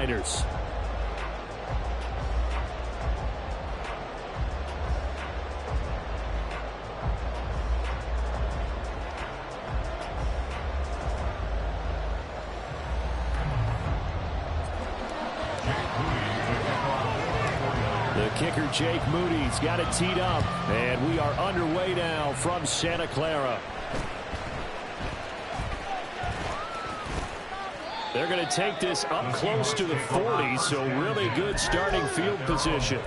Niners. The kicker, Jake Moody's got it teed up, and we are underway now from Santa Clara. They're going to take this up close to the 40, so really good starting field position.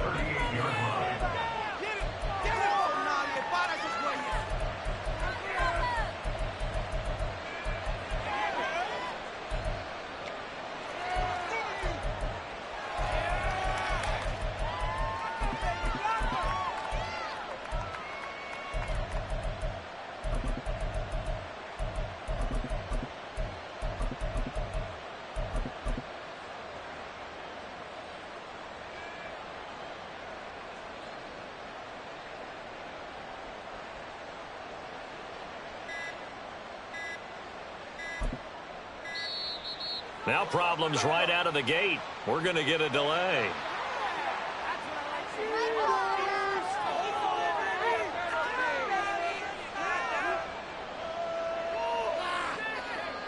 Now problems right out of the gate. We're going to get a delay.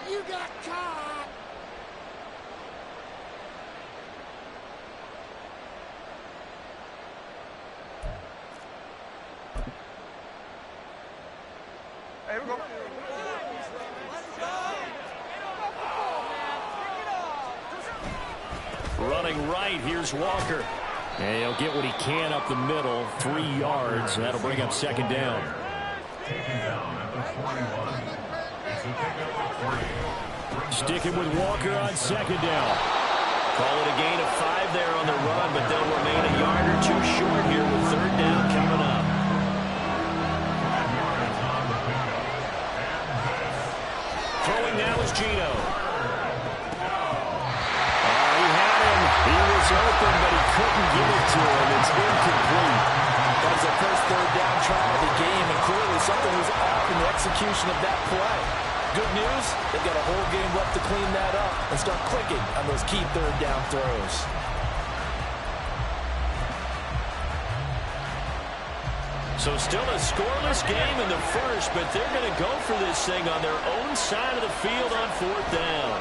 You got caught. Here we go. Running right, here's Walker. And he'll get what he can up the middle, 3 yards. That'll bring up second down. Sticking with Walker on second down. Call it a gain of 5 there on the run, but they'll remain a yard or 2 short here with third down coming up. Throwing now is Geno. He was open, but he couldn't get it to him. It's incomplete. That was the first third down try of the game, and clearly something was off in the execution of that play. Good news, they've got a whole game left to clean that up and start clicking on those key third down throws. So still a scoreless game in the first, but they're going to go for this thing on their own side of the field on fourth down.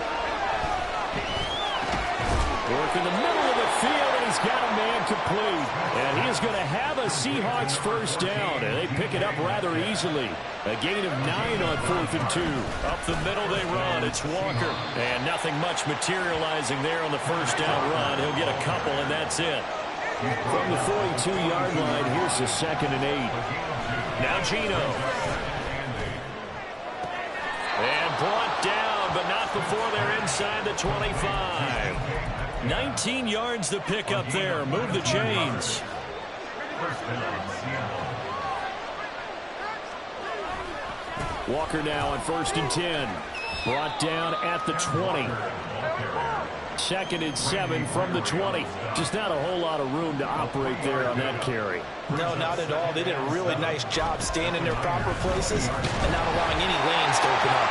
Work in the middle of the field, and he's got a man complete. And he is going to have a Seahawks first down, and they pick it up rather easily. A gain of 9 on 4th and 2. Up the middle they run. It's Walker. And nothing much materializing there on the first down run. He'll get a couple, and that's it. From the 42-yard line, here's the 2nd and 8. Now Geno. And brought down, but not before they're inside the 25. 19 yards to pick up there. Move the chains. Walker now on 1st and 10. Brought down at the 20. 2nd and 7 from the 20. Just not a whole lot of room to operate there on that carry. No, not at all. They did a really nice job staying in their proper places and not allowing any lanes to open up.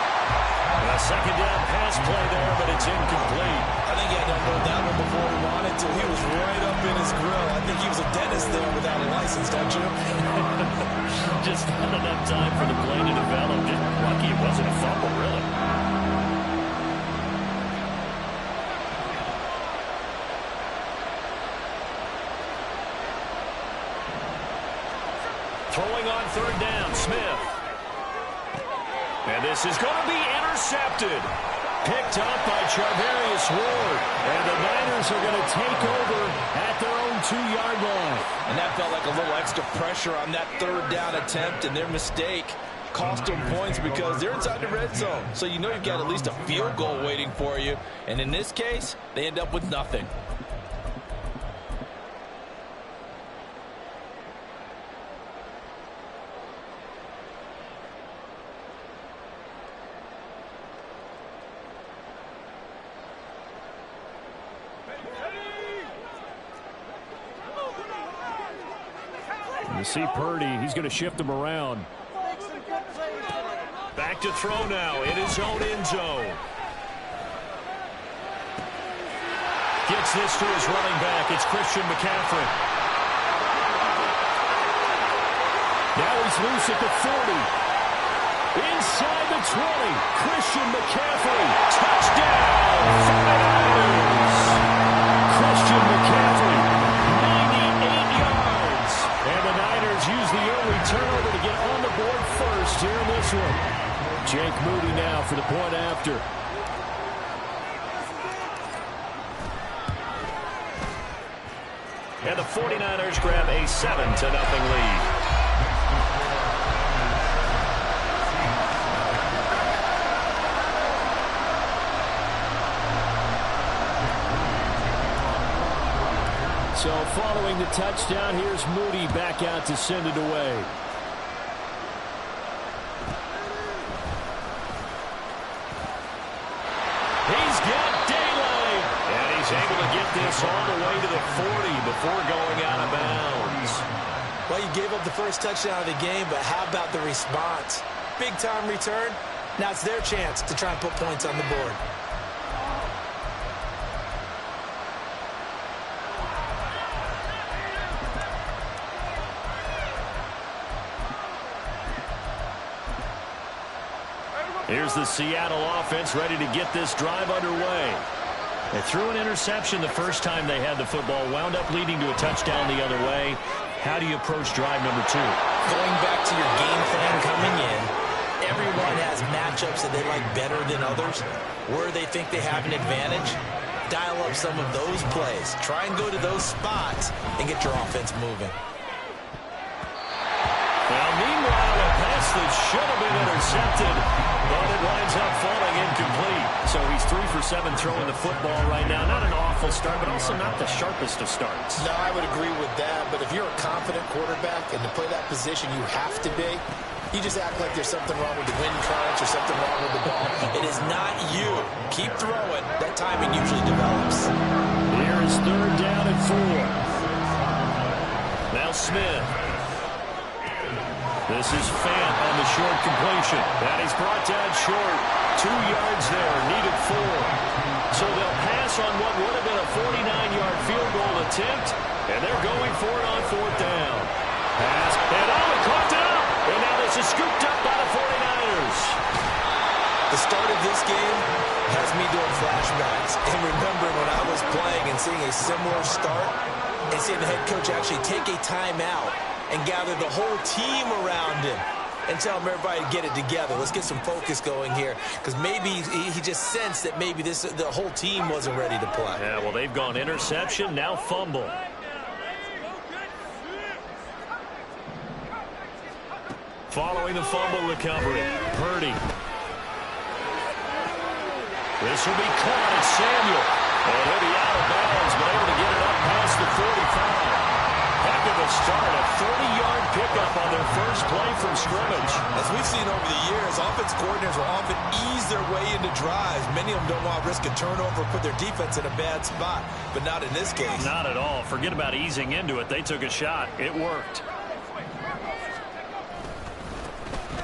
A second down pass play there, but it's incomplete. I think he had to unload that one before he wanted to. He was right up in his grill. I think he was a dentist there without a license, don't you? Just not enough time for the play to develop. Just lucky it wasn't a fumble, really. Throwing on third down, Smith. And this is going to be intercepted. Picked up by Charvarius Ward. And the Niners are going to take over at their own 2-yard line. And that felt like a little extra pressure on that third down attempt, and their mistake cost them points because they're inside the red zone. So you know you've got at least a field goal waiting for you. And in this case, they end up with nothing. You see Purdy, he's going to shift him around. Back to throw now in his own end zone. Gets this to his running back. It's Christian McCaffrey. Now he's loose at the 40. Inside the 20. Christian McCaffrey. Touchdown. 49ers. Christian McCaffrey. 98 yards. And the Niners use the early turnover to get on the board first here in this one. Jake Moody now for the point after. And the 49ers grab a 7-0 lead. So following the touchdown, here's Moody back out to send it away. He's got daylight. And he's able to get this all the way to the 40 before going out of bounds. Well, you gave up the first touchdown of the game, but how about the response? Big-time return. Now it's their chance to try and put points on the board. Here's the Seattle offense ready to get this drive underway. They threw an interception the first time they had the football, wound up leading to a touchdown the other way. How do you approach drive number 2? Going back to your game plan coming in, everyone has matchups that they like better than others. Where they think they have an advantage, dial up some of those plays. Try and go to those spots and get your offense moving. Well, meanwhile, a pass that should have been intercepted, but it winds up falling incomplete. So he's 3 for 7 throwing the football right now. Not an awful start, but also not the sharpest of starts. No, I would agree with that. But if you're a confident quarterback and to play that position you have to be, you just act like there's something wrong with the wind currents or something wrong with the ball. It is not you. Keep throwing. That timing usually develops. Here is 3rd down and 4. Now Smith. This is Fant on the short completion. That is brought down short. 2 yards there, needed 4. So they'll pass on what would have been a 49-yard field goal attempt, and they're going for it on 4th down. Pass, and Allen coughed it up, and now this is scooped up by the 49ers. The start of this game has me doing flashbacks and remembering when I was playing and seeing a similar start and seeing the head coach actually take a timeout and gather the whole team around him and tell him everybody to get it together. Let's get some focus going here, because maybe he just sensed that maybe the whole team wasn't ready to play. Yeah, well, they've gone interception, now fumble. Following the fumble recovery, Purdy. This will be caught at Samuel. And he'll be out of bounds, but able to get it up past the 45. Heck of a start, a 30-yard pickup on their first play from scrimmage. As we've seen over the years, offense coordinators will often ease their way into drives. Many of them don't want to risk a turnover or put their defense in a bad spot, but not in this case. Not at all. Forget about easing into it. They took a shot. It worked.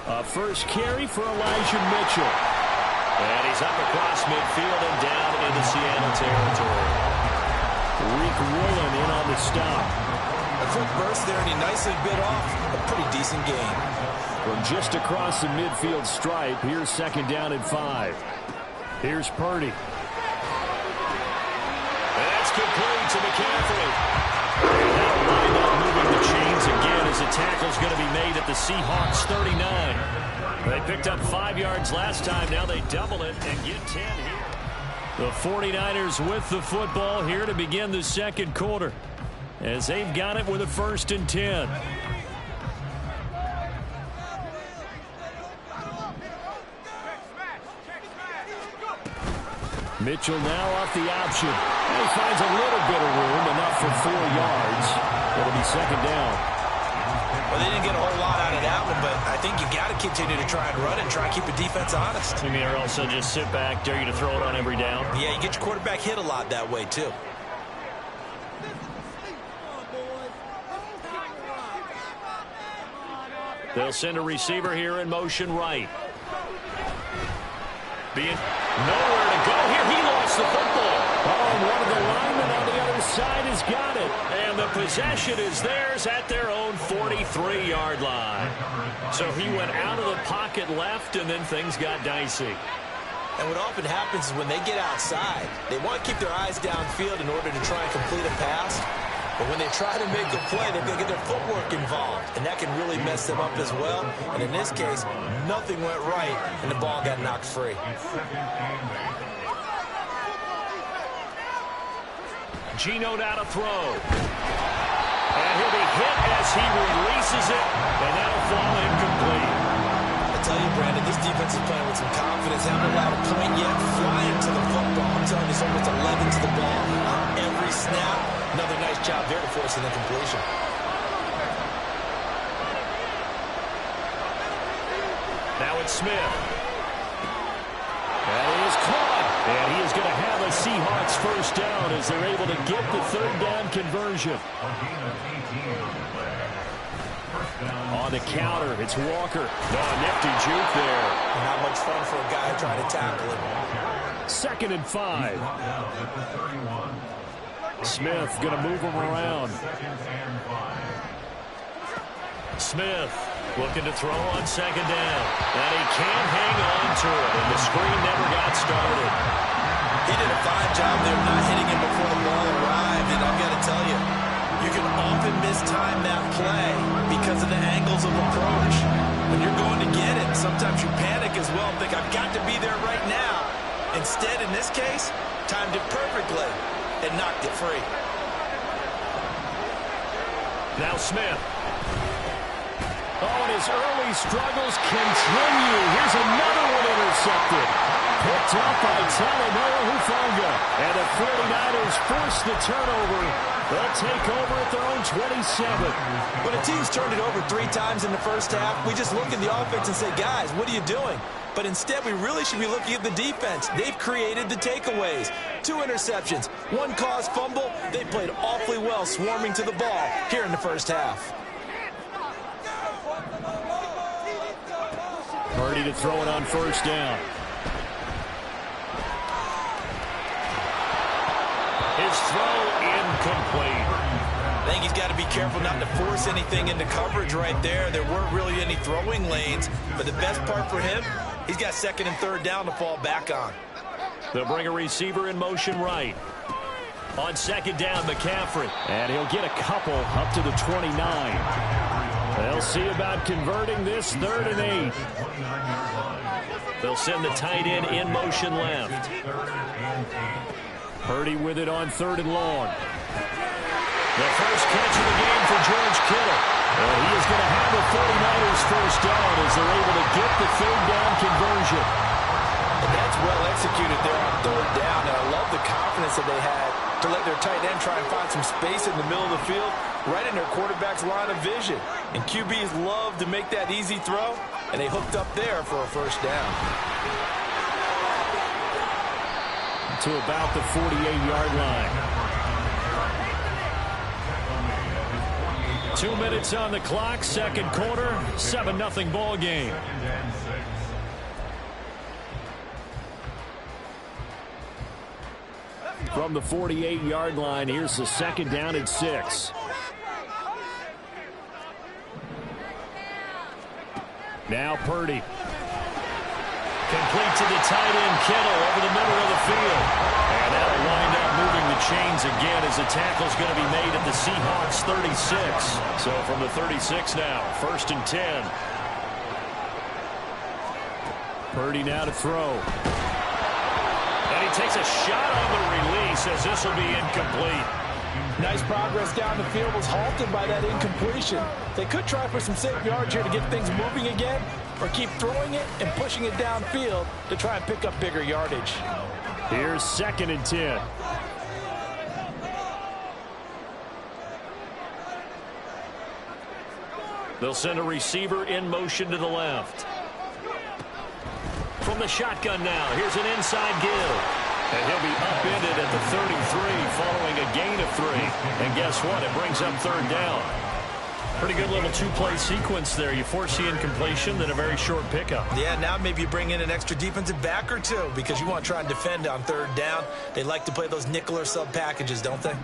A first carry for Elijah Mitchell. And he's up across midfield and down into Seattle territory. Rick Woolen in on the stop. A quick burst there, and he nicely bit off a pretty decent gain. From just across the midfield stripe, here's 2nd down and 5. Here's Purdy. And that's complete to McCaffrey. And that'll wind up moving the chains again as a tackle's going to be made at the Seahawks 39. They picked up 5 yards last time. Now they double it and get 10 here. The 49ers with the football here to begin the second quarter, as they've got it with a 1st and 10. Mitchell now off the option. And he finds a little bit of room, enough for 4 yards. It'll be 2nd down. Well, they didn't get a whole lot out of that one, but I think you got to continue to try and run and try and keep the defense honest. You mean, or also just sit back, dare you to throw it on every down? Yeah, you get your quarterback hit a lot that way, too. They'll send a receiver here in motion right. Being nowhere to go here. He lost the football. Oh, one of the linemen has got it. And the possession is theirs at their own 43-yard line. So he went out of the pocket left, and then things got dicey. And what often happens is when they get outside, they want to keep their eyes downfield in order to try and complete a pass. But when they try to make a play, they're going to get their footwork involved. And that can really mess them up as well. And in this case, nothing went right, and the ball got knocked free. Geno now to throw. And he'll be hit as he releases it, and that'll fall incomplete. I tell you, Brandon, this defense is playing with some confidence. Haven't allowed a point yet. Flying to the football. I'm telling you, it's almost 11 to the ball on every snap. Another nice job there to force an incompletion. Now it's Smith. That is caught. And he is going to have a Seahawks first down as they're able to get the third down conversion. On the counter, it's Walker. Oh, nifty juke there. Not much fun for a guy trying to tackle him. 2nd and 5. Smith going to move him around. Smith looking to throw on 2nd down. And he can't hang on to it. And the screen never got started. He did a fine job there not hitting him before the ball arrived. And I've got to tell you, you can often mistime that play because of the angles of approach. When you're going to get it, sometimes you panic as well and think, I've got to be there right now. Instead, in this case, timed it perfectly and knocked it free. Now Smith. Oh, and his early struggles continue. Here's another one intercepted. Picked up by Talanoa Hufanga. And the 49ers force the turnover. They'll take over at their own 27. When a team's turned it over 3 times in the first half, we just look at the offense and say, guys, what are you doing? But instead, we really should be looking at the defense. They've created the takeaways. 2 interceptions, 1 caused fumble. They played awfully well swarming to the ball here in the first half. Purdy to throw it on first down. His throw incomplete. I think he's got to be careful not to force anything into coverage right there. There weren't really any throwing lanes. But the best part for him, he's got 2nd and 3rd down to fall back on. They'll bring a receiver in motion right. On 2nd down, McCaffrey. And he'll get a couple up to the 29. They'll see about converting this 3rd and 8. They'll send the tight end in motion left. Purdy with it on 3rd and long. The first catch of the game for George Kittle. Well, he is going to have the 49ers first down as they're able to get the 3rd down conversion. And that's well executed there on 3rd down. And I love the confidence that they had to let their tight end try and find some space in the middle of the field, right in their quarterback's line of vision. And QBs love to make that easy throw, and they hooked up there for a first down. To about the 48-yard line. 2 minutes on the clock, 2nd quarter, 7-0 ball game. From the 48-yard line, here's the 2nd down and 6. Now Purdy. Complete to the tight end, Kittle, over the middle of the field. And that'll wind up moving the chains again as the tackle's going to be made at the Seahawks 36. So from the 36 now, 1st and 10. Purdy now to throw. And he takes a shot on the release as this will be incomplete. Nice progress down the field, was halted by that incompletion. They could try for some safe yards here to get things moving again, or keep throwing it and pushing it downfield to try and pick up bigger yardage. Here's 2nd and 10. They'll send a receiver in motion to the left. From the shotgun now, here's an inside give. And he'll be upended at the 33 following a gain of 3. And guess what? It brings up 3rd down. Pretty good little 2-play sequence there. You force the incompletion, then a very short pickup. Yeah, now maybe you bring in an extra defensive back or 2 because you want to try and defend on 3rd down. They like to play those nickel or sub packages, don't they?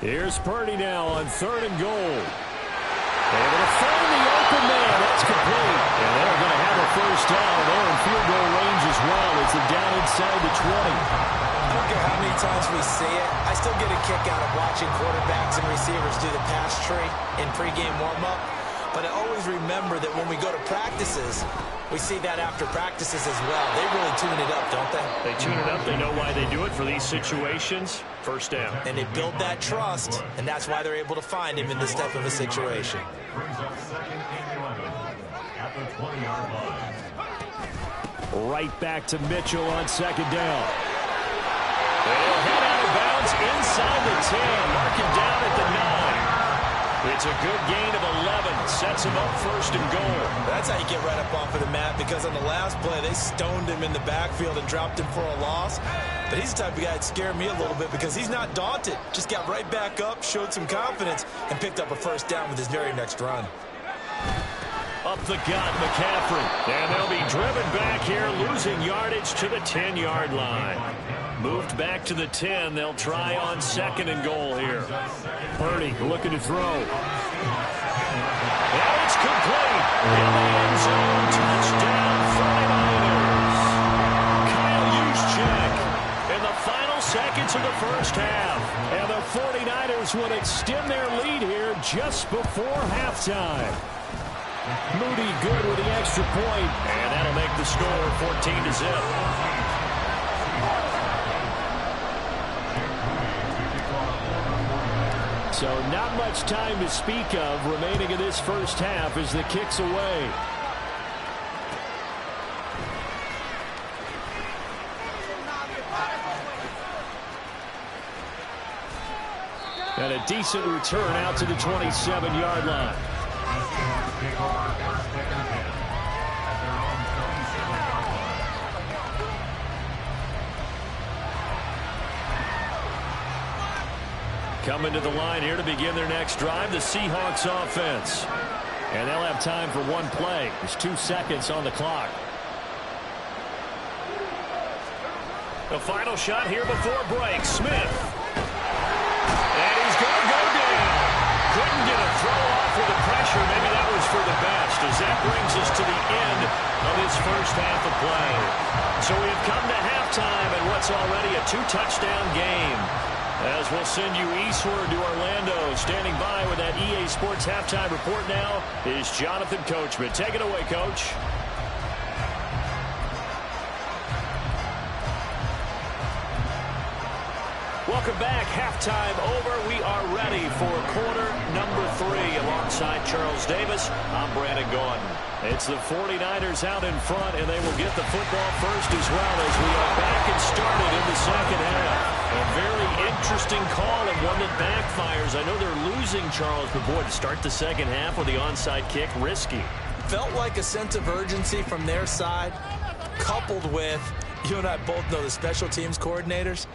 Here's Purdy now on 3rd and goal. Able to find the open man. That's complete. And they're going to have a first down. They're in field goal range as well. It's a down inside the 20. I don't care how many times we see it. I still get a kick out of watching quarterbacks and receivers do the pass tree in pregame warm-up. But I always remember that when we go to practices, we see that after practices as well. They really tune it up, don't they? They tune it up. They know why they do it for these situations. First down. And they build that trust, and that's why they're able to find him in this type of a situation. Right back to Mitchell on 2nd down. They'll head out of bounds inside the 10. Mark it down at the 9. It's a good gain of 11. Sets him up 1st and goal. That's how you get right up off of the mat, because on the last play, they stoned him in the backfield and dropped him for a loss. But he's the type of guy that scared me a little bit because he's not daunted. Just got right back up, showed some confidence, and picked up a first down with his very next run. Up the gut, McCaffrey. And they'll be driven back here, losing yardage to the 10-yard line. Moved back to the 10. They'll try on 2nd and goal here. Purdy looking to throw. And it's complete. In the end zone, touchdown 49ers. Kyle Juszczyk in the final seconds of the first half. And the 49ers will extend their lead here just before halftime. Moody good with the extra point, and that'll make the score 14-0. So not much time to speak of remaining in this first half as the kick's away. And a decent return out to the 27-yard line. Coming to the line here to begin their next drive, the Seahawks offense. And they'll have time for one play. There's 2 seconds on the clock. The final shot here before break. Smith. And he's going to go down. Couldn't get a throw off with the pressure. Maybe that was for the best, as that brings us to the end of this first half of play. So we've come to halftime in what's already a 2-touchdown game. As we'll send you eastward to Orlando. Standing by with that EA Sports halftime report now is Jonathan Coachman. Take it away, Coach. Welcome back. Halftime over. We are ready for quarter number 3. Alongside Charles Davis, I'm Brandon Gaudin. It's the 49ers out in front, and they will get the football first as well as we are back and started in the second half. A very interesting call and one that backfires. I know they're losing, Charles, but boy, to start the second half with the onside kick, risky. Felt like a sense of urgency from their side, coupled with, you and I both know the special teams coordinators,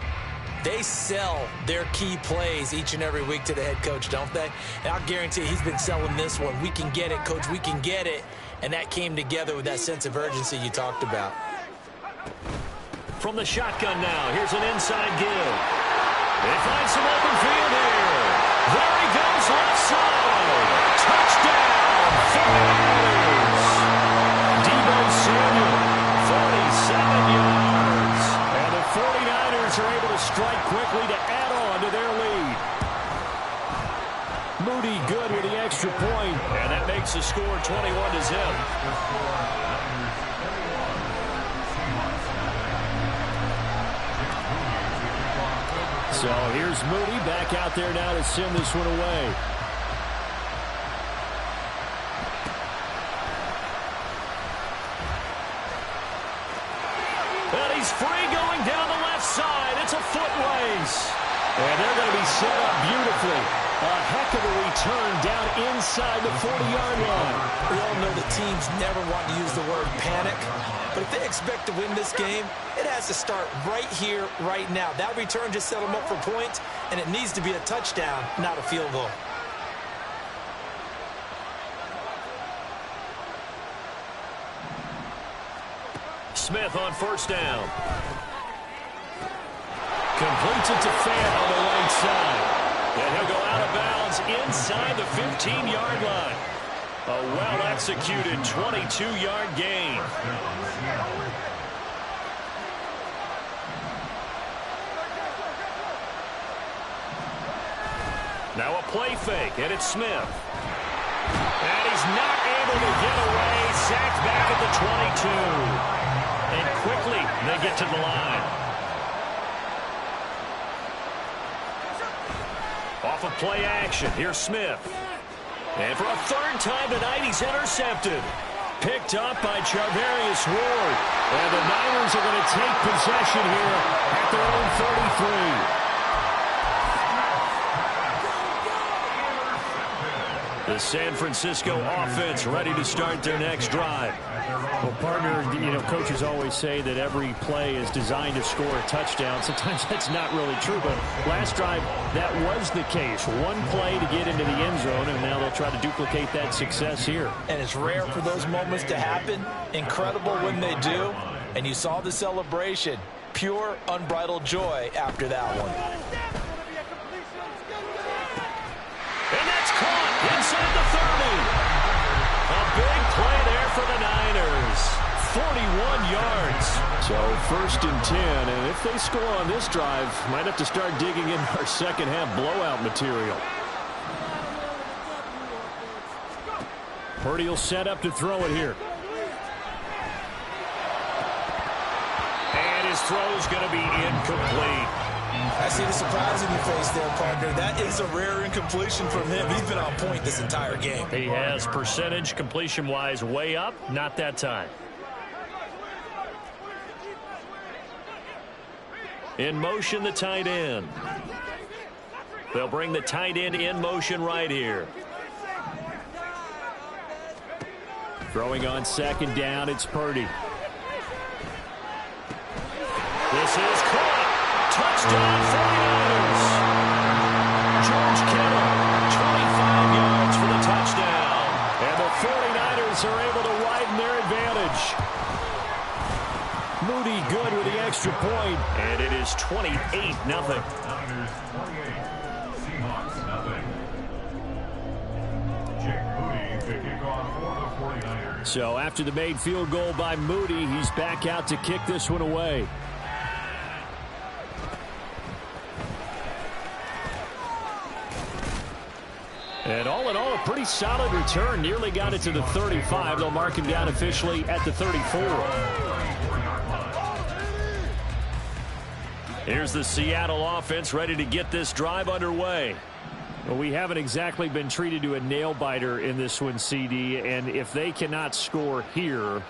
they sell their key plays each and every week to the head coach, don't they? And I'll guarantee you he's been selling this one. We can get it, coach, we can get it. And that came together with that sense of urgency you talked about. From the shotgun now, here's an inside give. They find some open field here. There he goes, left side. Touchdown, 49ers. Deebo Samuel, 47 yards. And the 49ers are able to strike quickly to add on to their lead. Moody good with the extra point, and that makes the score 21-0. So here's Moody back out there now to send this one away. And he's free going down the left side. It's a foot race. And they're going to be set up beautifully. A heck of a return down inside the 40-yard line. We all know that teams never want to use the word panic. But if they expect to win this game, it has to start right here, right now. That return just set them up for points, and it needs to be a touchdown, not a field goal. Smith on first down. Completes it to Fant on the right side. And he'll go out of bounds inside the 15-yard line. A well-executed 22-yard gain. Now a play fake, and it's Smith. And he's not able to get away. Sacked back at the 22. And quickly, they get to the line. Off of play action, here's Smith. And for a third time tonight, he's intercepted. Picked up by Charvarius Ward. And the Niners are going to take possession here at their own 33. The San Francisco offense ready to start their next drive. Well, partner, coaches always say that every play is designed to score a touchdown. Sometimes that's not really true, but last drive, that was the case. One play to get into the end zone, and now they'll try to duplicate that success here. And it's rare for those moments to happen. Incredible when they do. And you saw the celebration. Pure, unbridled joy after that one. And that's caught inside the 30. A big play there for the Niners. 41 yards. So 1st and 10, and if they score on this drive, might have to start digging in our second half blowout material. Purdy will set up to throw it here. And his throw's going to be incomplete. I see the surprise in your face there, partner. That is a rare incompletion from him. He's been on point this entire game. He has percentage completion-wise way up. Not that time. In motion, the tight end. They'll bring the tight end in motion right here. Throwing on 2nd down, it's Purdy. This is caught. Touchdown 49ers. George Kittle, 25 yards for the touchdown. And the 49ers are able to widen their advantage. Moody good with the extra point. And it is 28-0. So after the made field goal by Moody, he's back out to kick this one away. And all in all, a pretty solid return. Nearly got it to the 35. They'll mark him down officially at the 34. Here's the Seattle offense ready to get this drive underway. Well, we haven't exactly been treated to a nail-biter in this one, CD. And if they cannot score here,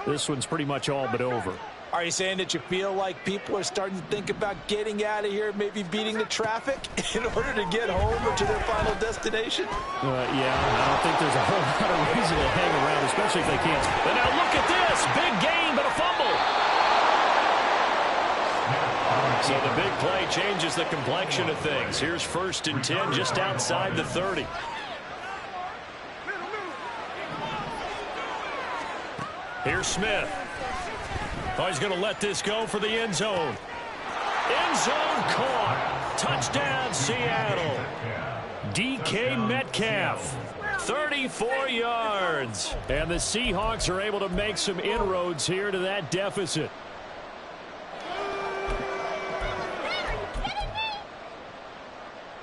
this one's pretty much all but over. Are you saying that you feel like people are starting to think about getting out of here, maybe beating the traffic in order to get home or to their final destination? Yeah, I don't think there's a whole lot of reason to hang around, especially if they can't. And now look at this. Big gain, but a fumble. So the big play changes the complexion of things. Here's 1st and 10 just outside the 30. Here's Smith. Oh, he's going to let this go for the end zone. End zone caught. Touchdown, Seattle. DK Metcalf, 34 yards. And the Seahawks are able to make some inroads here to that deficit.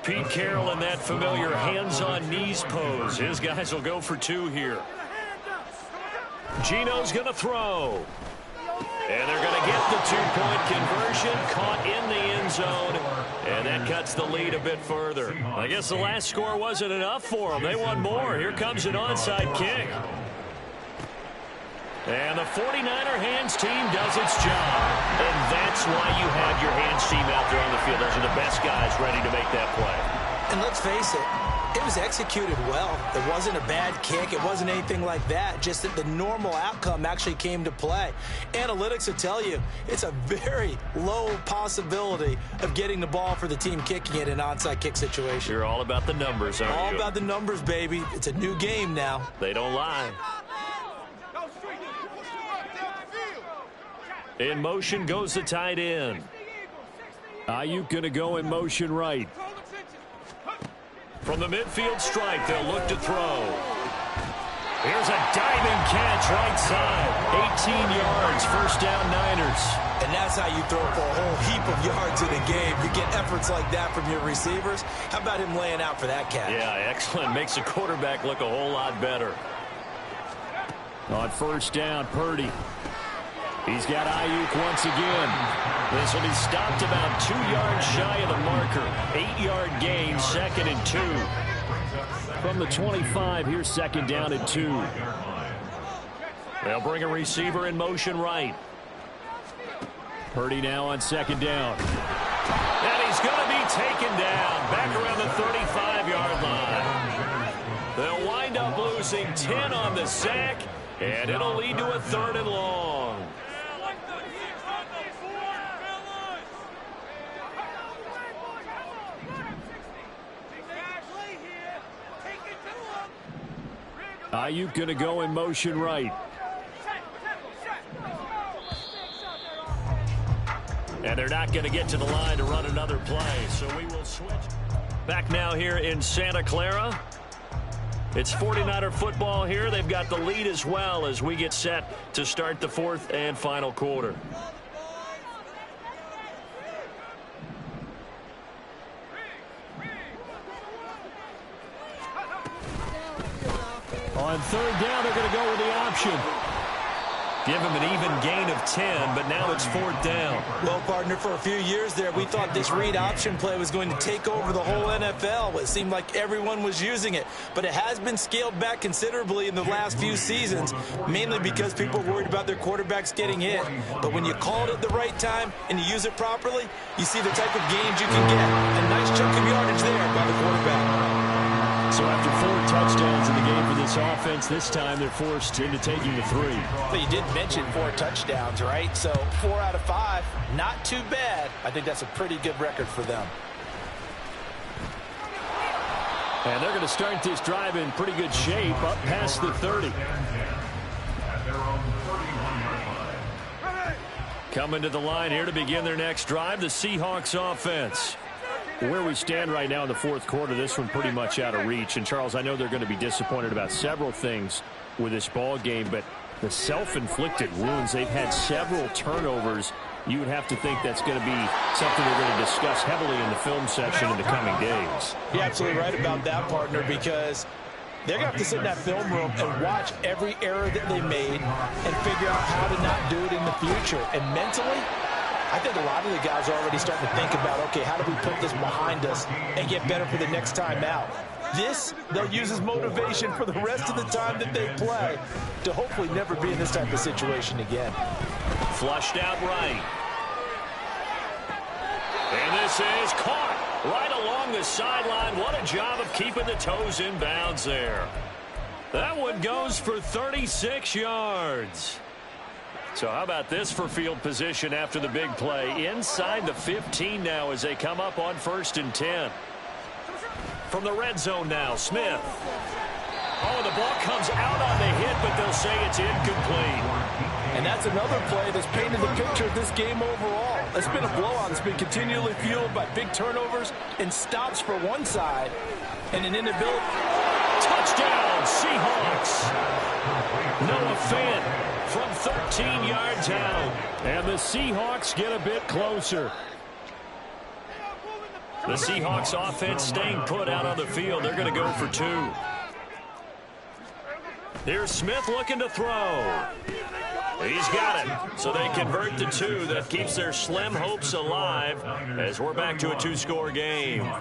Pete Carroll in that familiar hands-on knees pose. His guys will go for 2 here. Geno's going to throw. And they're going to get the 2-point conversion, caught in the end zone, and that cuts the lead a bit further. I guess the last score wasn't enough for them. They want more. Here comes an onside kick. And the 49er hands team does its job. And that's why you have your hands team out there on the field. Those are the best guys ready to make that play. And let's face it, it was executed well. It wasn't a bad kick. It wasn't anything like that. Just that the normal outcome actually came to play. Analytics will tell you it's a very low possibility of getting the ball for the team kicking it in an onside kick situation. You're all about the numbers, aren't you? All about the numbers, baby. It's a new game now. They don't lie. In motion goes the tight end. Ayuk going to go in motion right. From the midfield stripe, they'll look to throw. Here's a diving catch right side. 18 yards, first down Niners. And that's how you throw for a whole heap of yards in a game. You get efforts like that from your receivers. How about him laying out for that catch? Yeah, excellent. Makes the quarterback look a whole lot better. On first down, Purdy. He's got Ayuk once again. This will be stopped about 2 yards shy of the marker. 8-yard gain, 2nd and 2. From the 25, here's 2nd down and 2. They'll bring a receiver in motion right. Purdy now on 2nd down. And he's going to be taken down back around the 35-yard line. They'll wind up losing 10 on the sack, and it'll lead to a 3rd and long. Ayuk going to go in motion right. And they're not going to get to the line to run another play, so we will switch. Back now here in Santa Clara. It's 49er football here. They've got the lead as well as we get set to start the 4th and final quarter. On 3rd down, they're going to go with the option. Give him an even gain of 10, but now it's 4th down. Well, partner, for a few years there, we thought this read option play was going to take over the whole NFL. It seemed like everyone was using it, but it has been scaled back considerably in the last few seasons, mainly because people are worried about their quarterbacks getting hit. But when you call it at the right time and you use it properly, you see the type of gains you can get. A nice chunk of yardage there by the quarterback. So after 4 touchdowns in the game for this offense, this time they're forced into taking the 3. But you did mention 4 touchdowns, right? So 4 out of 5, not too bad. I think that's a pretty good record for them. And they're going to start this drive in pretty good shape up past the 30. Coming to the line here to begin their next drive, the Seahawks offense. Where we stand right now in the 4th quarter, this one pretty much out of reach. And, Charles, I know they're going to be disappointed about several things with this ball game, but the self-inflicted wounds, they've had several turnovers. You would have to think that's going to be something they're going to discuss heavily in the film section in the coming days. You're absolutely right about that, partner, because they're going to have to sit in that film room and watch every error that they made and figure out how to not do it in the future. And mentally, I think a lot of the guys are already starting to think about, okay, how do we put this behind us and get better for the next time out? This, they'll use as motivation for the rest of the time that they play to hopefully never be in this type of situation again. Flushed out right. And this is caught right along the sideline. What a job of keeping the toes in bounds there. That one goes for 36 yards. So how about this for field position after the big play? Inside the 15 now as they come up on 1st and 10. From the red zone now, Smith. Oh, the ball comes out on the hit, but they'll say it's incomplete. And that's another play that's painted the picture of this game overall. It's been a blowout. It's been continually fueled by big turnovers and stops for one side and an inability. Touchdown, Seahawks. Noah Fant from 13 yards out. And the Seahawks get a bit closer. The Seahawks offense staying put out on the field. They're going to go for 2. Here's Smith looking to throw. He's got it. So they convert to 2. That keeps their slim hopes alive as we're back to a 2-score game.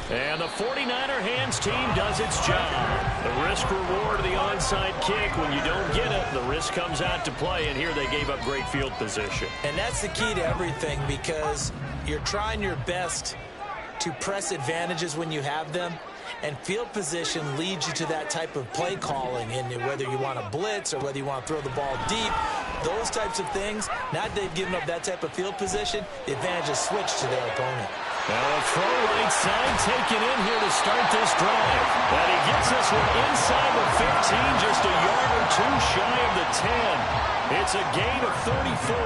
And the 49er hands team does its job. The risk reward of the onside kick. When you don't get it, the risk comes out to play. And here they gave up great field position. And that's the key to everything, because you're trying your best to press advantages when you have them. And field position leads you to that type of play calling. And whether you want to blitz or whether you want to throw the ball deep, those types of things, now that they've given up that type of field position, the advantage is switched to their opponent. Now a throw right side taken in here to start this drive. And he gets this one inside the 15, just a yard or two shy of the 10. It's a gain of 34.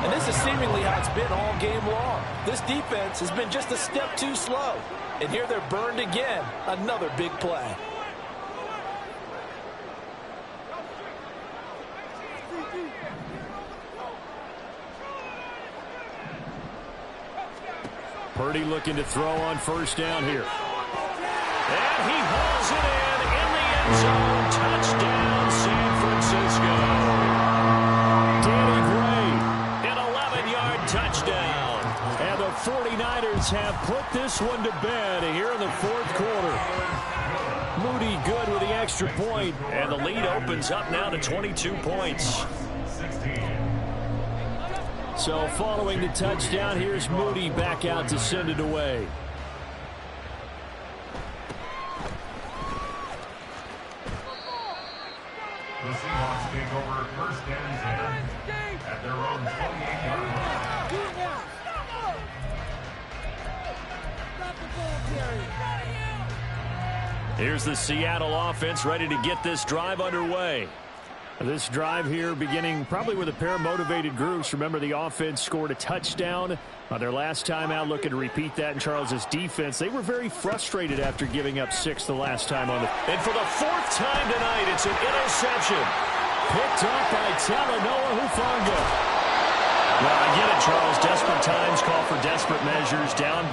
And this is seemingly how it's been all game long. This defense has been just a step too slow. And here they're burned again. Another big play. Purdy looking to throw on first down here. And he hauls it in the end zone. Touchdown, San Francisco. Danny Gray, an 11-yard touchdown. And the 49ers have put this one to bed here in the fourth quarter. Moody good with the extra point, and the lead opens up now to 22 points. So following the touchdown, here's Moody back out to send it away. The Seahawks take over first and 10 at their own 28-yard line. Here's the Seattle offense ready to get this drive underway. This drive here beginning probably with a pair of motivated groups. Remember, the offense scored a touchdown on their last time out. Looking to repeat that in Charles' defense. They were very frustrated after giving up 6 the last time on the... And for the fourth time tonight, it's an interception. Picked up by Talanoa Hufanga. Well, I get it, Charles. Desperate times call for desperate measures. Down...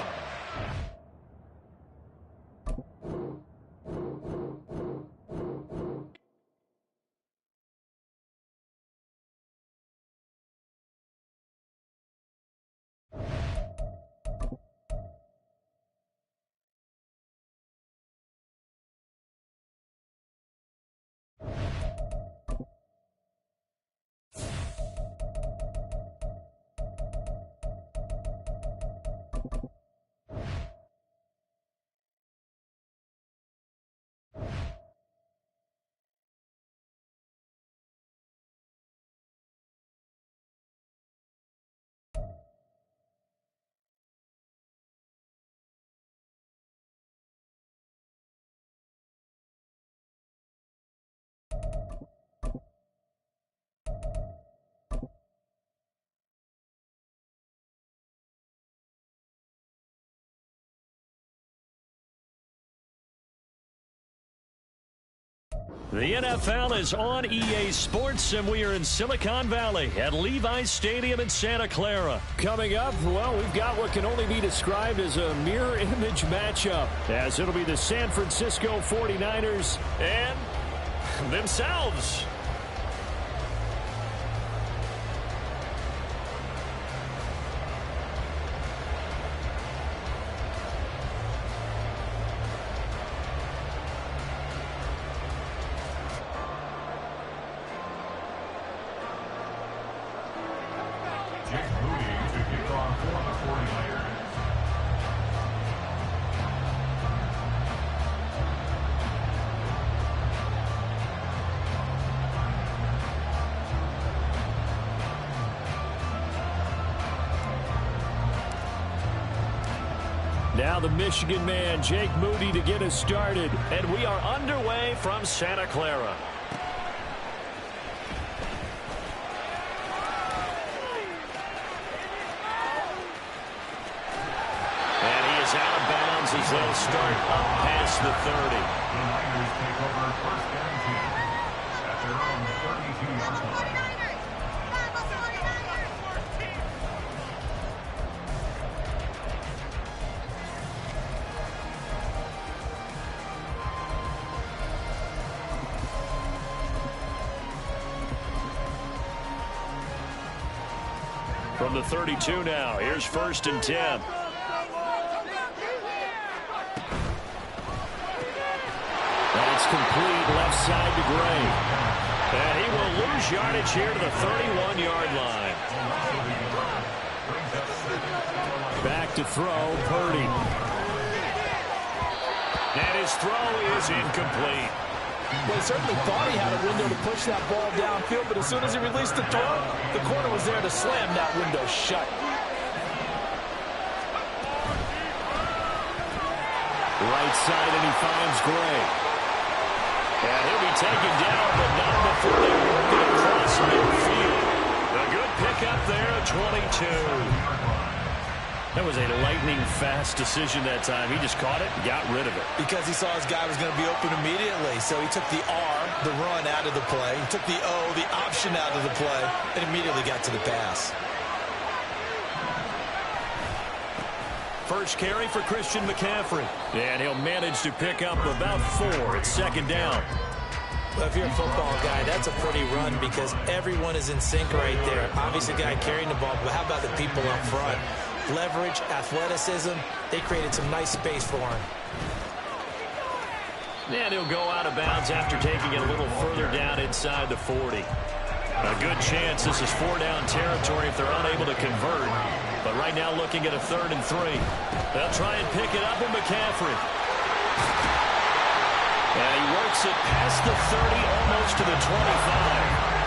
The NFL is on EA Sports, and we are in Silicon Valley at Levi's Stadium in Santa Clara. Coming up, well, we've got what can only be described as a mirror image matchup, as it'll be the San Francisco 49ers and themselves. Now the Michigan man, Jake Moody, to get us started. And we are underway from Santa Clara. And he is out of bounds as they'll start up past the 30. The Niners take over first and 10 at their own 32-yard line. From the 32 now, here's first and 10. That's complete left side to Gray. And he will lose yardage here to the 31-yard line. Back to throw, Purdy. And his throw is incomplete. Well, he certainly thought he had a window to push that ball downfield, but as soon as he released the throw, the corner was there to slam that window shut. right side, and he finds Gray. And he'll be taken down, but not before they work it across midfield. A good pickup there, 22. That was a lightning-fast decision that time. He just caught it and got rid of it. Because he saw his guy was going to be open immediately. So he took the R, the run, out of the play. He took the O, the option, out of the play, and immediately got to the pass. First carry for Christian McCaffrey. And he'll manage to pick up about 4 at second down. Well, if you're a football guy, that's a pretty run because everyone is in sync right there. Obviously, the guy carrying the ball, but how about the people up front? Leverage, athleticism, they created some nice space for him. And he'll go out of bounds after taking it a little further down inside the 40. A good chance this is 4-down territory if they're unable to convert. But right now looking at a 3rd and 3. They'll try and pick it up with McCaffrey. And he works it past the 30, almost to the 25.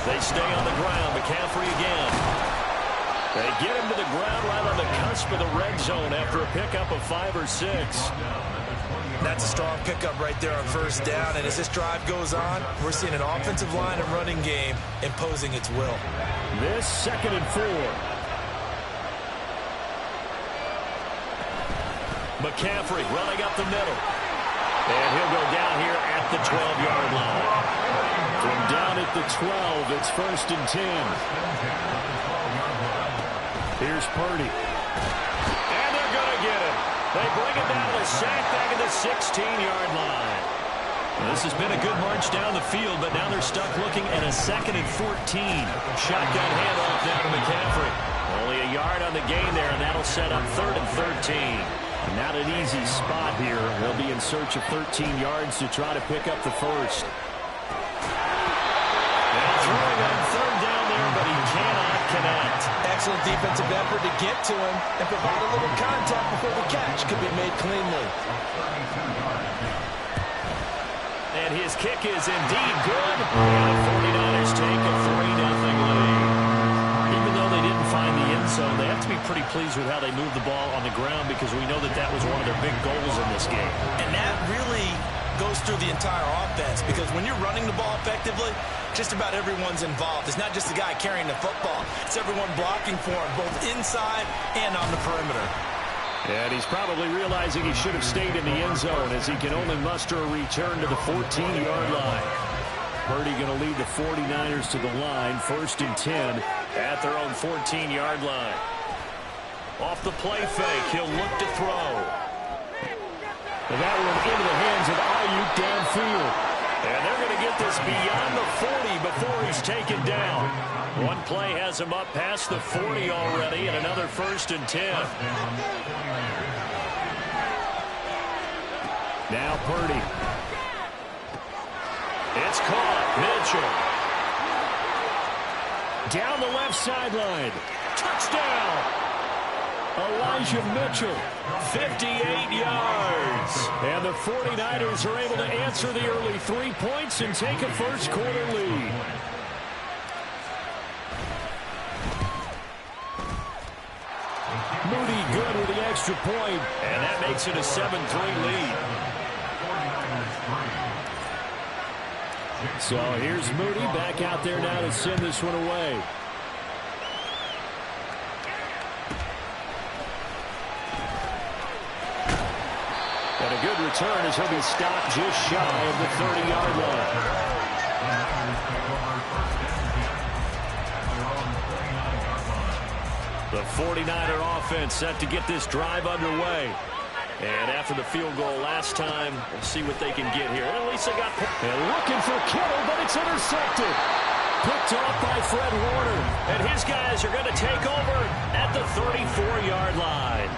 They stay on the ground. McCaffrey again. They get him to the ground right on the cusp of the red zone after a pickup of 5 or 6. That's a strong pickup right there on first down. And as this drive goes on, we're seeing an offensive line and running game imposing its will. This 2nd and 4. McCaffrey running up the middle. And he'll go down here at the 12-yard line. From down at the 12, it's 1st and 10. Here's Purdy. And they're going to get him. They bring him down to a sack back at the 16-yard line. Well, this has been a good march down the field, but now they're stuck looking at a 2nd and 14. Shotgun handoff down to McCaffrey. Only a yard on the gain there, and that'll set up 3rd and 13. Not an easy spot here. They'll be in search of 13 yards to try to pick up the first. Throwing on 3rd down there, but he cannot connect. Excellent defensive effort to get to him and provide a little contact before the catch could be made cleanly. And his kick is indeed good. And the 49ers take a 3-0 lead. Even though they didn't find the end zone, they have to be pretty pleased with how they moved the ball on the ground because we know that that was one of their big goals in this game. And that really goes through the entire offense because when you're running the ball effectively, just about everyone's involved. It's not just the guy carrying the football. It's everyone blocking for him, both inside and on the perimeter. And he's probably realizing he should have stayed in the end zone as he can only muster a return to the 14-yard line. Purdy going to lead the 49ers to the line, 1st and 10 at their own 14-yard line. Off the play fake, he'll look to throw. And that one into the hands of Ayuk downfield. And they're going to get this beyond the 40 before he's taken down. One play has him up past the 40 already, and another 1st and 10. Now Purdy. It's caught. Mitchell. Down the left sideline. Touchdown. Elijah Mitchell, 58 yards. And the 49ers are able to answer the early 3 points and take a first-quarter lead. Moody good with the extra point, and that makes it a 7-3 lead. So here's Moody back out there now to send this one away. And a good return as he'll be stopped just shy of the 30-yard line. The 49er offense set to get this drive underway. And after the field goal last time, we'll see what they can get here. At least they got... And looking for Kittle, but it's intercepted. Picked off by Fred Warner. And his guys are going to take over at the 34-yard line.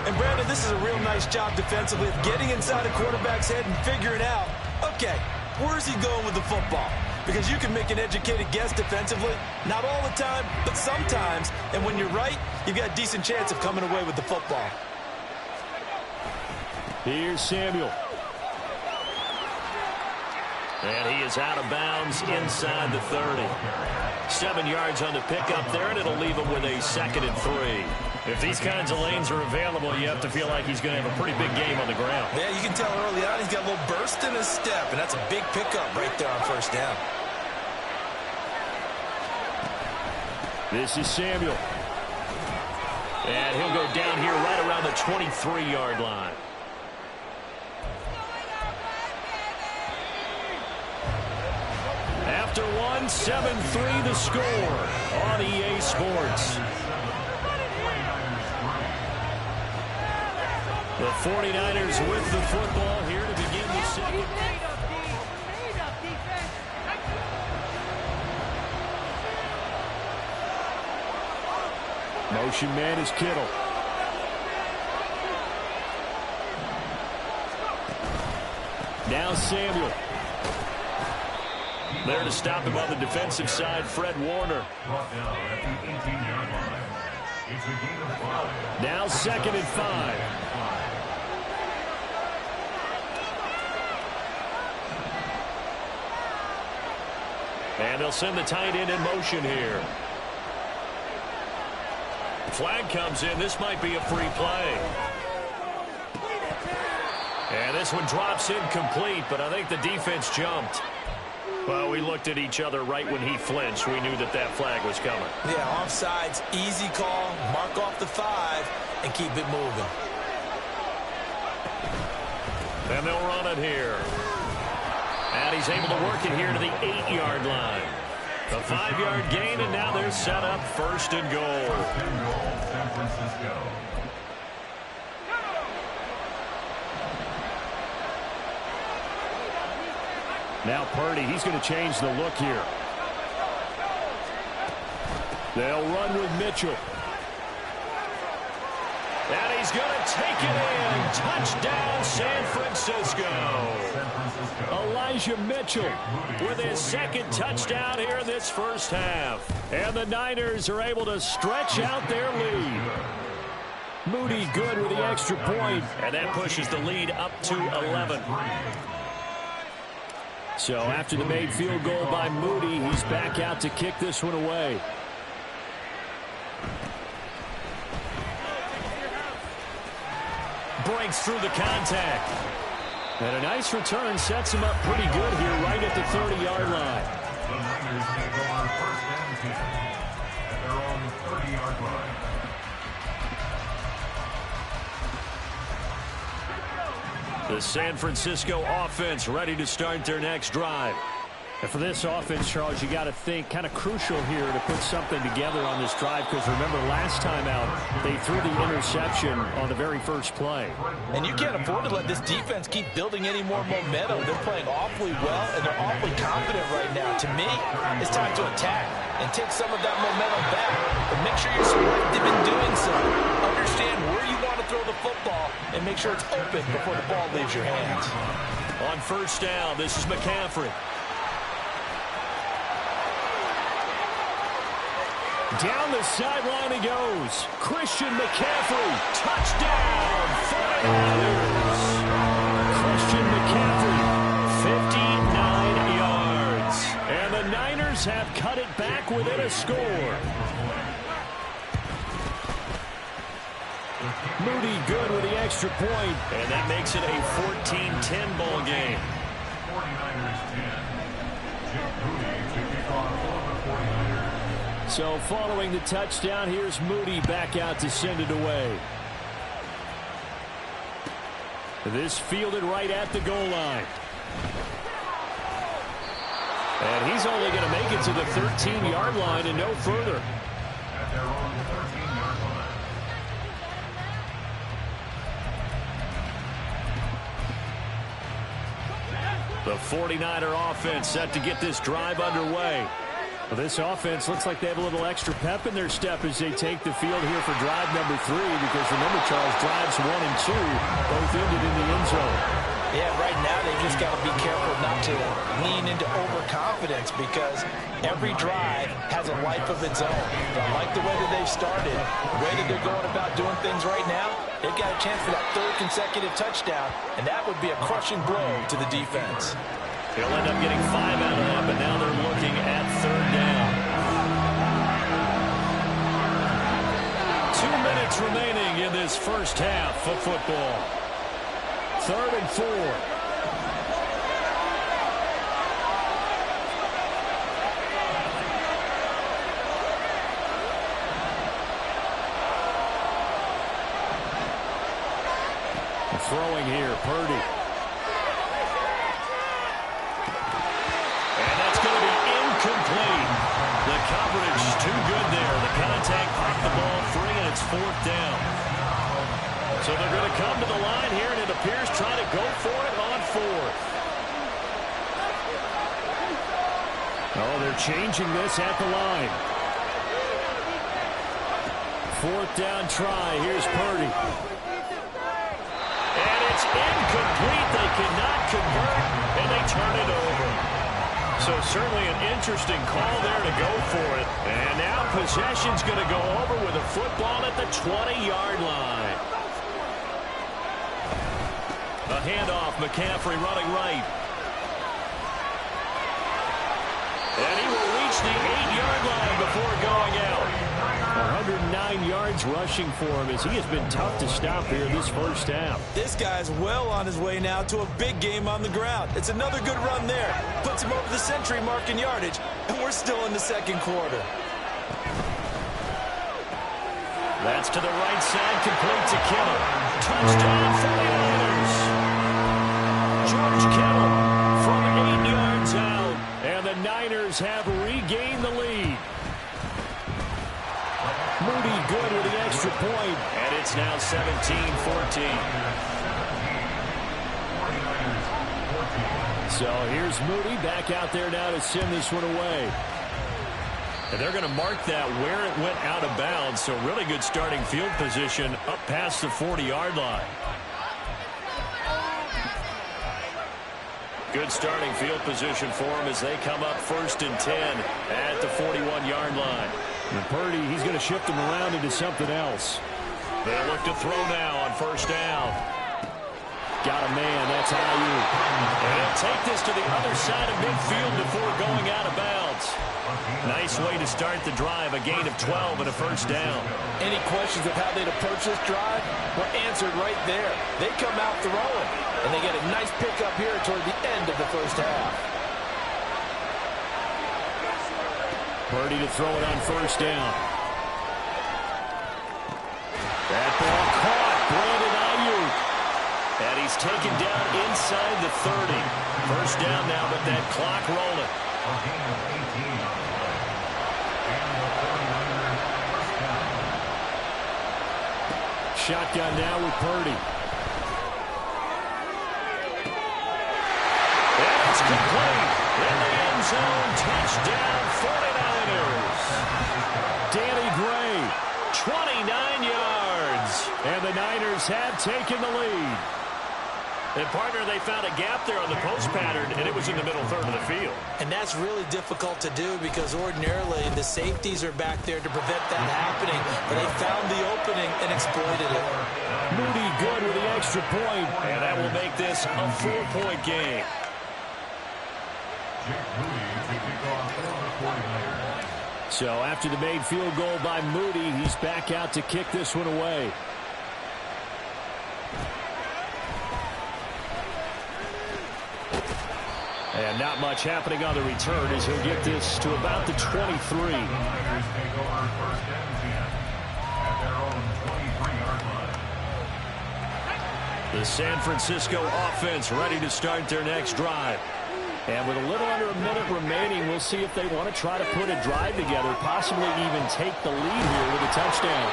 And Brandon, this is a real nice job defensively of getting inside a quarterback's head and figuring out, okay, where's he going with the football? Because you can make an educated guess defensively, not all the time, but sometimes. And when you're right, you've got a decent chance of coming away with the football. Here's Samuel. And he is out of bounds inside the 30. 7 yards on the pickup there, and it'll leave him with a 2nd and 3. If these kinds of lanes are available, you have to feel like he's going to have a pretty big game on the ground. Yeah, you can tell early on he's got a little burst in his step, and that's a big pickup right there on 1st down. This is Samuel. And he'll go down here right around the 23-yard line. After one, 7-3 the score on EA Sports. The 49ers with the football here to begin the second. Motion man is Kittle. Now Samuel. There to stop him on the defensive side, Fred Warner. Now 2nd and 5. And they'll send the tight end in motion here. Flag comes in. This might be a free play. And this one drops incomplete, but I think the defense jumped. Well, we looked at each other right when he flinched. We knew that that flag was coming. Yeah, offsides, easy call. Mark off the 5 and keep it moving. And they'll run it here. And he's able to work it here to the 8-yard line. A 5-yard gain, and now they're set up 1st and goal. San Francisco. Now Purdy, he's going to change the look here. They'll run with Mitchell. And he's going to take it in. Touchdown, San Francisco. Elijah Mitchell with his 2nd touchdown here in this 1st half. And the Niners are able to stretch out their lead. Moody good with the extra point. And that pushes the lead up to 11. So after the made field goal by Moody, he's back out to kick this one away. Breaks through the contact. And a nice return sets him up pretty good here right at the 30-yard line. The Niners take over 1st and 10 at their own 30-yard line. The San Francisco offense ready to start their next drive. And for this offense, Charles, you got to think kind of crucial here to put something together on this drive, because remember last time out they threw the interception on the very first play. And you can't afford to let this defense keep building any more momentum. They're playing awfully well, and they're awfully confident right now. To me, it's time to attack and take some of that momentum back. But make sure you're selective in doing so. Understand where you want to throw the football and make sure it's open before the ball leaves your hands. On 1st down, this is McCaffrey. Down the sideline he goes. Christian McCaffrey. Touchdown, 49ers. Christian McCaffrey, 59 yards. And the Niners have cut it back within a score. Moody good with the extra point, and that makes it a 14-10 ball game. 49ers 10. Jake Moody to kick off for the 49ers. So following the touchdown, here's Moody back out to send it away. This fielded right at the goal line. And he's only going to make it to the 13-yard line and no further. At their own 13-yard line. The 49er offense set to get this drive underway. Well, this offense looks like they have a little extra pep in their step as they take the field here for drive number 3, because remember, Charles, drives 1 and 2 both ended in the end zone. Yeah, right now they've just got to be careful not to lean into overconfidence, because every drive has a life of its own. I like the way that they've started, the way that they're going about doing things right now. They've got a chance for that 3rd consecutive touchdown, and that would be a crushing blow to the defense. He'll end up getting 5 out of that, but now they're looking at 3rd down. 2 minutes remaining in this first half of football. 3rd and 4. Throwing here, Purdy. And that's going to be incomplete. The coverage too good there. The contact popped the ball free, and it's 4th down. So they're going to come to the line here, and it appears trying to go for it on 4th. Oh, they're changing this at the line. 4th down try. Here's Purdy. And it's incomplete. They cannot convert, and they turn it over. So certainly an interesting call there to go for it. And now possession's going to go over with a football at the 20-yard line. A handoff, McCaffrey running right. And he will reach the 8-yard line before going out. 109 yards rushing for him as he has been tough to stop here this first half. This guy's well on his way now to a big game on the ground. It's another good run there. Puts him over the century mark in yardage, and we're still in the 2nd quarter. That's to the right side, complete to Kittle. Touchdown 49ers. George Kittle from 8 yards out, and the Niners have regained the lead. Moody good with the extra point, and it's now 17-14. So here's Moody back out there now to send this one away. And they're going to mark that where it went out of bounds, so really good starting field position up past the 40-yard line. Good starting field position for them as they come up 1st and 10 at the 41-yard line. And Purdy, he's going to shift them around into something else. They look to throw now on 1st down. Got a man, that's Ayuk. And he'll take this to the other side of midfield before going out of bounds. Nice way to start the drive, a gain of 12 and a 1st down. Any questions of how they'd approach this drive? Well, answered right there. They come out throwing, and they get a nice pickup here toward the end of the first half. Purdy to throw it on 1st down. That ball caught. Brandon Ayuk. And he's taken down inside the 30. 1st down now, but that clock rolling. Shotgun now with Purdy. And it's complete. In the end zone, touchdown 49ers. Danny Gray, 29 yards. And the Niners have taken the lead. And, partner, they found a gap there on the post pattern, and it was in the middle 3rd of the field. And that's really difficult to do because ordinarily the safeties are back there to prevent that happening. But they found the opening and exploited it. Moody good with the extra point, and that will make this a 4-point game. So after the made field goal by Moody, he's back out to kick this one away. And not much happening on the return as he'll get this to about the 23. The San Francisco offense ready to start their next drive. And with a little under a minute remaining, we'll see if they want to try to put a drive together, possibly even take the lead here with a touchdown.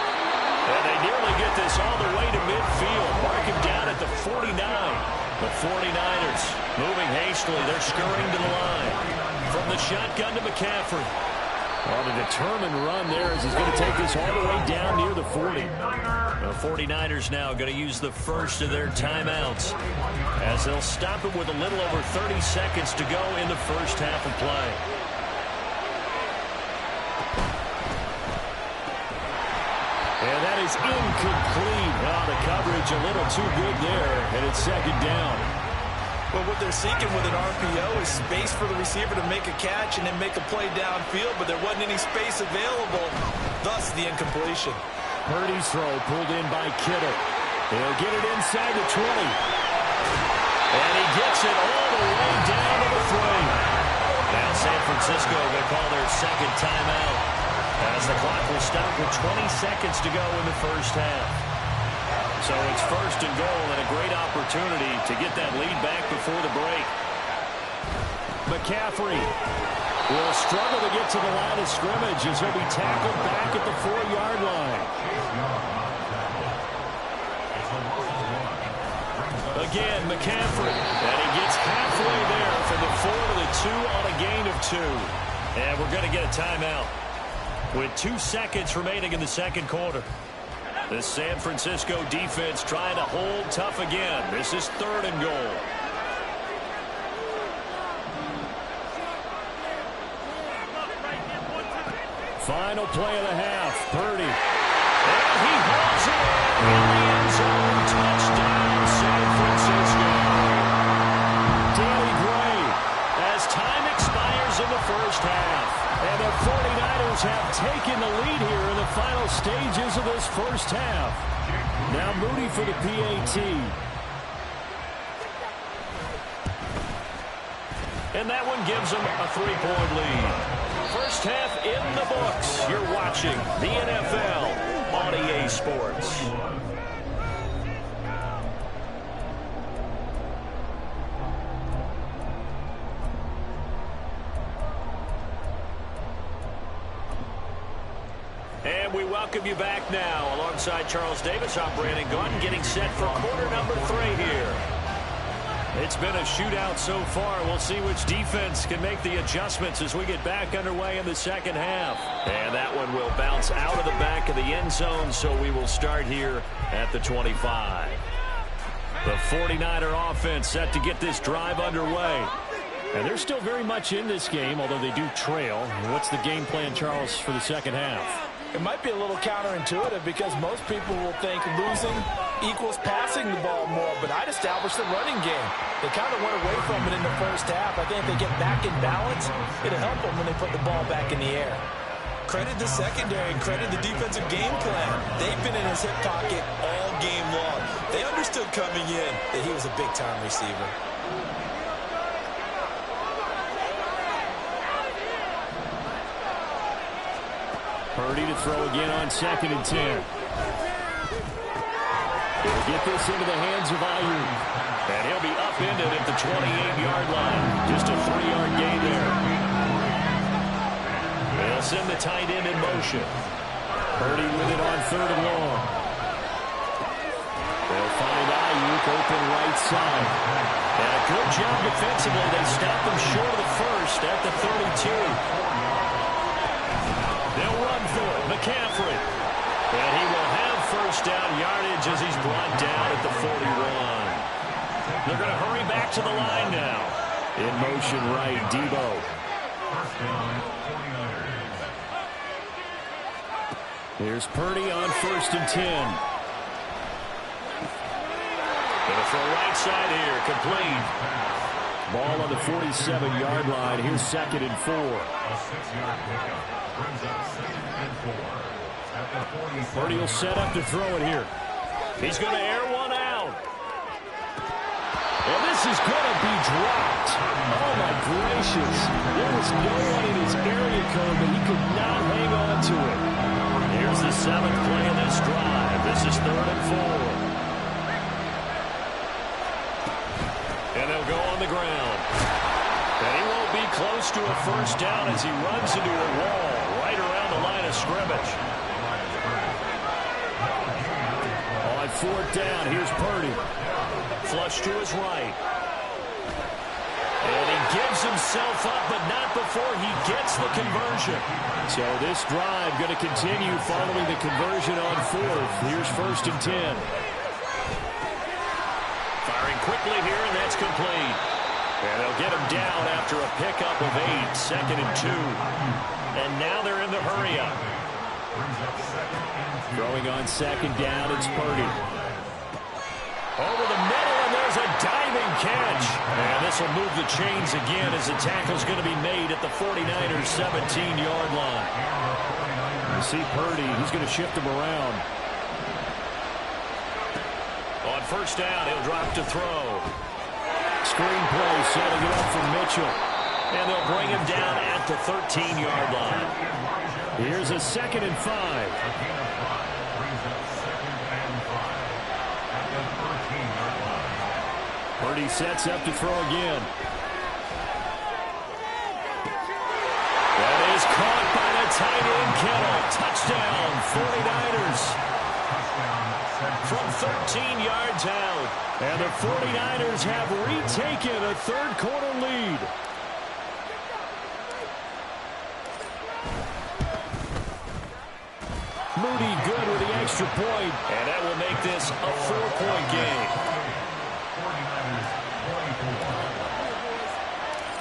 And they nearly get this all the way to midfield. Mark him down at the 49. The 49ers moving hastily. They're scurrying to the line. From the shotgun to McCaffrey. Well, the determined run there as he's going to take this all the way down near the 40. The 49ers now going to use the first of their timeouts as they'll stop it with a little over 30 seconds to go in the first half of play. And that is incomplete. Oh, the coverage a little too good there, and it's 2nd down. Well, what they're seeking with an RPO is space for the receiver to make a catch and then make a play downfield, but there wasn't any space available, thus the incompletion. Purdy's throw pulled in by Kittle. He'll get it inside the 20. And he gets it all the way down to the 3. Now San Francisco going to call their second timeout as the clock will stop with 20 seconds to go in the first half. So it's first and goal and a great opportunity to get that lead back before the break. McCaffrey will struggle to get to the line of scrimmage as he'll be tackled back at the 4-yard line. Again, McCaffrey. And he gets halfway there from the 4 to the 2 on a gain of 2. And we're going to get a timeout with 2 seconds remaining in the second quarter. The San Francisco defense trying to hold tough again. This is 3rd and goal. Final play of the half. Purdy. And he hauls it in the end zone. Touchdown, San Francisco. Danny Gray as time expires in the first half. And the 49ers have taken the lead here in the final stages of this first half. Now Moody for the PAT. And that one gives them a 3-point lead. First half in the books. You're watching the NFL on EA Sports. And we welcome you back now. Alongside Charles Davis, I'm Brandon Gaudin, getting set for quarter number 3 here. It's been a shootout so far. We'll see which defense can make the adjustments as we get back underway in the second half. And that one will bounce out of the back of the end zone, so we will start here at the 25. The 49er offense set to get this drive underway. And they're still very much in this game, although they do trail. What's the game plan, Charles, for the second half? It might be a little counterintuitive because most people will think losing equals passing the ball more, but I'd establish the running game. They kind of went away from it in the first half. I think if they get back in balance, it'll help them when they put the ball back in the air. Credit the secondary and credit the defensive game plan. They've been in his hip pocket all game long. They understood coming in that he was a big-time receiver. Purdy to throw again on 2nd and 10. He'll get this into the hands of Ayuk. And he'll be upended at the 28-yard line. Just a 3-yard gain there. They'll send the tight end in motion. Purdy with it on 3rd and long. They'll find Ayuk open right side. And a good job defensively. They stop him short of the first at the 32. They'll run for it. McCaffrey. And he will have first down yardage as he's brought down at the 41. They're going to hurry back to the line now. In motion right, Debo. Here's Purdy on 1st and 10. Going to throw right side here. Complete. Ball on the 47-yard line. Here's 2nd and 4. Purdy will set up to throw it here. He's going to air one out. And this is going to be dropped. Oh, my gracious. There was no one in his area code, but he could not hang on to it. Here's the 7th play of this drive. This is 3rd and 4. And they'll go on the ground. And he won't be close to a first down as he runs into a wall right around the line of scrimmage. On 4th down, here's Purdy. Flush to his right. And he gives himself up, but not before he gets the conversion. So this drive going to continue following the conversion on 4th. Here's 1st and 10. Firing quickly here, and that's complete. And they'll get him down after a pickup of 8, 2nd and 2. And now they're in the hurry-up. Throwing on 2nd down, it's Purdy. Over the middle, and there's has a diving catch. And this will move the chains again as the tackle's going to be made at the 49ers 17-yard line. You see Purdy, he's going to shift him around. On first down, he'll drop to throw. Screen play, setting it up for Mitchell. And they'll bring him down at the 13-yard line. Here's a 2nd and 5. Purdy sets up to throw again. That is caught by the tight end, Kittle. Touchdown, 49ers. From 13 yards out. And the 49ers have retaken a third-quarter lead. Moody good with the extra point. And that will make this a 4-point game.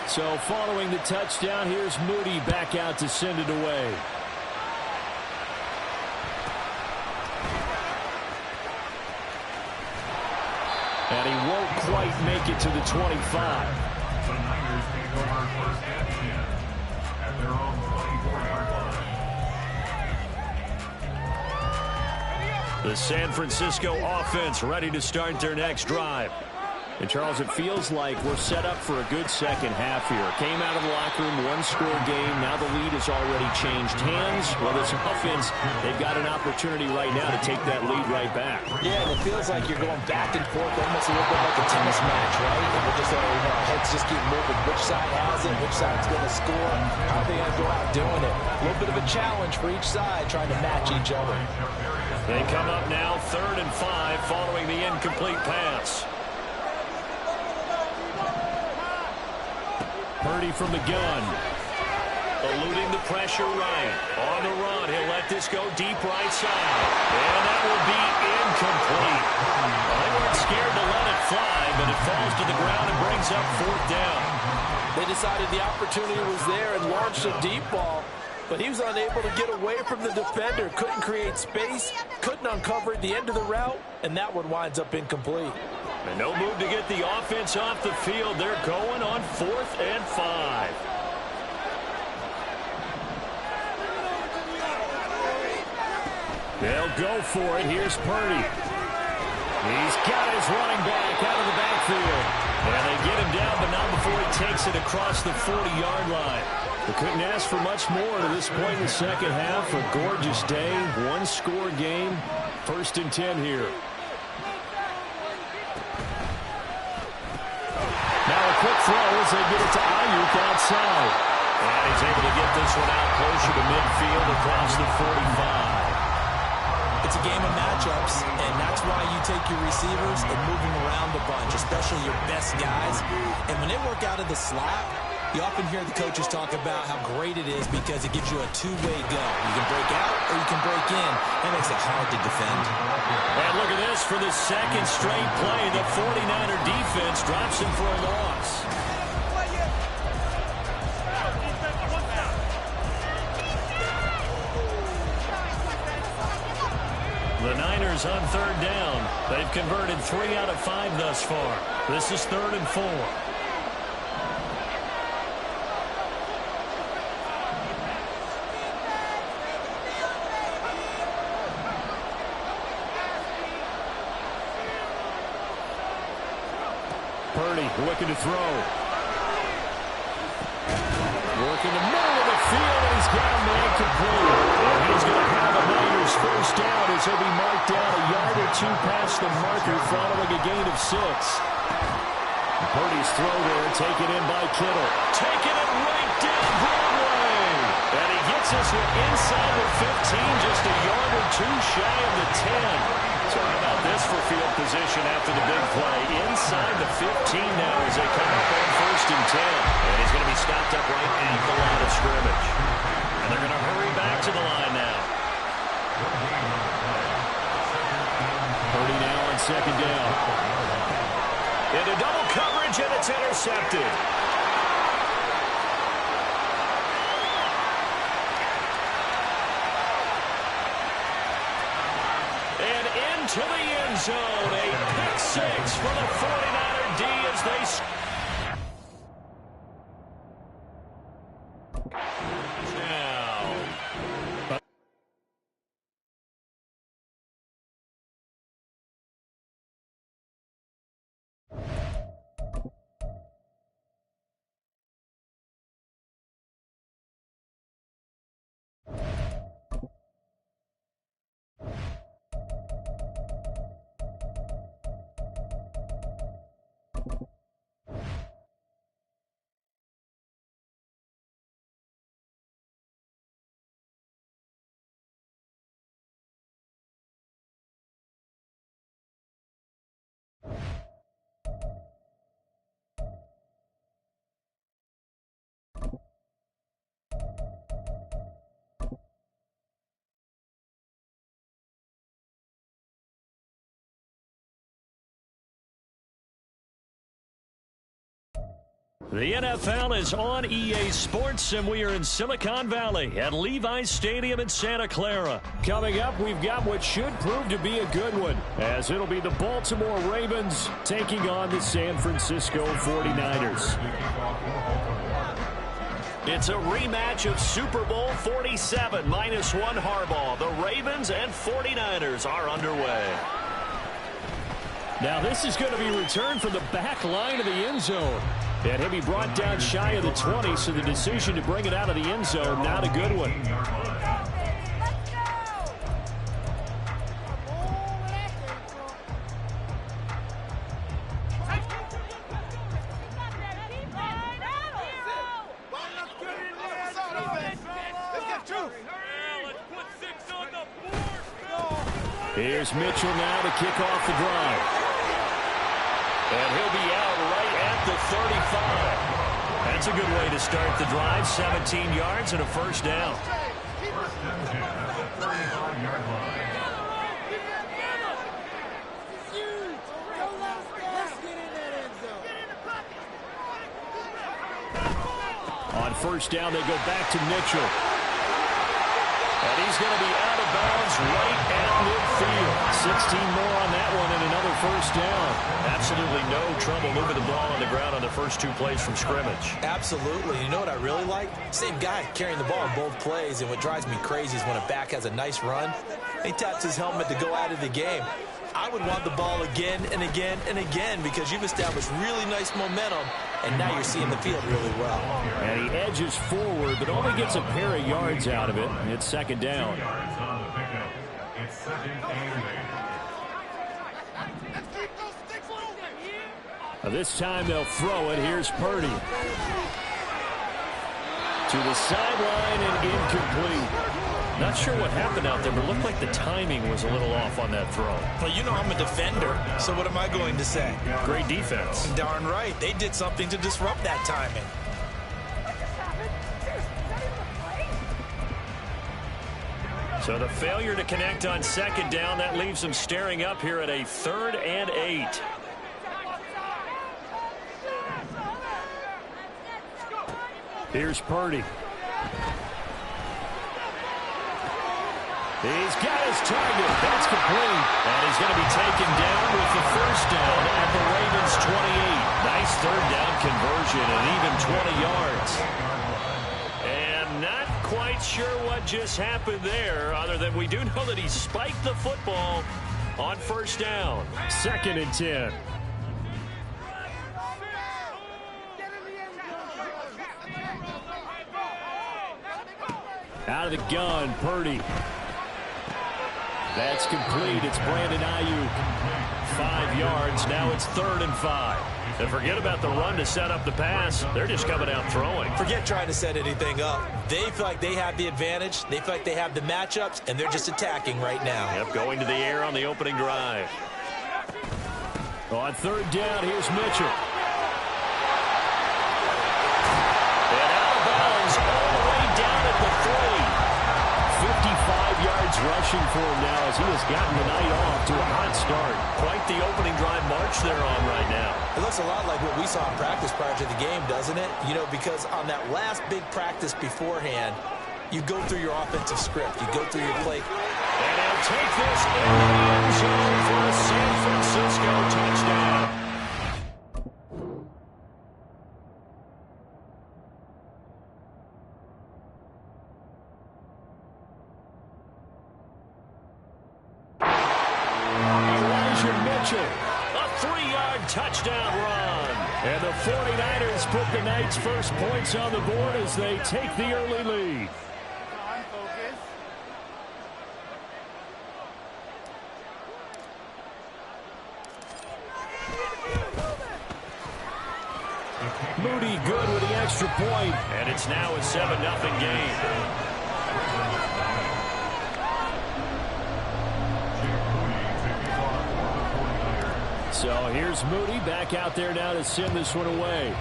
So following the touchdown, here's Moody back out to send it away. And he won't quite make it to the 25. The Niners take over 1st and 10 at their own 24-yard line. The San Francisco offense ready to start their next drive. And, Charles, it feels like we're set up for a good second half here. Came out of the locker room, one-score game. Now the lead has already changed hands. Well, this offense, they've got an opportunity right now to take that lead right back. Yeah, and it feels like you're going back and forth, almost a little bit like a tennis match, right? And we're just, our heads just keep moving. Which side has it? Which side's going to score? How are they going to go out doing it? A little bit of a challenge for each side, trying to match each other. They come up now 3rd and 5 following the incomplete pass. Purdy from the gun. Eluding the pressure right. On the run, he'll let this go deep right side. And that will be incomplete. Well, they weren't scared to let it fly, but it falls to the ground and brings up 4th down. They decided the opportunity was there and launched a deep ball, but he was unable to get away from the defender. Couldn't create space, couldn't uncover the end of the route, and that one winds up incomplete. And no move to get the offense off the field. They're going on 4th and 5. They'll go for it. Here's Purdy. He's got his running back out of the backfield. And they get him down, but not before he takes it across the 40-yard line. They couldn't ask for much more to this point in the second half. A gorgeous day, one-score game. 1st and 10 here. Now a quick throw as they get it to Ayuk outside. And he's able to get this one out closer to midfield across the 45. It's a game of matchups, and that's why you take your receivers and move them around a bunch, especially your best guys. And when they work out of the slot, you often hear the coaches talk about how great it is because it gives you a two-way go. You can break out or you can break in. That makes it hard to defend. And look at this for the 2nd straight play. The 49er defense drops him for a loss. The Niners on 3rd down. They've converted 3 out of 5 thus far. This is 3rd and 4. Purdy looking to throw. Working the middle of the field, and he's got a man complete. And he's going to have a Niners 1st down as he'll be marked down a yard or 2 past the marker following a gain of 6. Purdy's throw there, taken in by Kittle. Taking it right down Broadway. And he gets this one inside the 15, just a yard or 2 shy of the 10. So how about this for field position after the big play? Inside the 15 now as they come up on 1st and 10. And he's going to be stopped up right at the line of scrimmage. And they're going to hurry back to the line now. Purdy now on 2nd down. Into double coverage, and it's intercepted. And into the end zone. A pick 6 for the 49ers. as they now. The NFL is on EA Sports, and we are in Silicon Valley at Levi's Stadium in Santa Clara. Coming up, we've got what should prove to be a good one, as it'll be the Baltimore Ravens taking on the San Francisco 49ers. It's a rematch of Super Bowl 47 -1 Harbaugh. The Ravens and 49ers are underway. Now this is going to be returned from the back line of the end zone. And he'll be brought down shy of the 20, so the decision to bring it out of the end zone, not a good one. Here's Mitchell now to kick off the drive. And he'll be out right at the 35. That's a good way to start the drive. 17 yards and a first down. On first down, they go back to Mitchell. And he's going to be out of bounds right at midfield. 16 more on that one and another first down. Absolutely no trouble moving the ball on the ground on the first two plays from scrimmage. Absolutely. You know what I really like? Same guy carrying the ball in both plays, and what drives me crazy is when a back has a nice run, he taps his helmet to go out of the game. I would want the ball again and again and again because you've established really nice momentum, and now you're seeing the field really well. And he edges forward, but only gets a pair of yards out of it. It's second down. This time they'll throw it. Here's Purdy. To the sideline and incomplete. Not sure what happened out there, but it looked like the timing was a little off on that throw. Well, you know I'm a defender, so what am I going to say? Great defense. Darn right. They did something to disrupt that timing. So the failure to connect on second down, that leaves them staring up here at a 3rd and 8. Here's Purdy. He's got his target. That's complete. And he's going to be taken down with the first down at the Ravens 28. Nice 3rd down conversion and even 20 yards. And not quite sure what just happened there, other than we do know that he spiked the football on first down. 2nd and 10. Out of the gun, Purdy. That's complete. It's Brandon Ayuk. 5 yards. Now it's 3rd and 5. And forget about the run to set up the pass. They're just coming out throwing. Forget trying to set anything up. They feel like they have the advantage. They feel like they have the matchups, and they're just attacking right now. Yep, going to the air on the opening drive. On 3rd down, here's Mitchell. And out of bounds all the way down at the 3. 55 yards rushing for him now as he has gotten the night off to a hot start. Quite the opening drive march they're on right now. It looks a lot like what we saw in practice prior to the game, doesn't it? You know, because on that last big practice beforehand, you go through your offensive script. You go through your play. And they'll take this in the end zone for a San Francisco touchdown. Mitchell. A 3-yard touchdown run. And the 49ers put the night's first points on the board as they take the early lead. Moody good with the extra point, and it's now a 7-0 game. So here's Moody back out there now to send this one away.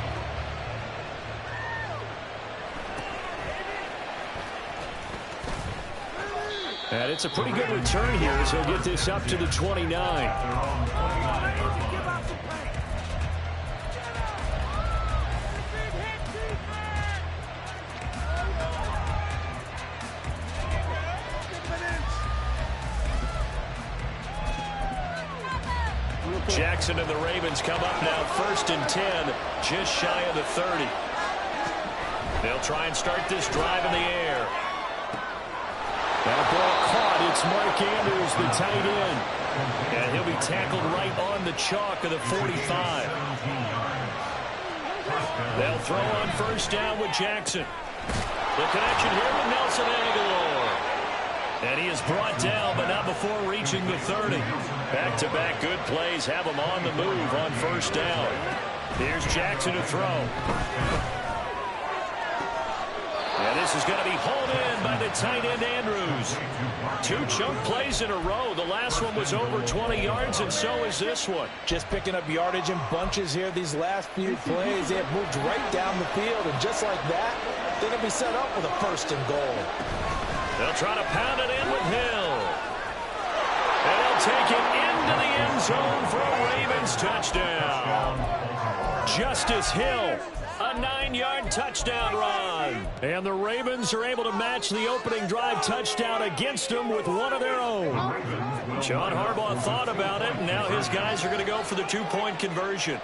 And it's a pretty good return here as he'll get this up to the 29. Jackson and the Ravens come up now 1st and 10, just shy of the 30. They'll try and start this drive in the air. That ball caught. It's Mark Andrews, the tight end. And he'll be tackled right on the chalk of the 45. They'll throw on 1st down with Jackson. The connection here with Nelson Agholor. And he is brought down, but not before reaching the 30. Back-to-back good plays have him on the move on 1st down. Here's Jackson to throw. And this is going to be hauled in by the tight end Andrews. 2 chunk plays in a row. The last one was over 20 yards, and so is this one. Just picking up yardage in bunches here. These last few plays, they have moved right down the field, and just like that, they're going to be set up with a 1st and goal. They'll try to pound it in with Hill. And they'll take it into the end zone for a Ravens touchdown. Justice Hill, a 9-yard touchdown run. And the Ravens are able to match the opening drive touchdown against them with one of their own. John Harbaugh thought about it, and now his guys are going to go for the 2-point conversion.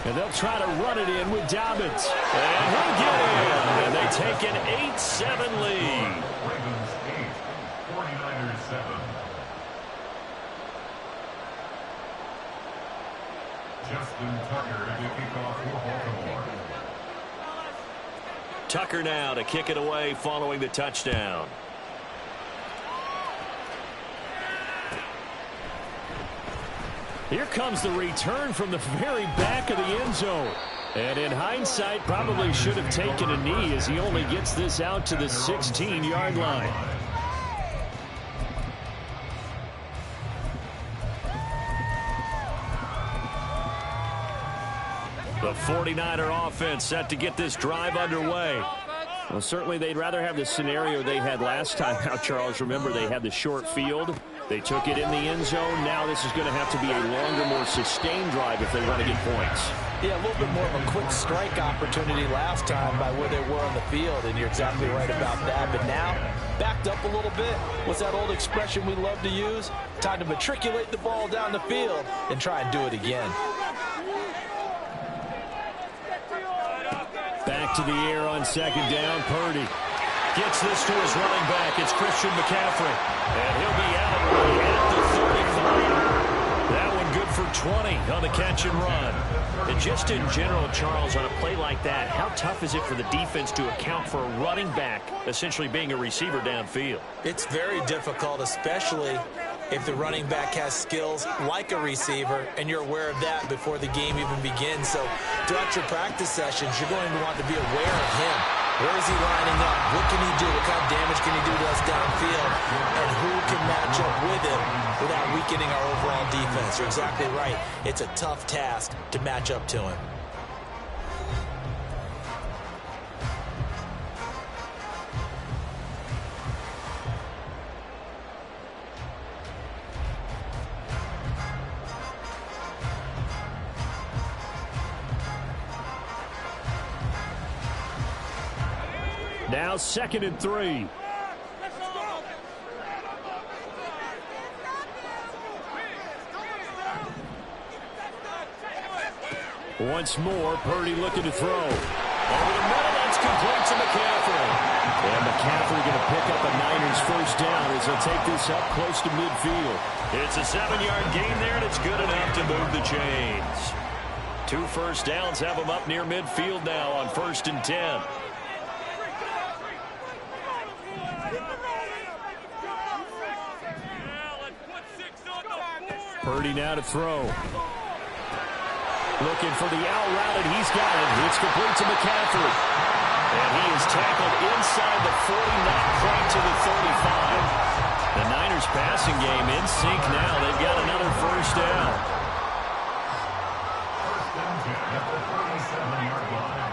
And they'll try to run it in with Dobbins. And he'll get in. And they take an 8-7 lead. Ravens 8, 49ers 7. Justin Tucker to kick off for Baltimore. Tucker now to kick it away following the touchdown. Here comes the return from the very back of the end zone. And in hindsight, probably should have taken a knee as he only gets this out to the 16-yard line. The 49er offense set to get this drive underway. Well, certainly they'd rather have the scenario they had last time out, Charles. Remember, they had the short field. They took it in the end zone. Now this is going to have to be a longer, more sustained drive if they want to get points. Yeah, a little bit more of a quick strike opportunity last time by where they were on the field, and you're exactly right about that. But now, backed up a little bit. What's that old expression we love to use? Time to matriculate the ball down the field and try and do it again. Back to the air on 2nd down. Purdy gets this to his running back. It's Christian McCaffrey. And he'll be out at the 33. That one good for 20 on the catch and run. And just in general, Charles, on a play like that, how tough is it for the defense to account for a running back essentially being a receiver downfield? It's very difficult, especially if the running back has skills like a receiver, and you're aware of that before the game even begins. So throughout your practice sessions, you're going to want to be aware of him. Where is he lining up? What can he do? What kind of damage can he do to us downfield? And who can match up with him without weakening our overall defense? You're exactly right. It's a tough task to match up to him. Now 2nd and 3. Once more, Purdy looking to throw. Over the middle, that's complete to McCaffrey. And McCaffrey going to pick up a Niners first down as they'll take this up close to midfield. It's a 7-yard gain there, and it's good enough to move the chains. 2 first downs have them up near midfield now on 1st and 10. Purdy now to throw. Looking for the out route, and he's got it. It's complete to McCaffrey. And he is tackled inside the 40, not quite to the 35. The Niners passing game in sync now. They've got another first down. First down, 10 at the 37-yard line.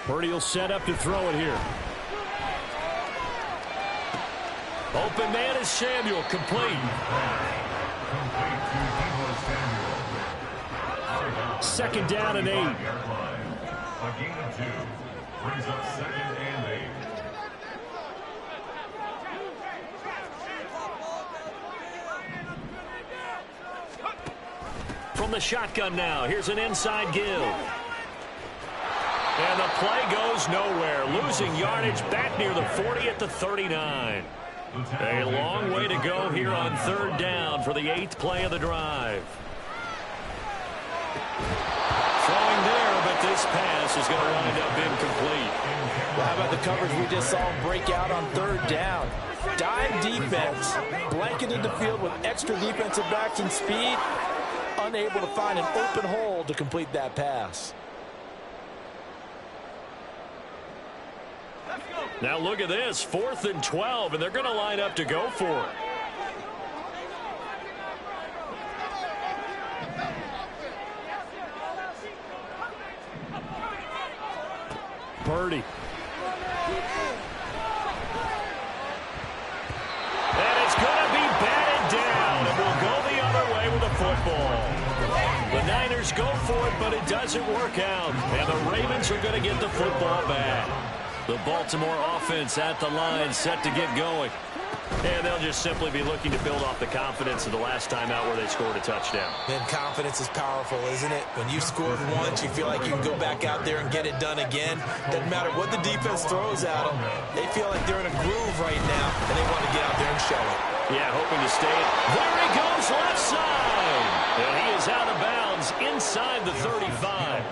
Purdy will set up to throw it here. Open man is Samuel, complete. Second down and 8. A gain of 2 brings up 2nd and 8. From the shotgun now, here's an inside give. And the play goes nowhere. Losing yardage back near the 40 at the 39. A long way to go here on 3rd down for the 8th play of the drive. Throwing there, but this pass is going to wind up incomplete. Well, how about the coverage we just saw him break out on 3rd down? Dime defense, blanketed the field with extra defensive backs and speed, unable to find an open hole to complete that pass. Now look at this, 4th and 12, and they're going to line up to go for it. Purdy. And it's going to be batted down, and we'll go the other way with the football. The Niners go for it, but it doesn't work out, and the Ravens are going to get the football back. The Baltimore offense at the line, set to get going. And they'll just simply be looking to build off the confidence of the last time out where they scored a touchdown. Man, confidence is powerful, isn't it? When you scored once, you feel like you can go back out there and get it done again. Doesn't matter what the defense throws at them. They feel like they're in a groove right now, and they want to get out there and show it. Yeah, hoping to stay. There he goes, left side. And he is out of bounds inside the 35.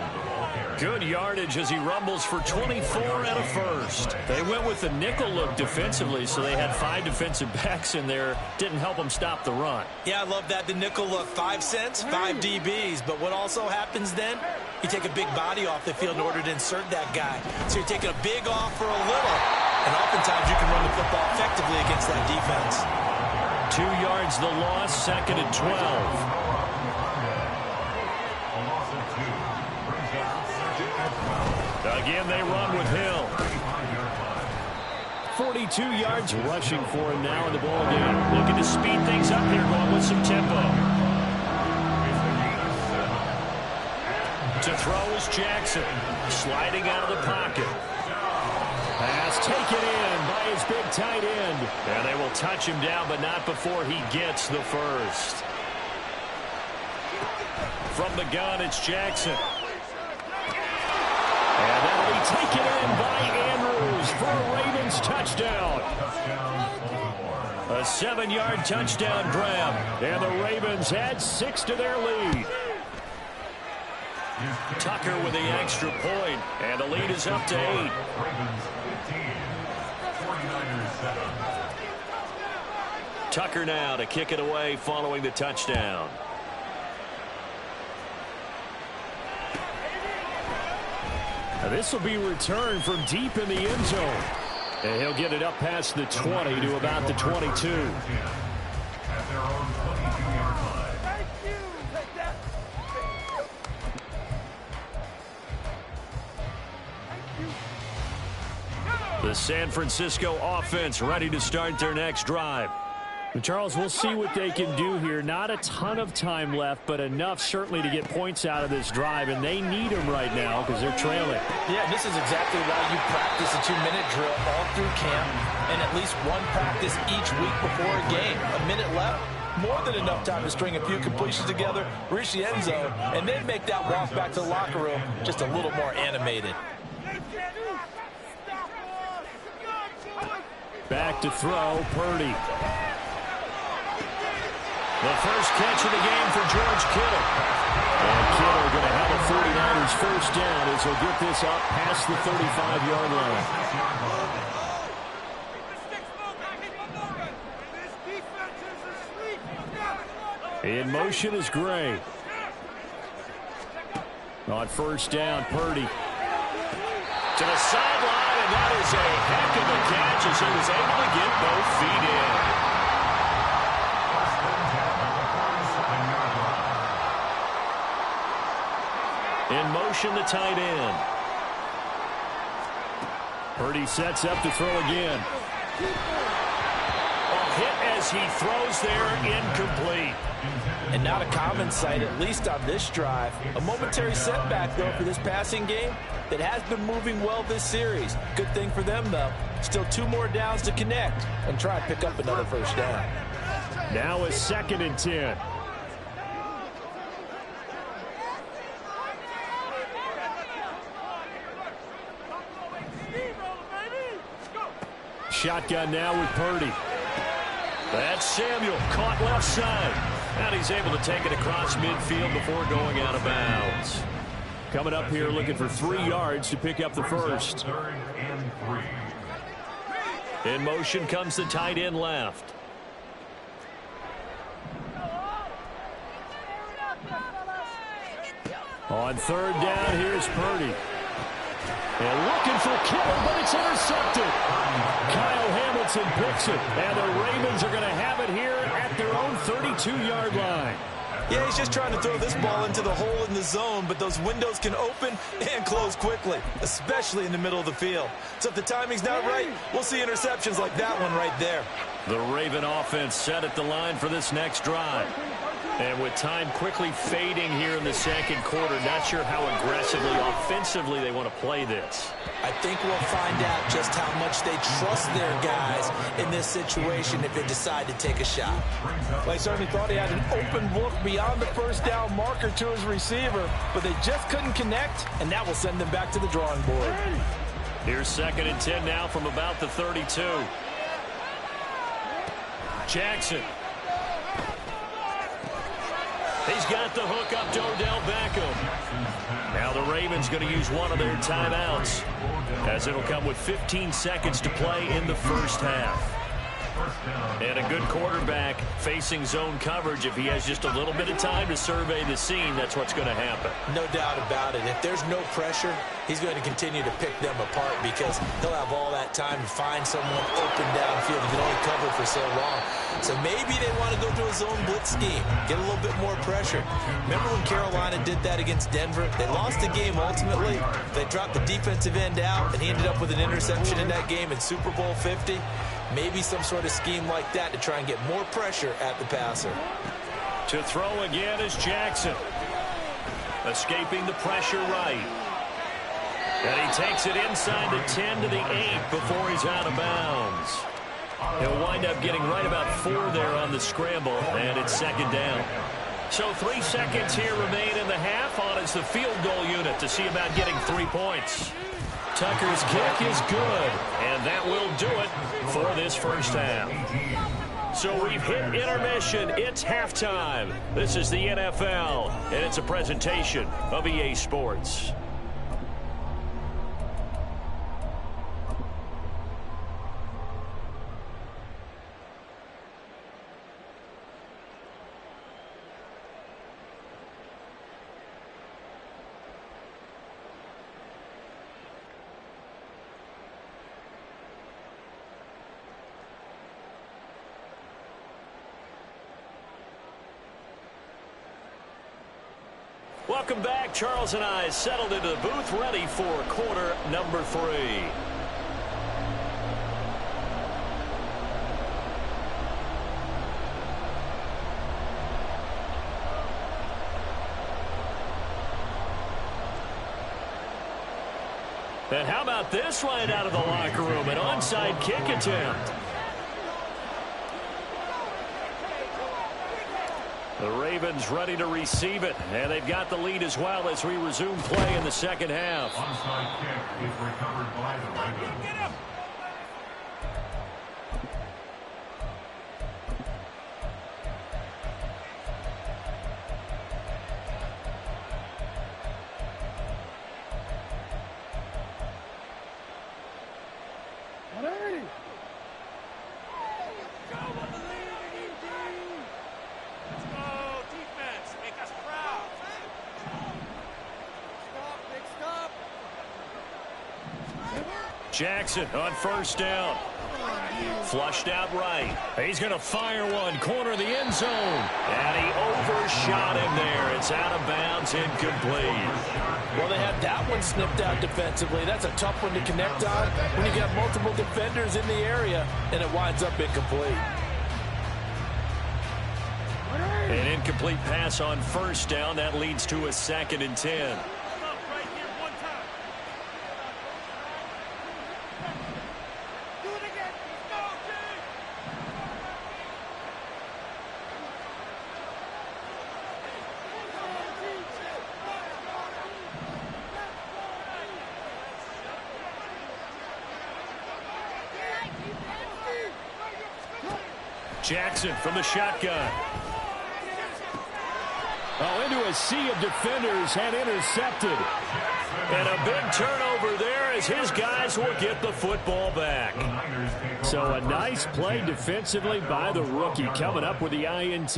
Good yardage as he rumbles for 24 and a first. They went with the nickel look defensively, so they had 5 defensive backs in there. Didn't help them stop the run. Yeah, I love that. The nickel look, 5 cents, 5 DBs. But what also happens then? You take a big body off the field in order to insert that guy. So you're taking a big off for a little. And oftentimes you can run the football effectively against that defense. 2 yards the loss, 2nd and 12. Again, they run with Hill. 42 yards rushing for him now in the ball game. Looking to speed things up here, going with some tempo. To throw is Jackson, sliding out of the pocket. Pass taken in by his big tight end. And they will touch him down, but not before he gets the first. From the gun, it's Jackson. And that'll be taken in by Andrews for a Ravens touchdown. A 7-yard touchdown grab. And the Ravens add 6 to their lead. Tucker with the extra point. And the lead is up to 8. Ravens 15, 49ers 7. Tucker now to kick it away following the touchdown. This will be returned from deep in the end zone. And he'll get it up past the 20 to about the 22. At their own 22-yard line. The San Francisco offense ready to start their next drive. Charles, we'll see what they can do here. Not a ton of time left, but enough certainly to get points out of this drive, and they need them right now because they're trailing. Yeah, this is exactly why you practice a 2-minute drill all through camp and at least one practice each week before a game. A minute left, more than enough time to string a few completions together, reach the end zone, and then make that walk back to the locker room just a little more animated. Back to throw, Purdy. The first catch of the game for George Kittle. And Kittle going to have a 49ers first down as he'll get this up past the 35-yard line. In motion is Gray. On first down, Purdy. To the sideline, and that is a heck of a catch as he was able to get both feet in. In motion, the tight end. Purdy sets up to throw again. A hit as he throws there, incomplete. And not a common sight, at least on this drive. A momentary setback, though, for this passing game that has been moving well this series. Good thing for them, though. Still 2 more downs to connect and try to pick up another first down. Now a 2nd and 10. Shotgun now with Purdy. That's Samuel, caught left side. And he's able to take it across midfield before going out of bounds. Coming up here looking for 3 yards to pick up the first. In motion comes the tight end left. On 3rd down, here's Purdy. And looking for Kittle, but it's intercepted. Kyle Hamilton picks it, and the Ravens are going to have it here at their own 32-yard line. Yeah, he's just trying to throw this ball into the hole in the zone, but those windows can open and close quickly, especially in the middle of the field. So if the timing's not right, we'll see interceptions like that one right there. The Raven offense set at the line for this next drive. And with time quickly fading here in the 2nd quarter, not sure how aggressively, offensively they want to play this. I think we'll find out just how much they trust their guys in this situation if they decide to take a shot. Well, he certainly thought he had an open look beyond the first down marker to his receiver, but they just couldn't connect, and that will send them back to the drawing board. Here's 2nd and 10 now from about the 32. Jackson. He's got the hook up to Odell Beckham. Now the Ravens going to use one of their timeouts as it'll come with 15 seconds to play in the first half. And a good quarterback facing zone coverage. If he has just a little bit of time to survey the scene, that's what's going to happen. No doubt about it. If there's no pressure, he's going to continue to pick them apart because he'll have all that time to find someone open downfield. He can only cover for so long. So maybe they want to go to a zone blitz scheme, get a little bit more pressure. Remember when Carolina did that against Denver? They lost the game ultimately. They dropped the defensive end out, and he ended up with an interception in that game in Super Bowl 50. Maybe some sort of scheme like that to try and get more pressure at the passer. To throw again is Jackson. Escaping the pressure right. And he takes it inside the 10 to the 8 before he's out of bounds. He'll wind up getting right about 4 there on the scramble, and it's 2nd down. So 3 seconds here remain in the half. On is the field goal unit to see about getting 3 points. Tucker's kick is good, and that will do it for this first half. So we've hit intermission. It's halftime. This is the NFL, and it's a presentation of EA Sports. Welcome back. Charles and I settled into the booth, ready for quarter number 3. And how about this right out of the locker room? An onside kick attempt. The Ravens ready to receive it, and they've got the lead as well as we resume play in the second half. Onside kick is recovered by the Ravens. Get him! Jackson on first down. Flushed out right. He's going to fire one. Corner of the end zone. And he overshot him there. It's out of bounds, incomplete. Well, they had that one snipped out defensively. That's a tough one to connect on when you got multiple defenders in the area, and it winds up incomplete. An incomplete pass on first down. That leads to a 2nd and 10. Jackson from the shotgun. Oh, into a sea of defenders and intercepted. And a big turnover there as his guys will get the football back. So a nice play defensively by the rookie coming up with the INT.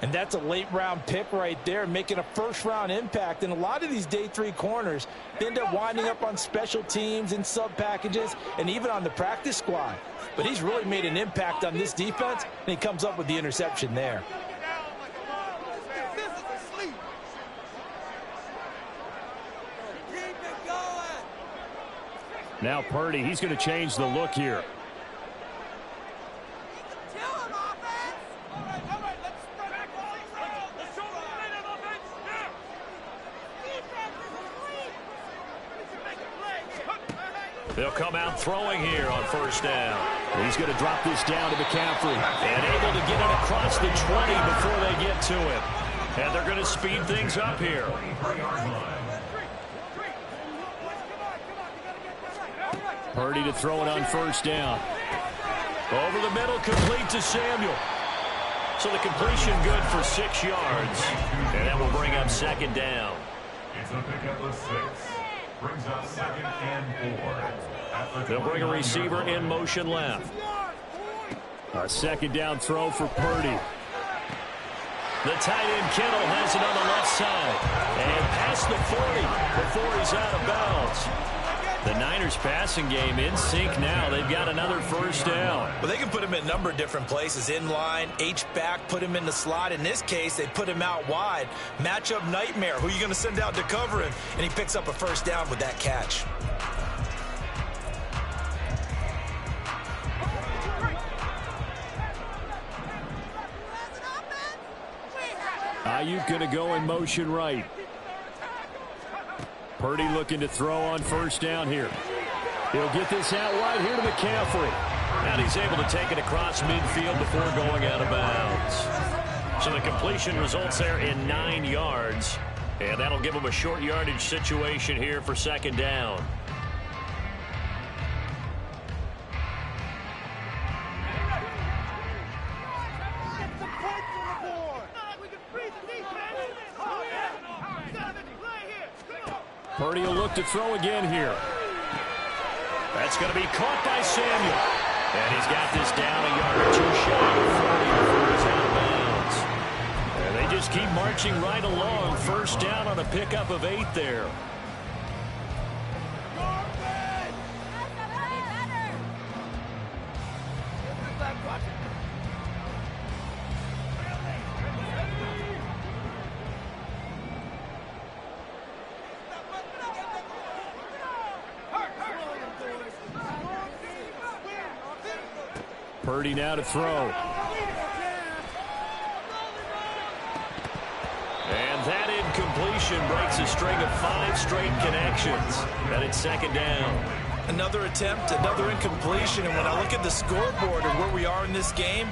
And that's a late-round pick right there, making a first-round impact. And a lot of these day 3 corners end up winding up on special teams and sub-packages and even on the practice squad. But he's really made an impact on this defense, and he comes up with the interception there. Now Purdy, he's going to change the look here. They'll come out throwing here on first down. He's going to drop this down to McCaffrey. And able to get it across the 20 before they get to him. And they're going to speed things up here. Purdy to throw it on first down. Over the middle, complete to Samuel. So the completion good for 6 yards. And that will bring up 2nd down. It's a pickup of 6. Brings up 2nd and 4. They'll bring a receiver in motion left. A 2nd down throw for Purdy. The tight end Kittle has it on the left side. And past the 40 before he's out of bounds. The Niners passing game in sync now. They've got another first down. Well, they can put him in a number of different places. In line, H-back, put him in the slot. In this case, they put him out wide. Matchup nightmare. Who are you going to send out to cover him? And he picks up a first down with that catch. Ayuk going to go in motion right. Purdy looking to throw on first down here. He'll get this out wide here to McCaffrey. And he's able to take it across midfield before going out of bounds. So the completion results there in 9 yards. And that'll give him a short yardage situation here for 2nd down. Purdy will look to throw again here. That's going to be caught by Samuel. And he's got this down a yard or 2 shy of 40 before he's out of bounds. And they just keep marching right along. First down on a pickup of 8 there. Purdy now to throw. And that incompletion completion breaks a string of 5 straight connections. And it's second down. Another attempt, another incompletion, and when I look at the scoreboard and where we are in this game,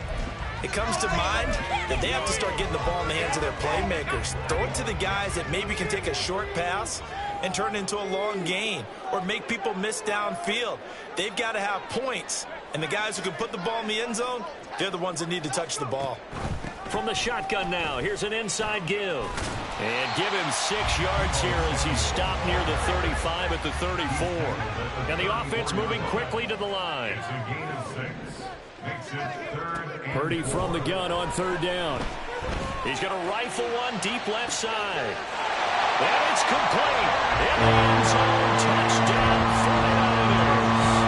it comes to mind that they have to start getting the ball in the hands of their playmakers. Throw it to the guys that maybe can take a short pass and turn it into a long gain or make people miss downfield. They've got to have points, and the guys who can put the ball in the end zone, they're the ones that need to touch the ball. From the shotgun now, here's an inside give. And give him 6 yards here as he's stopped near the 35 at the 34. And the offense moving quickly to the line. It's a gain of 6. Makes it 3rd and Purdy from the gun on 3rd down. He's going to rifle one deep left side. And it's complete. In the end zone, touchdown 49ers.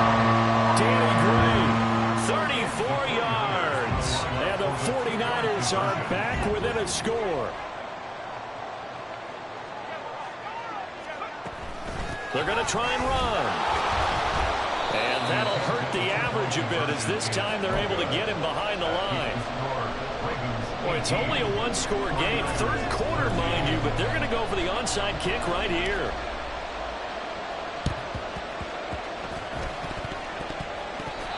Danny Gray, 34 yards. And the 49ers are back within a score. They're going to try and run. And that'll hurt the average a bit as this time they're able to get him behind the line. Boy, it's only a 1-score game. 3rd quarter, mind you, but they're going to go for the onside kick right here.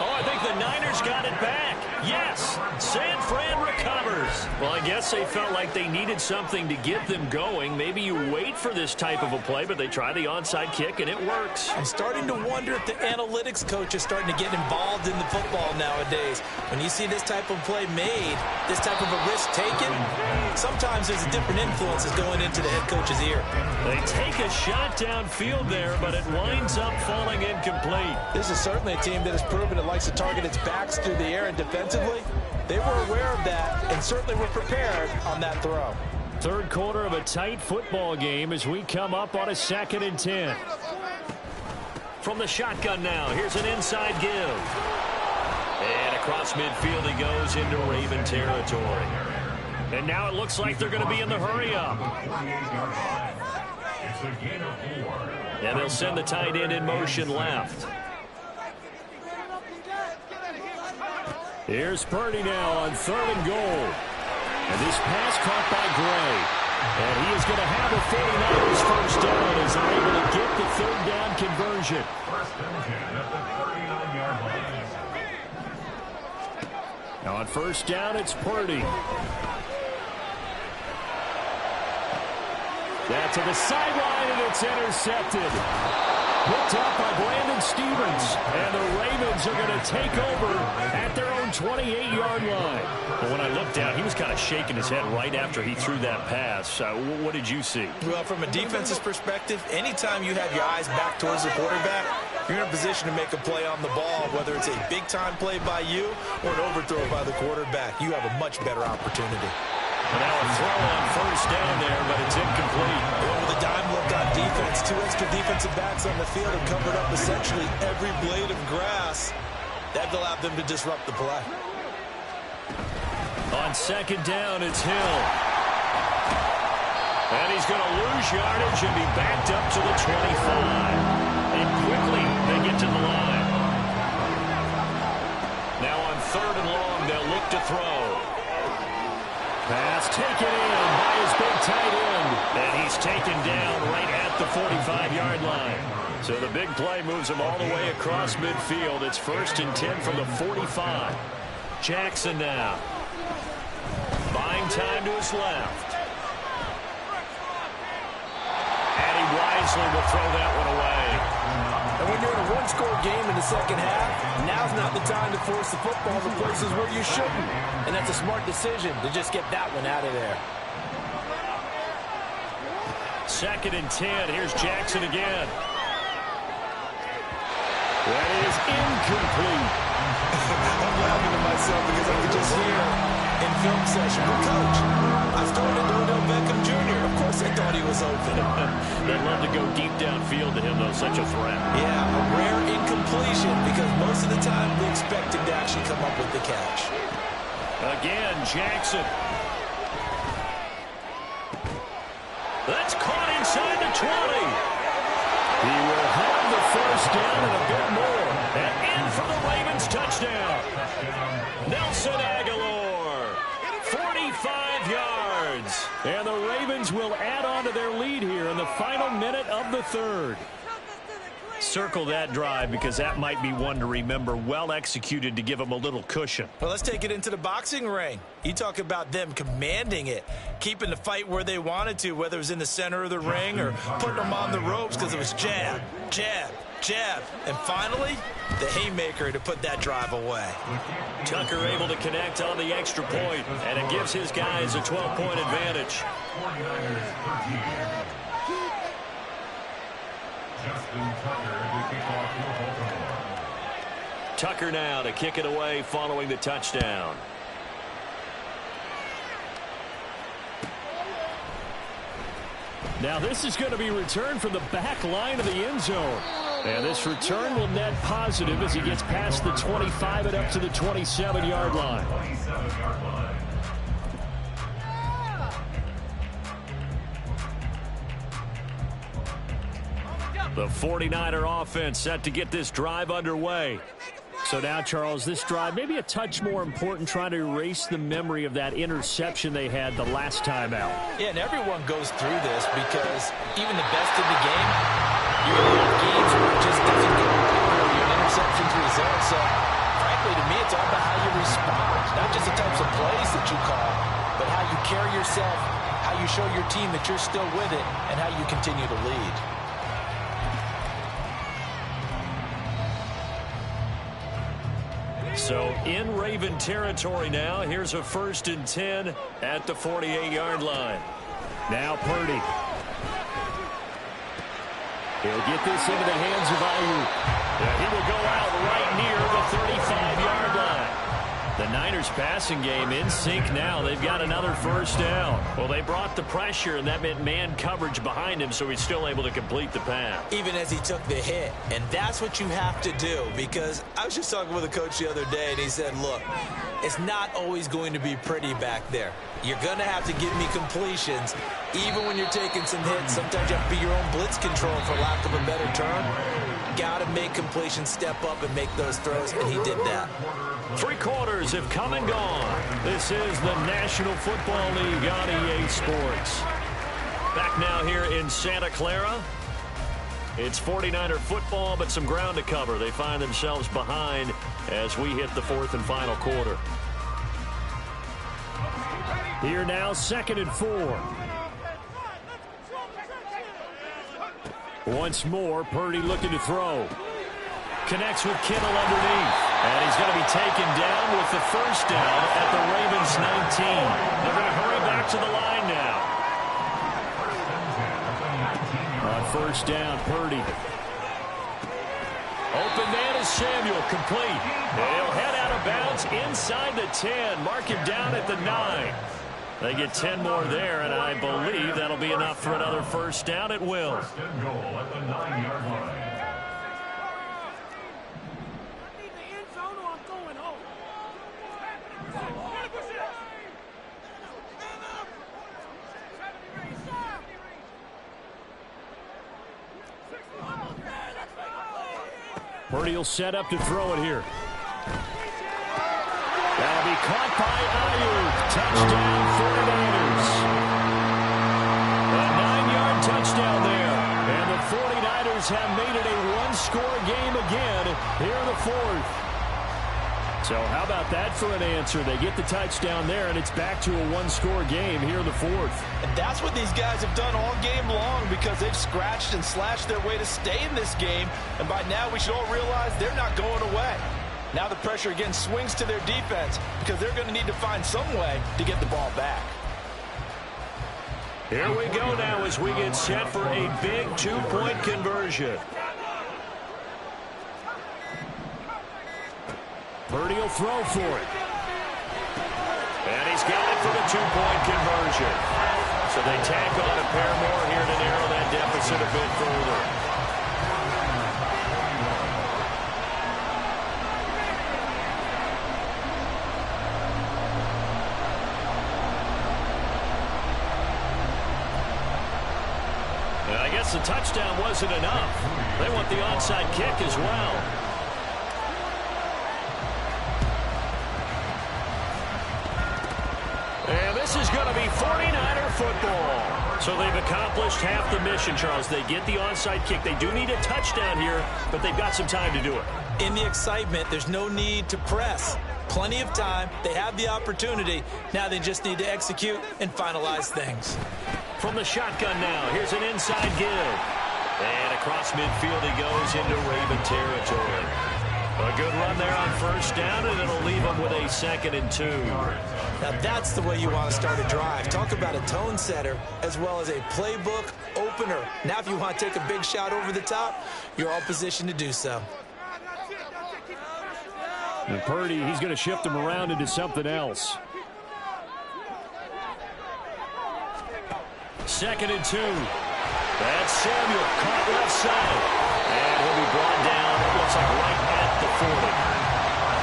Oh, I think the Niners got it back. Yes, San Fran recovers. Well, I guess they felt like they needed something to get them going. Maybe you wait for this type of a play, but they try the onside kick, and it works. I'm starting to wonder if the analytics coach is starting to get involved in the football nowadays. When you see this type of play made, this type of a risk taken, sometimes there's a different influences going into the head coach's ear. They take a shot downfield there, but it winds up falling incomplete. This is certainly a team that has proven it likes to target its backs through the air and defensively. They were aware of that and certainly were prepared on that throw. 3rd quarter of a tight football game as we come up on a 2nd and 10. From the shotgun now, here's an inside give. And across midfield he goes into Raven territory. And now it looks like they're going to be in the hurry-up. it's a gain of 4. And they'll send the tight end in motion left. Here's Purdy now on 3rd and goal. And this pass caught by Gray. And he is going to have a 49ers first down as they're able to get the 3rd down conversion. 1st and 10 at the 39-yard line. Now on 1st down, it's Purdy. That's to the sideline, and it's intercepted. Picked up by Brandon Stevens. And the Ravens are going to take over at their own 28-yard line. Well, when I looked down, he was kind of shaking his head right after he threw that pass. What did you see? Well, from a defense's perspective, anytime you have your eyes back towards the quarterback, you're in a position to make a play on the ball, whether it's a big-time play by you or an overthrow by the quarterback. You have a much better opportunity. Now a throw on 1st down there, but it's incomplete. Well, with a dime left on defense, 2 extra defensive backs on the field have covered up essentially every blade of grass. That allowed them to disrupt the play. On 2nd down, it's Hill. And he's going to lose yardage and be backed up to the 25. And quickly, they get to the line. Now on 3rd and long, they'll look to throw. Pass taken in by his big tight end. And he's taken down right at the 45-yard line. So the big play moves him all the way across midfield. It's 1st and 10 from the 45. Jackson now. Buying time to his left. And he wisely will throw that one away. And when you're in a 1-score game in the 2nd half, now's not the time to force the football to places where you shouldn't. And that's a smart decision to just get that one out of there. 2nd and 10. Here's Jackson again. That is incomplete. I'm laughing to myself because I could just hear in film session, but Coach, I started Odell Beckham Jr. Of course I thought he was open. They'd love to go deep downfield to him, though. Such a threat. Yeah, a rare incompletion because most of the time we expect him to actually come up with the catch. Again, Jackson. That's caught inside the 20. He will have the first down and a bit more. And in for the Ravens touchdown. Nelson Aguilar, 45 yards. yards. And the Ravens will add on to their lead here in the final minute of the third. Circle that drive because that might be one to remember. Well executed to give them a little cushion. Well, let's take it into the boxing ring. You talk about them commanding it, keeping the fight where they wanted to, whether it was in the center of the ring or putting them on the ropes because it was jab, jab, jab. And finally, the haymaker to put that drive away. Tucker able to connect on the extra point, and it gives his guys a 12-point advantage. 49ers 13. Justin Tucker to kick off for Baltimore. Tucker now to kick it away following the touchdown. Now this is going to be returned from the back line of the end zone. And this return will net positive as he gets past the 25 and up to the 27-yard line. 27-yard line. The 49er offense set to get this drive underway. So now, Charles, this drive maybe a touch more important, trying to erase the memory of that interception they had the last time out. Yeah, and everyone goes through this because even the best in the game, you have games where it just doesn't go for you. An interception's result. So, frankly, to me, it's all about how you respond. Not just the types of plays that you call, but how you carry yourself, how you show your team that you're still with it, and how you continue to lead. So in Raven territory now. Here's a 1st and 10 at the 48-yard line. Now Purdy. He'll get this into the hands of Ayuk. He will go out right near the 35-yard line. The Niners passing game in sync now. They've got another first down. Well, they brought the pressure, and that meant man coverage behind him, so he's still able to complete the pass. Even as he took the hit. And that's what you have to do, because I was just talking with a coach the other day, and he said, look, it's not always going to be pretty back there. You're going to have to give me completions. Even when you're taking some hits, sometimes you have to be your own blitz control, for lack of a better term. Got to make completions, step up and make those throws, and he did that. 3 quarters have come and gone. This is the National Football League on EA Sports. Back now here in Santa Clara. It's 49er football, but some ground to cover. They find themselves behind as we hit the 4th and final quarter. Here now, 2nd and 4. Once more, Purdy looking to throw. Connects with Kittle underneath. And he's going to be taken down with the first down at the Ravens 19. They're going to hurry back to the line now. On 1st down, Purdy. Open man is Samuel, complete. And he'll head out of bounds inside the 10. Mark him down at the 9. They get 10 more there, and I believe that'll be enough for another first down. It will. 1st and goal at the 9-yard line. Purdy will set up to throw it here. That'll be caught by Ayuk. Touchdown, 49ers. A 9-yard touchdown there. And the 49ers have made it a one-score game again here in the 4th. So how about that for an answer? They get the touchdown there, and it's back to a one-score game here in the 4th. And that's what these guys have done all game long, because they've scratched and slashed their way to stay in this game. And by now, we should all realize they're not going away. Now the pressure again swings to their defense, because they're going to need to find some way to get the ball back. Here we go now as we get set for a big 2-point conversion. Purdy will throw for it. And he's got it for the 2-point conversion. So they tack on a pair more here to narrow that deficit a bit further. And I guess the touchdown wasn't enough. They want the onside kick as well. this is going to be 49er football. So they've accomplished half the mission, Charles. They get the onside kick. They do need a touchdown here, but they've got some time to do it. In the excitement, there's no need to press. Plenty of time. They have the opportunity. Now they just need to execute and finalize things. From the shotgun now, here's an inside give. And across midfield he goes into Raven territory. A good run there on first down, and it'll leave him with a 2nd and 2. Now that's the way you want to start a drive. Talk about a tone setter as well as a playbook opener. Now if you want to take a big shot over the top, you're all positioned to do so. And Purdy, he's going to shift him around into something else. 2nd and 2. That's Samuel caught left side. And he'll be brought down, it looks like right at the 40.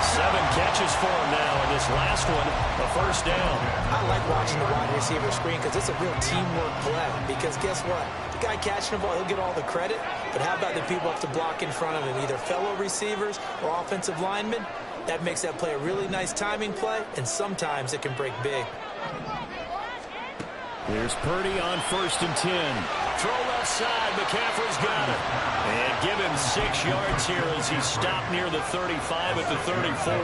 7 catches for him now, and this last one, a first down. I like watching the wide receiver screen because it's a real teamwork play. Because guess what? The guy catching the ball, he'll get all the credit. But how about the people up to block in front of him, either fellow receivers or offensive linemen? That makes that play a really nice timing play, and sometimes it can break big. Here's Purdy on 1st and 10. Throw left side, McCaffrey's got it. And give him 6 yards here as he stopped near the 35 at the 34.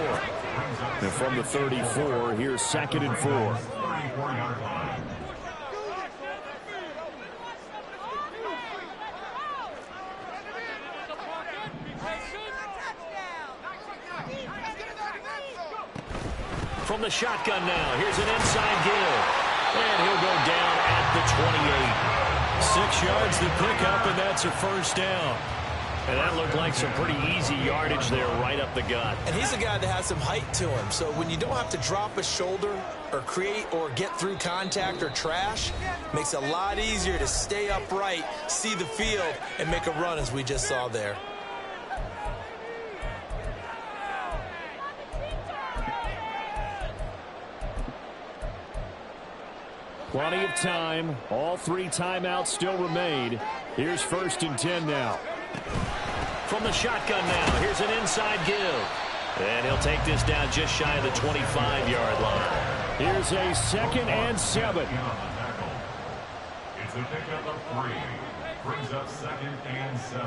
And from the 34, here's 2nd and 4. 34-yard line. From the shotgun now, here's an inside give. And he'll go down at the 28. 6 yards to pick up, and that's a first down. And that looked like some pretty easy yardage there right up the gut. And he's a guy that has some height to him. So when you don't have to drop a shoulder or create or get through contact or trash, makes it a lot easier to stay upright, see the field, and make a run as we just saw there. Plenty of time. All 3 timeouts still remain. Here's 1st and 10 now. From the shotgun now, here's an inside give. And he'll take this down just shy of the 25-yard line. Here's a 2nd and 7. It's a pickup of 3. Brings up 2nd and 7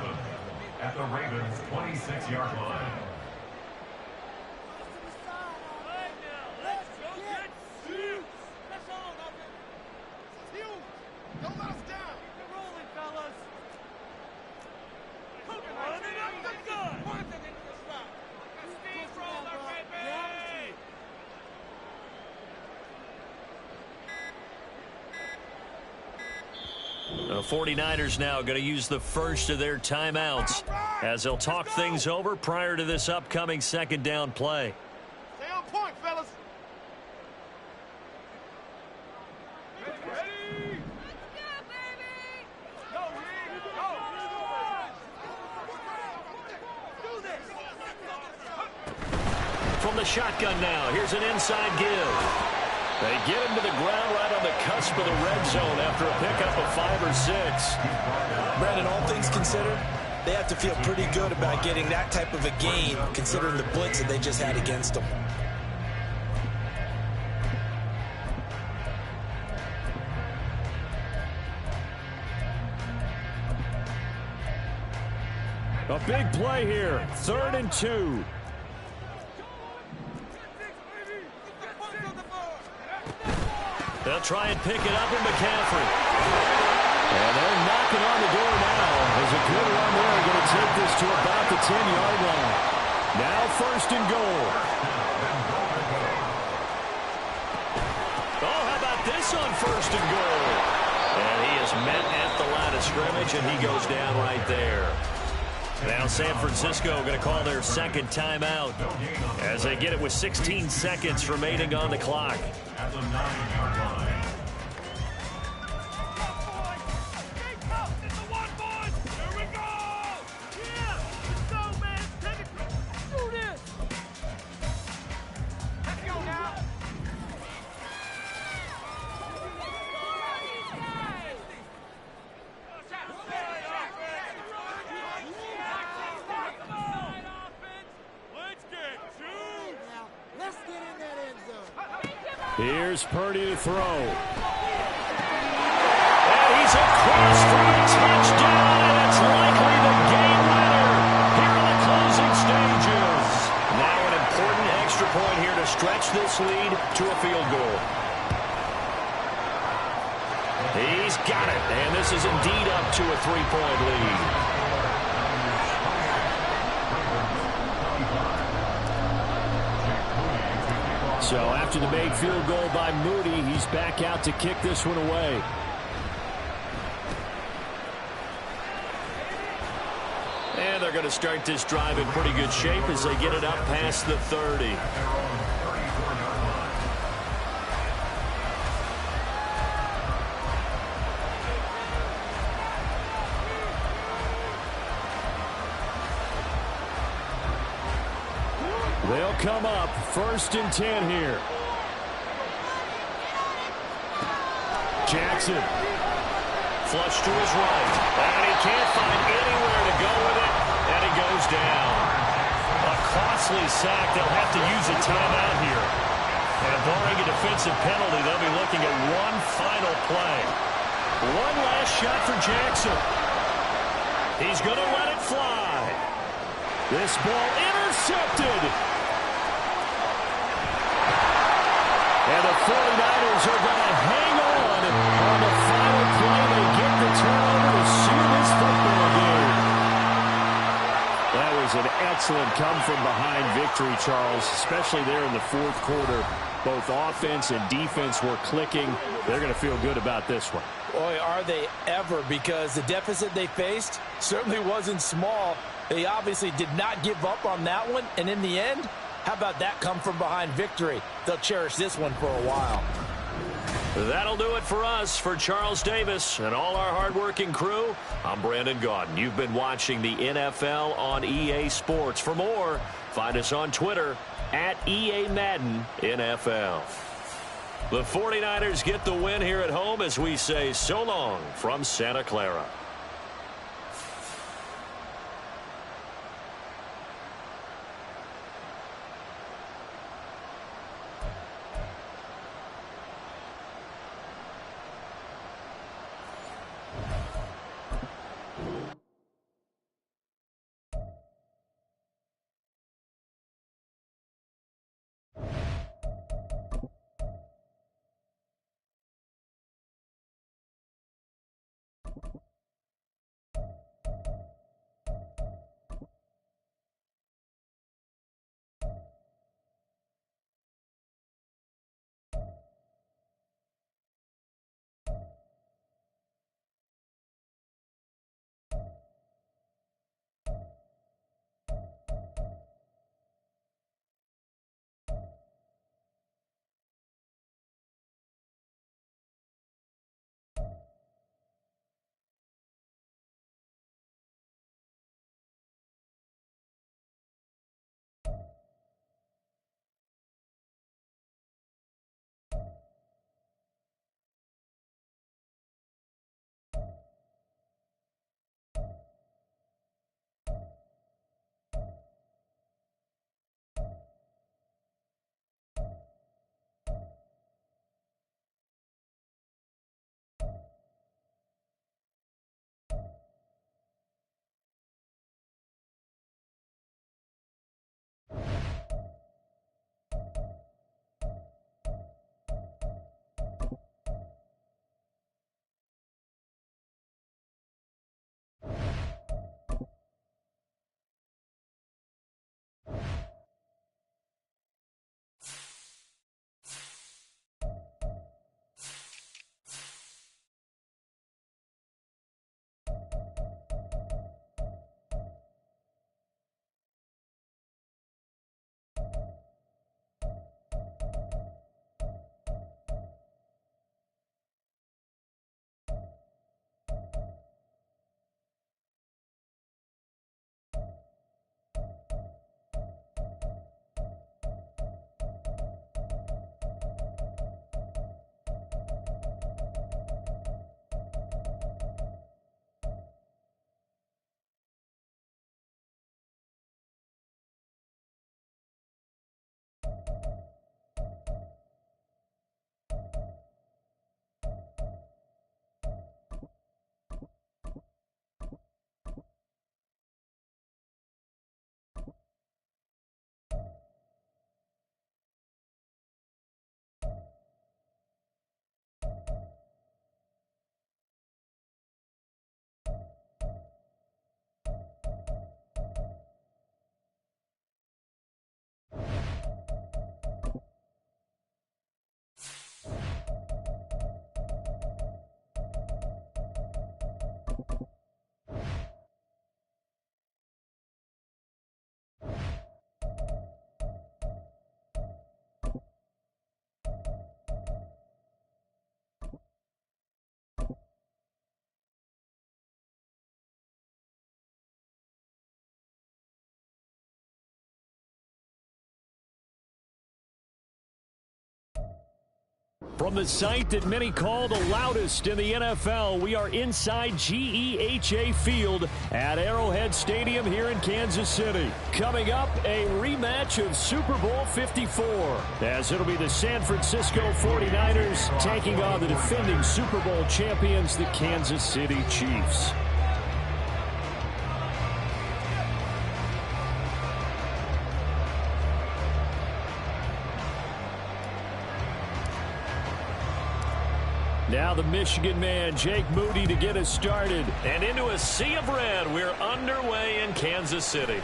at the Ravens' 26-yard line. The 49ers now going to use the first of their timeouts as they'll talk things over prior to this upcoming 2nd down play. Stay on point, fellas. From the shotgun now, here's an inside give. They get him to the ground right on the cusp of the red zone after a pickup of 5 or 6. Brandon, all things considered, they have to feel pretty good about getting that type of a gain, considering the blitz that they just had against them. A big play here. 3rd and 2. They'll try and pick it up with McCaffrey. And they're knocking on the door now. There's a good run there. Going to take this to about the 10-yard line. Now 1st and goal. Oh, how about this on 1st and goal? And he is met at the line of scrimmage, and he goes down right there. Now San Francisco going to call their 2nd timeout as they get it with 16 seconds remaining on the clock. At the 9-yard line. Let's get in that end zone. Here's Purdy to throw. And he's across for a touchdown, and it's likely the game winner here in the closing stages. Now an important extra point here to stretch this lead to a field goal. He's got it, and this is indeed up to a 3-point lead. So after the made field goal by Moody, he's back out to kick this one away. And they're going to start this drive in pretty good shape as they get it up past the 30. They'll come up 1st and 10 here. Jackson. Flush to his right. And he can't find anywhere to go with it. And he goes down. A costly sack. They'll have to use a timeout here. And barring a defensive penalty, they'll be looking at one final play. One last shot for Jackson. He's going to let it fly. This ball intercepted. And the 49ers are going to hang on the final play. They get the turnover to seal this football game. That was an excellent come-from-behind victory, Charles, especially there in the 4th quarter. Both offense and defense were clicking. They're going to feel good about this one. Boy, are they ever, because the deficit they faced certainly wasn't small. They obviously did not give up on that one, and in the end, how about that come-from-behind victory? They'll cherish this one for a while. That'll do it for us. For Charles Davis and all our hardworking crew, I'm Brandon Gaudin. You've been watching the NFL on EA Sports. For more, find us on Twitter at EA Madden NFL. The 49ers get the win here at home as we say so long from Santa Clara. From the site that many call the loudest in the NFL, we are inside GEHA Field at Arrowhead Stadium here in Kansas City. Coming up, a rematch of Super Bowl 54, as it'll be the San Francisco 49ers taking on the defending Super Bowl champions, the Kansas City Chiefs. Now the Michigan man, Jake Moody, to get us started. And into a sea of red, we're underway in Kansas City.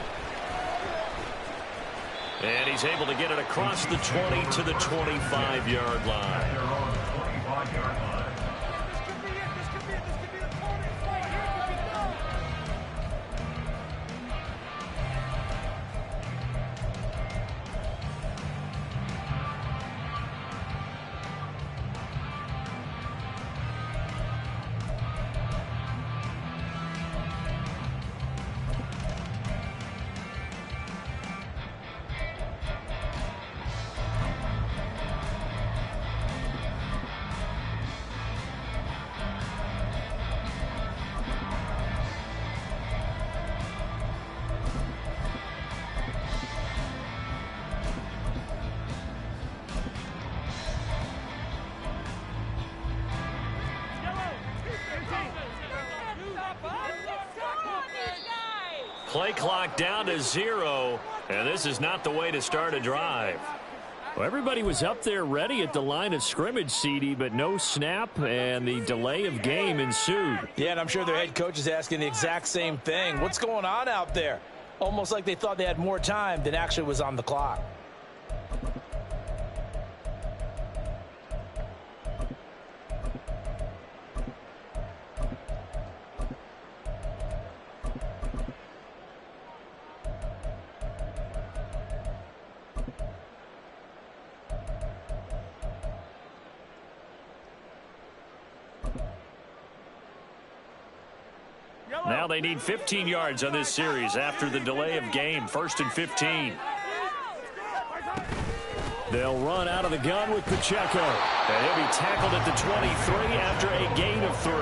And he's able to get it across the 20 to the 25-yard line. Play clock down to 0, and this is not the way to start a drive. Well, everybody was up there ready at the line of scrimmage, CD, but no snap, and the delay of game ensued. Yeah, and I'm sure their head coach is asking the exact same thing. What's going on out there? Almost like they thought they had more time than actually was on the clock. Now they need 15 yards on this series after the delay of game. 1st and 15. They'll run out of the gun with Pacheco. And he'll be tackled at the 23 after a gain of 3.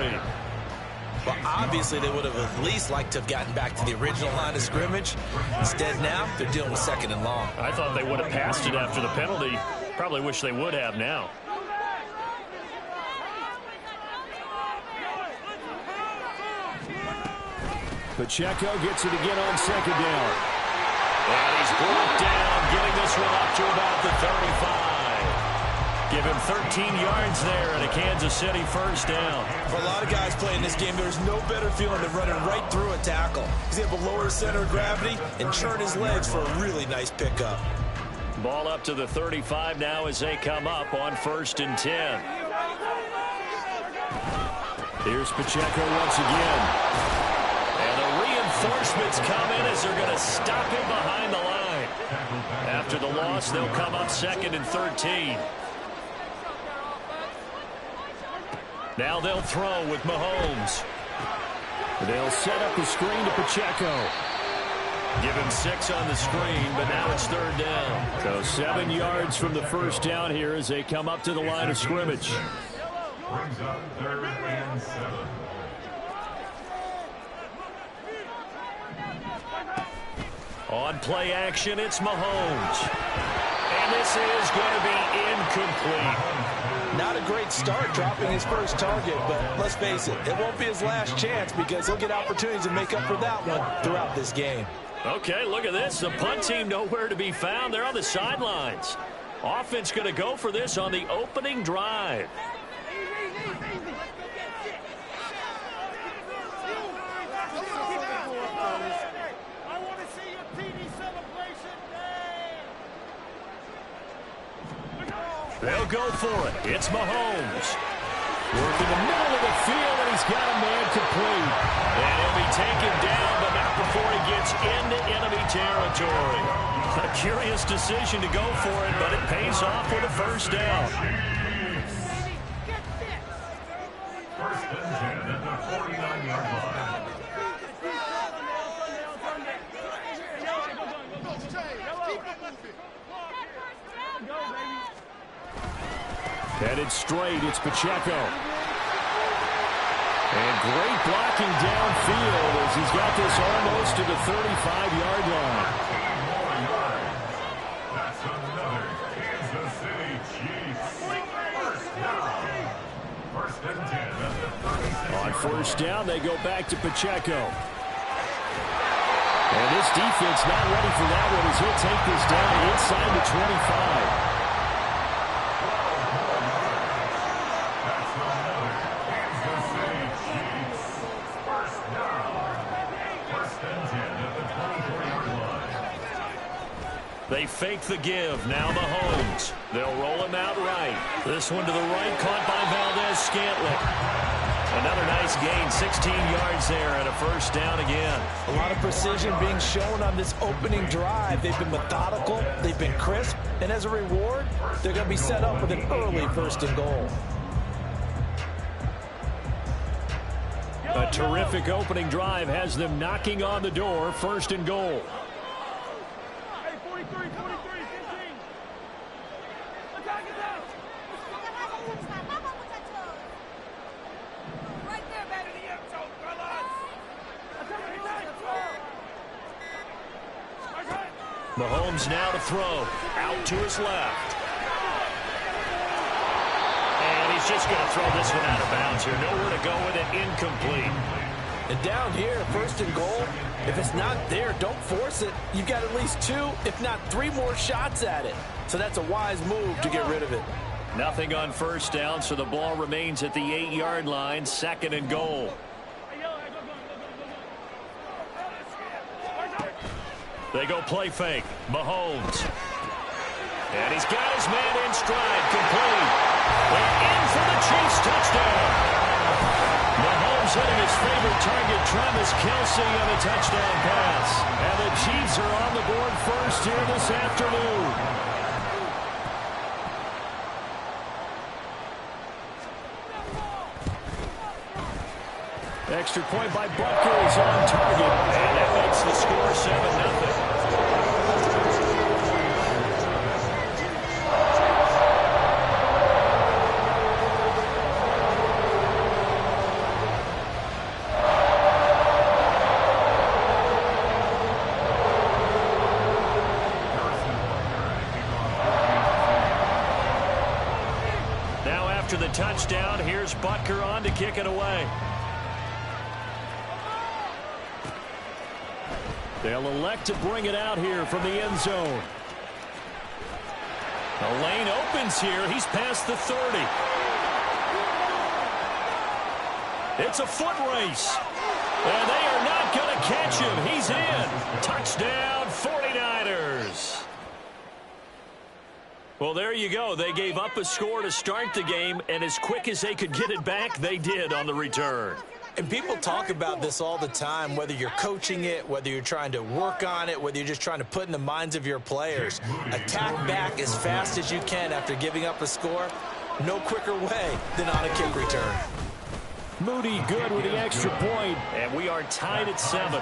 Well, obviously they would have at least liked to have gotten back to the original line of scrimmage. Instead now, they're dealing with 2nd and long. I thought they would have passed it after the penalty. Probably wish they would have now. Pacheco gets it again on 2nd down. And he's brought down, getting this one up to about the 35. Give him 13 yards there and a Kansas City 1st down. For a lot of guys playing this game, there's no better feeling than running right through a tackle. He's able to lower his center of gravity and churn his legs for a really nice pickup. Ball up to the 35 now as they come up on 1st and 10. Here's Pacheco once again. Reinforcements come in as they're going to stop him behind the line. After the loss, they'll come up 2nd and 13. Now they'll throw with Mahomes. They'll set up the screen to Pacheco. Give him 6 on the screen, but now it's 3rd down. So 7 yards from the 1st down here as they come up to the line of scrimmage. Brings up 3rd and 7. On play action, it's Mahomes. And this is going to be incomplete. Not a great start dropping his first target, but let's face it, it won't be his last chance because he'll get opportunities to make up for that one throughout this game. Okay, look at this. The punt team nowhere to be found. They're on the sidelines. Offense going to go for this on the opening drive. They'll go for it. It's Mahomes. Working the middle of the field, and he's got a man complete. And he'll be taken down, but not before he gets into enemy territory. A curious decision to go for it, but it pays off with a 1st down. 1st and 10 at the 49-yard line. Headed straight, it's Pacheco. And great blocking downfield as he's got this almost to the 35-yard line. That's another Kansas City Chiefs. First and 10 at the 36. On first down, they go back to Pacheco. And this defense not ready for that one as he'll take this down inside the 25. They fake the give. Now Mahomes. They'll roll him out right. This one to the right, caught by Valdez-Scantling. Another nice gain, 16 yards there, and a first down again. A lot of precision being shown on this opening drive. They've been methodical, they've been crisp, and as a reward, they're going to be set up with an early first and goal. A terrific opening drive has them knocking on the door, first and goal. Mahomes now to throw. Out to his left. And he's just going to throw this one out of bounds here. Nowhere to go with it. Incomplete. And down here, first and goal, if it's not there, don't force it. You've got at least 2, if not 3 more shots at it. So that's a wise move to get rid of it. Nothing on first down, so the ball remains at the 8-yard line. Second and goal. They go play fake. Mahomes. And he's got his man in stride. Complete. And in for the Chiefs touchdown. Mahomes hitting his favorite target, Travis Kelce, on a touchdown pass. And the Chiefs are on the board first here this afternoon. Extra point by Butker is on target. And that makes the score 7-0. Now after the touchdown, here's Butker on to kick it away. They'll elect to bring it out here from the end zone. The lane opens here. He's past the 30. It's a foot race. And they are not going to catch him. He's in. Touchdown, 49ers. Well, there you go. They gave up a score to start the game, and as quick as they could get it back, they did on the return. And people talk about this all the time, whether you're coaching it, whether you're trying to work on it, whether you're just trying to put in the minds of your players. Attack back as fast as you can after giving up a score. No quicker way than on a kick return. Moody good with the extra point, and we are tied at 7.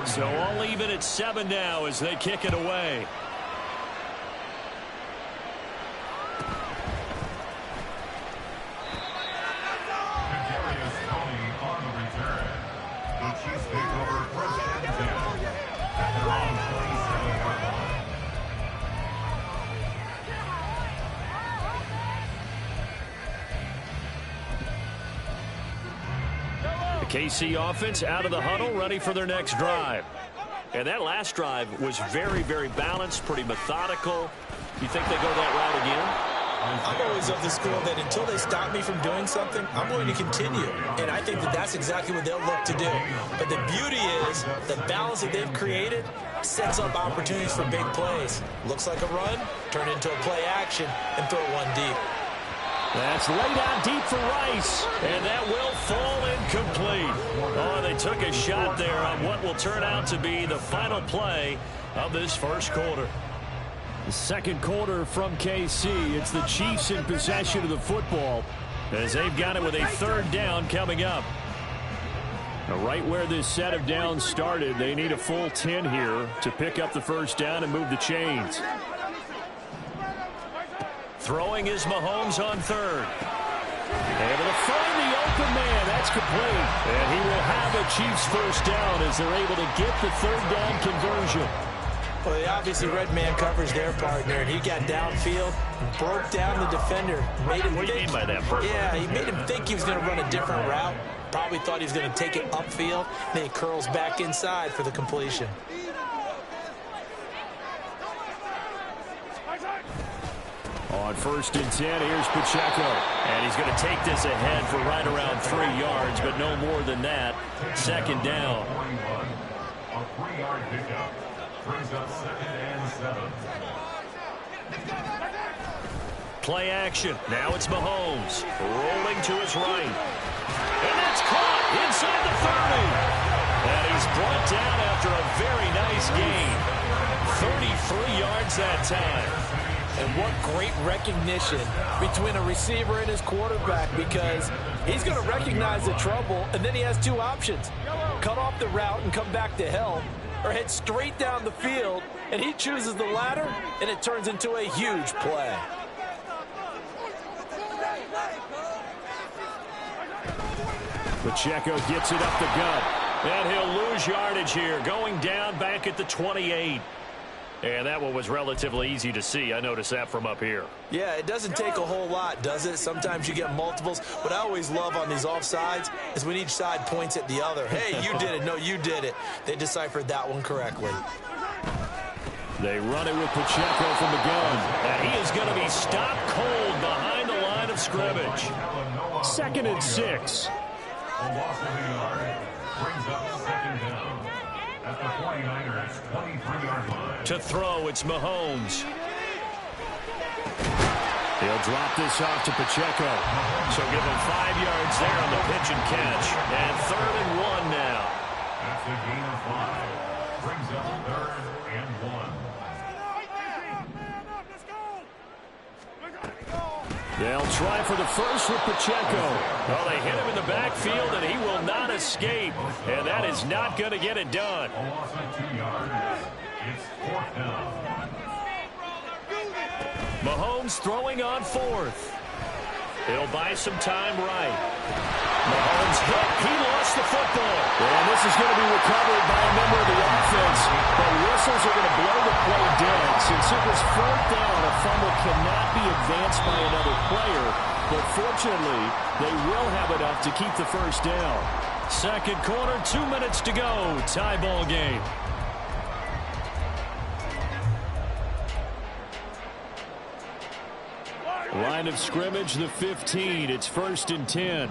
So all even at 7 now as they kick it away. KC offense out of the huddle, ready for their next drive. And that last drive was very, very balanced, pretty methodical. You think they go that route again? I'm always of the school that until they stop me from doing something, I'm going to continue. And I think that that's exactly what they'll look to do. But the beauty is the balance that they've created sets up opportunities for big plays. Looks like a run, turn into a play action, and throw one deep. That's laid out deep for Rice, and that will fall incomplete. Oh, they took a shot there on what will turn out to be the final play of this first quarter. The second quarter from KC. It's the Chiefs in possession of the football as they've got it with a third down coming up. Right where this set of downs started, they need a full 10 here to pick up the first down and move the chains. Throwing is Mahomes on third. Able to find the open man. That's complete. And he will have a Chiefs first down as they're able to get the third down conversion. Well, they obviously read man coverage their partner, and he got downfield, broke down the defender. Made him what do you mean by that, Bert? Yeah, he made him think he was going to run a different route. Probably thought he was going to take it upfield. Then he curls back inside for the completion. On first and 10, here's Pacheco. And he's going to take this ahead for right around 3 yards, but no more than that. Second down. A 3-yard pickup brings up 2nd and 7. Play action. Now it's Mahomes. Rolling to his right. And that's caught inside the 30. And he's brought down after a very nice gain. 33 yards that time. And what great recognition between a receiver and his quarterback, because he's going to recognize the trouble, and then he has two options. Cut off the route and come back to help, or head straight down the field, and he chooses the latter, and it turns into a huge play. Pacheco gets it up the gut. And he'll lose yardage here, going down back at the 28. And that one was relatively easy to see. I noticed that from up here. Yeah, it doesn't take a whole lot, does it? Sometimes you get multiples. What I always love on these offsides is when each side points at the other. Hey, you did it. No, you did it. They deciphered that one correctly. They run it with Pacheco from the gun. And he is going to be stopped cold behind the line of scrimmage. 2nd and 6. A loss of a yard brings up 2nd down at the 49ers 23-yard line. To throw, it's Mahomes. He'll drop this off to Pacheco. So give him 5 yards there on the pitch and catch. And 3rd and 1 now. That's a gain of 5. Brings up 3rd and 1. They'll try for the first with Pacheco. Well, they hit him in the backfield, and he will not escape. And that is not going to get it done. A loss of 2 yards. It's 4th down. Mahomes throwing on 4th. He'll buy some time right. Mahomes hit. He lost the football. And this is going to be recovered by a member of the offense. But whistles are going to blow the play dead. Since it was 4th down, a fumble cannot be advanced by another player. But fortunately, they will have enough to keep the first down. Second quarter, 2 minutes to go. Tie ball game. Line of scrimmage, the 15. It's 1st and 10.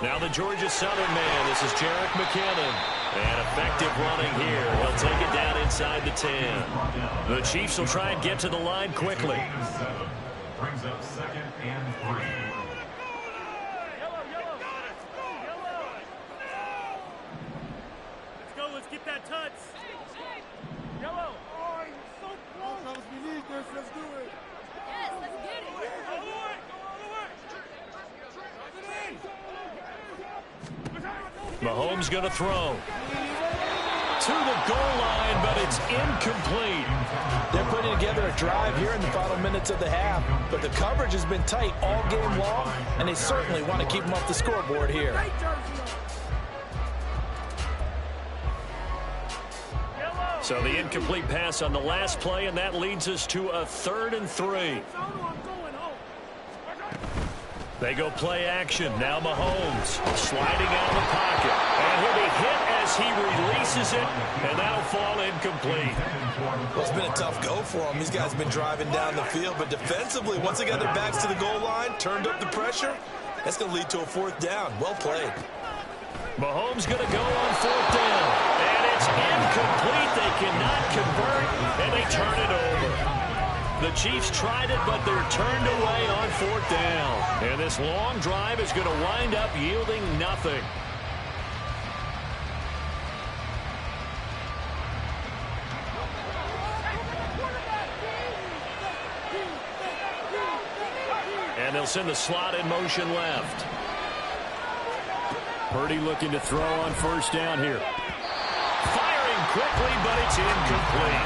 Now the Georgia Southern man. This is Jerick McKinnon. And effective running here. He'll take it down inside the 10. The Chiefs will try and get to the line quickly. Brings up 2nd and 3. Let's go. Let's get that touch. Yellow. Oh, you're so close. We need this. Let's do it. Yes, let's get it. Go all the way. Mahomes going to throw. To the goal line, but it's incomplete. They're putting together a drive here in the final minutes of the half, but the coverage has been tight all game long, and they certainly want to keep them off the scoreboard here. So the incomplete pass on the last play, and that leads us to a 3rd and 3. They go play action. Now Mahomes sliding out of the pocket. And he'll be hit as he releases it, and that'll fall incomplete. Well, it's been a tough go for them. These guys have been driving down the field, but defensively, once they got their backs to the goal line, turned up the pressure, that's going to lead to a 4th down. Well played. Mahomes going to go on 4th down. And it's incomplete. They cannot convert, and they turn it over. The Chiefs tried it, but they're turned away on 4th down. And this long drive is going to wind up yielding nothing. And they'll send the slot in motion left. Purdy looking to throw on first down here. Firing quickly, but it's incomplete.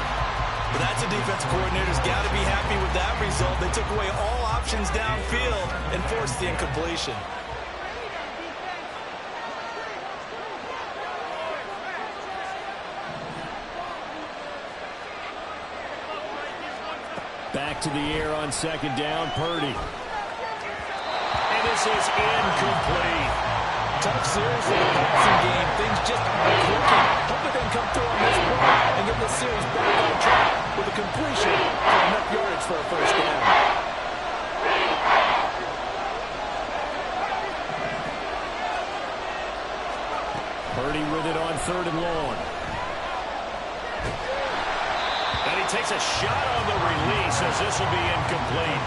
But that's a defense coordinator's got to be happy with that result. They took away all options downfield and forced the incompletion. Back to the air on second down, Purdy. And this is incomplete. Tough series for the passing game. Things just aren't clicking. Hopefully they can come through on this play and get the series back on track with a completion for enough yardage for a first down. Purdy with it on third and long. And he takes a shot on the release as this will be incomplete.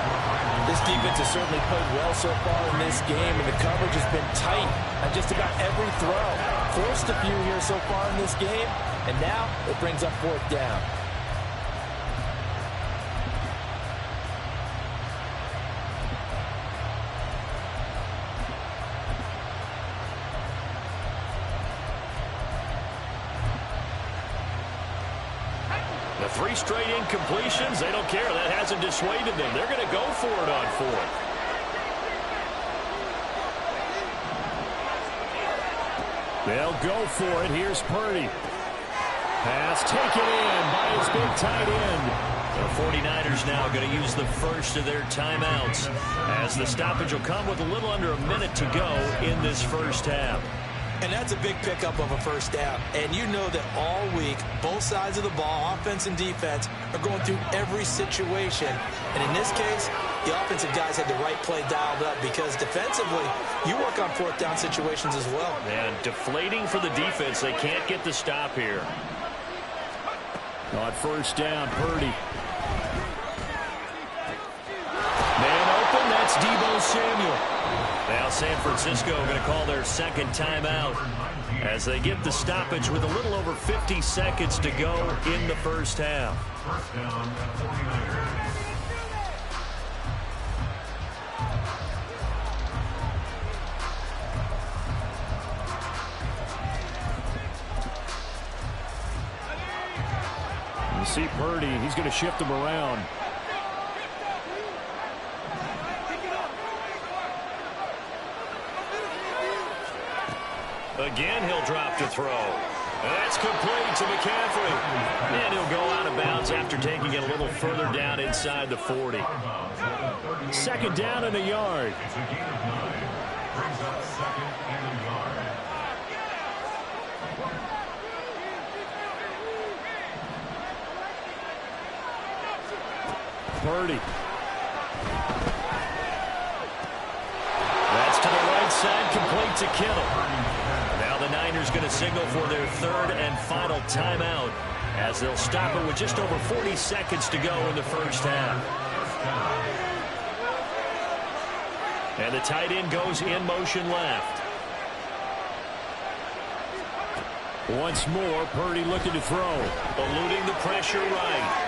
This defense has certainly played well so far in this game, and the coverage has been tight on just about every throw. Forced a few here so far in this game, and now it brings up fourth down. The 3 straight incompletions, they don't care. That hasn't dissuaded them. They're going to go for it on fourth. They'll go for it. Here's Purdy. Pass taken in by his big tight end. The 49ers now going to use the first of their timeouts as the stoppage will come with a little under a minute to go in this first half. And that's a big pickup of a first down. And you know that all week, both sides of the ball, offense and defense, are going through every situation. And in this case, the offensive guys had the right play dialed up because defensively, you work on fourth down situations as well. And deflating for the defense. They can't get the stop here. On first down, Purdy. Man open, that's Deebo Samuel. Now San Francisco going to call their second timeout as they get the stoppage with a little over 50 seconds to go in the first half. First down, 49ers. You see Purdy, he's going to shift him around. Again, he'll drop to throw. And that's complete to McCaffrey. And he'll go out of bounds after taking it a little further down inside the 40. Second down and a yard. It's a gain of 9. Brings up second and a yard. Purdy. That's to the right side, complete to Kittle. Now the Niners going to signal for their third and final timeout as they'll stop it with just over 40 seconds to go in the first half. And the tight end goes in motion left. Once more, Purdy looking to throw. Eluding the pressure right.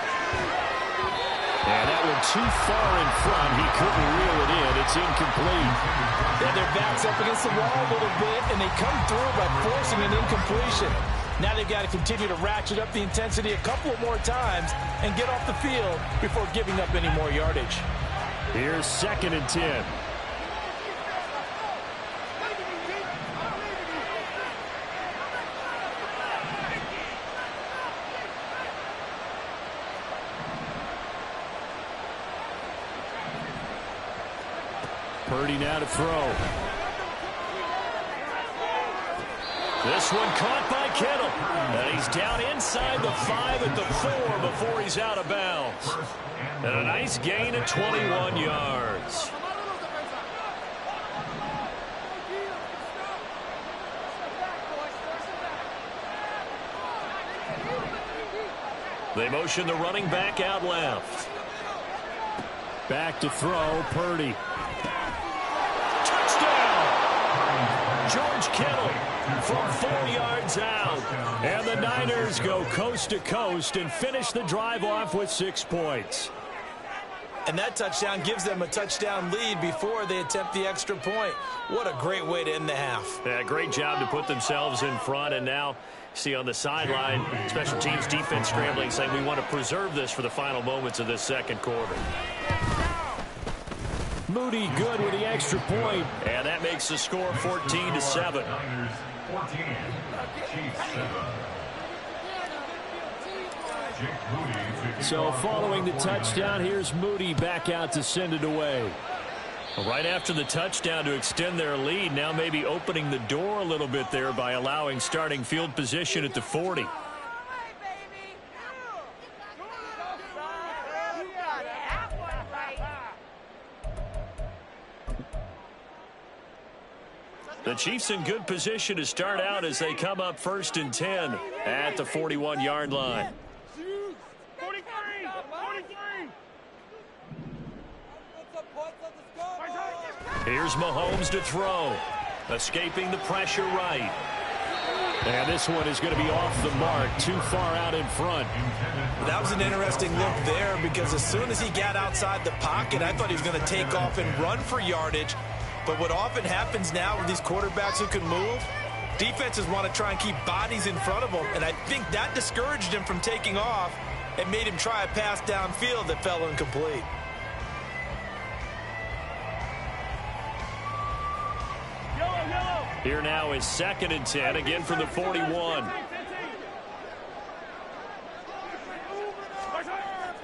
And that one too far in front. He couldn't reel it in. It's incomplete. Yeah, their back's up against the wall a little bit, and they come through by forcing an incompletion. Now they've got to continue to ratchet up the intensity a couple more times and get off the field before giving up any more yardage. Here's second and 10. Purdy now to throw. This one caught by Kittle. And he's down inside the 5 at the 4 before he's out of bounds. And a nice gain of 21 yards. They motion the running back out left. Back to throw, Purdy. Touchdown! George Kittle from 4 yards out. And the Niners go coast to coast and finish the drive off with 6 points. And that touchdown gives them a touchdown lead before they attempt the extra point. What a great way to end the half. Yeah, great job to put themselves in front. And now, see on the sideline, special teams defense scrambling, saying we want to preserve this for the final moments of this second quarter. Moody good with the extra point. And that makes the score 14-7. So following the touchdown, here's Moody back out to send it away. Right after the touchdown to extend their lead, now maybe opening the door a little bit there by allowing starting field position at the 40. The Chiefs in good position to start out as they come up 1st and 10 at the 41-yard line. Here's Mahomes to throw. Escaping the pressure right. And this one is going to be off the mark, too far out in front. That was an interesting look there because as soon as he got outside the pocket, I thought he was going to take off and run for yardage. But what often happens now with these quarterbacks who can move, defenses want to try and keep bodies in front of them. And I think that discouraged him from taking off and made him try a pass downfield that fell incomplete. Here now is 2nd and 10, again from the 41.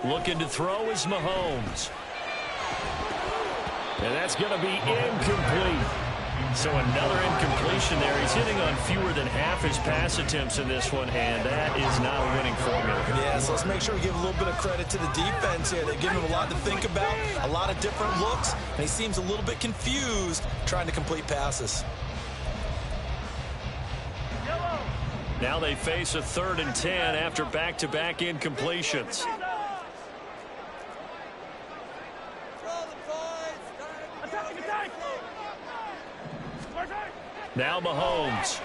Looking to throw is Mahomes. And that's going to be incomplete. So another incompletion there. He's hitting on fewer than half his pass attempts in this one, and that is not a winning formula. Yeah, so let's make sure we give a little bit of credit to the defense here. They give him a lot to think about, a lot of different looks, and he seems a little bit confused trying to complete passes. Now they face a 3rd and 10 after back-to-back incompletions. Now Mahomes.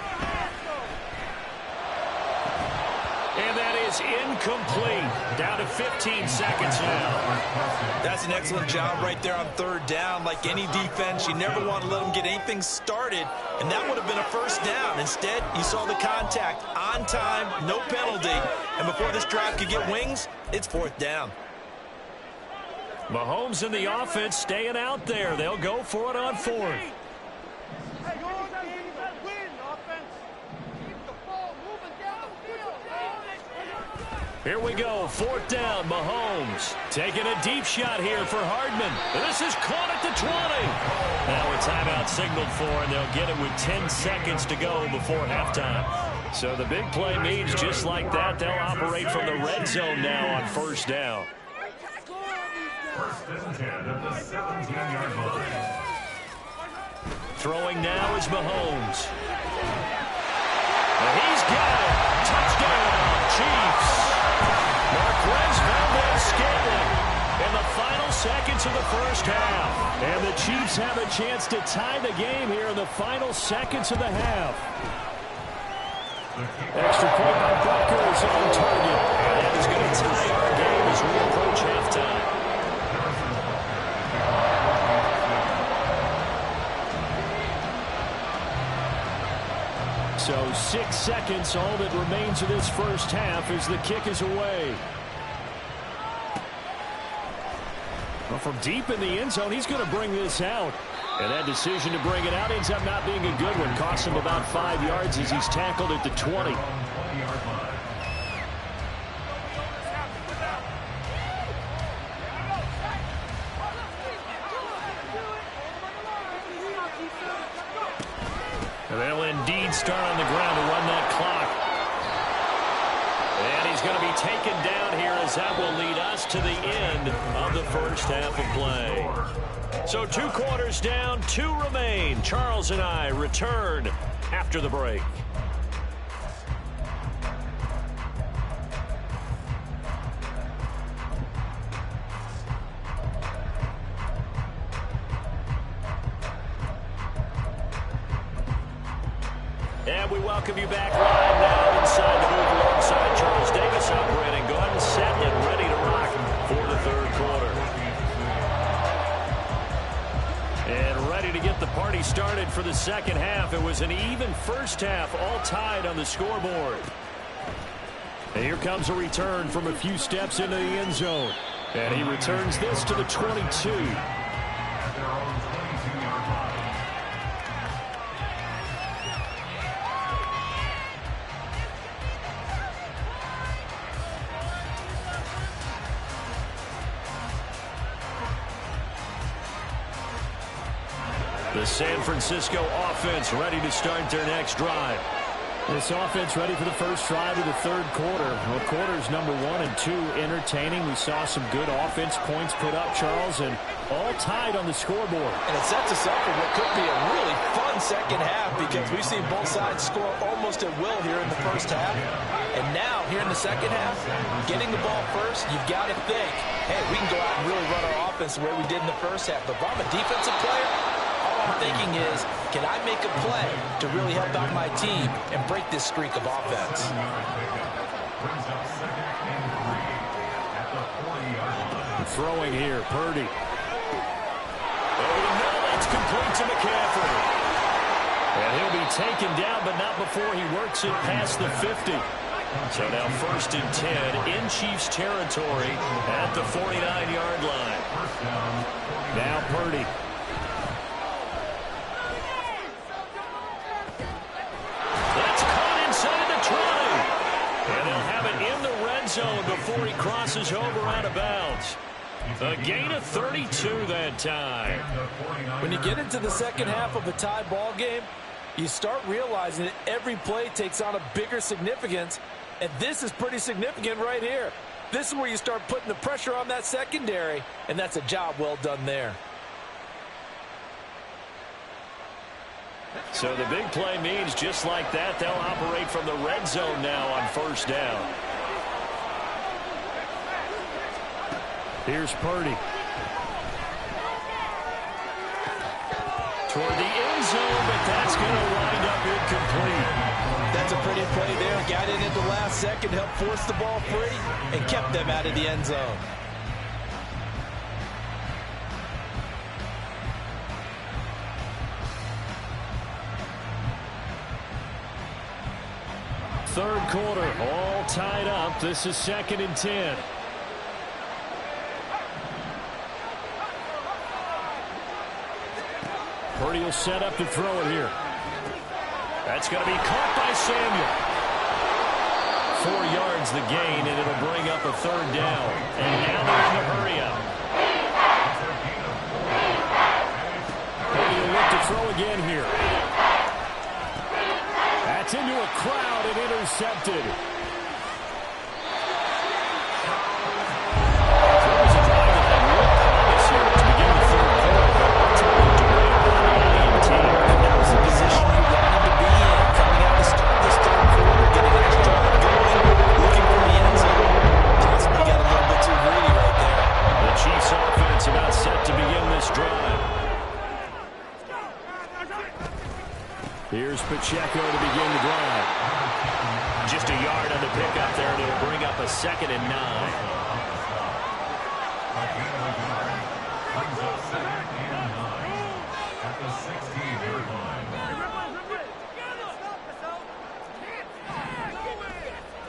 And that is incomplete. Down to 15 seconds now. That's an excellent job right there on 3rd down. Like any defense, you never want to let them get anything started, and that would have been a 1st down. Instead, you saw the contact on time, no penalty, and before this drive could get wings, it's 4th down. Mahomes and the offense staying out there. They'll go for it on 4th. Here we go, 4th down, Mahomes. Taking a deep shot here for Hardman. This is caught at the 20. Now a timeout signaled for, and they'll get it with 10 seconds to go before halftime. So the big play means just like that, they'll operate from the red zone now on 1st down. 1st and 10 at the 17-yard line. Throwing now is Mahomes. And he's got it. Touchdown, Chiefs. Marquez Valdez-Scantling in the final seconds of the 1st half. And the Chiefs have a chance to tie the game here in the final seconds of the half. Extra point by Butker is on target. And that is going to tie our game as we approach halftime. So 6 seconds, all that remains of this 1st half as the kick is away. Well, from deep in the end zone, he's going to bring this out. And that decision to bring it out ends up not being a good one. Costs him about 5 yards as he's tackled at the 20. And they'll indeed start on the ground to run that clock. And he's going to be taken down here as that will lead us to the end of the 1st half of play. So 2 quarters down, 2 remain. Charles and I return after the break. And we welcome you back live now inside the booth alongside Charles Davis. I'm Brandon Gaudin, set and ready to rock for the 3rd quarter. ready to get the party started for the second half. It was an even first half, all tied on the scoreboard. And here comes a return from a few steps into the end zone. And he returns this to the 22. The San Francisco offense ready to start their next drive. This offense ready for the first drive of the third quarter. Well, quarters number 1 and 2 entertaining. We saw some good offense points put up, Charles, and all tied on the scoreboard. And it sets us up for what could be a really fun second half because we've seen both sides score almost at will here in the first half. And now, here in the second half, getting the ball first, you've got to think, hey, we can go out and really run our offense the way we did in the first half. But if I'm a defensive player, all I'm thinking is, can I make a play to really help out my team and break this streak of offense? Throwing here, Purdy. Over the middle, that's complete to McCaffrey. And he'll be taken down, but not before he works it past the 50. So now 1st and 10 in Chiefs territory at the 49-yard line. Now Purdy. And they'll have it in the red zone before he crosses over out of bounds. A gain of 32 that time. When you get into the second half of a tie ball game, you start realizing that every play takes on a bigger significance, and this is pretty significant right here. This is where you start putting the pressure on that secondary, and that's a job well done there. So the big play means just like that, they'll operate from the red zone now on 1st down. Here's Purdy. Toward the end zone, but that's going to wind up incomplete. That's a pretty play there. Got in at the last second, helped force the ball free, and kept them out of the end zone. Third quarter, all tied up. This is 2nd and 10. Purdy will set up to throw it here. That's going to be caught by Samuel. 4 yards the gain, and it'll bring up a 3rd down. And now they're in the hurry up. Purdy will look to throw again here. That's into a crowd and intercepted. Here's Pacheco to begin the drive. Just a yard on the pickup there, and it'll bring up a 2nd and 9.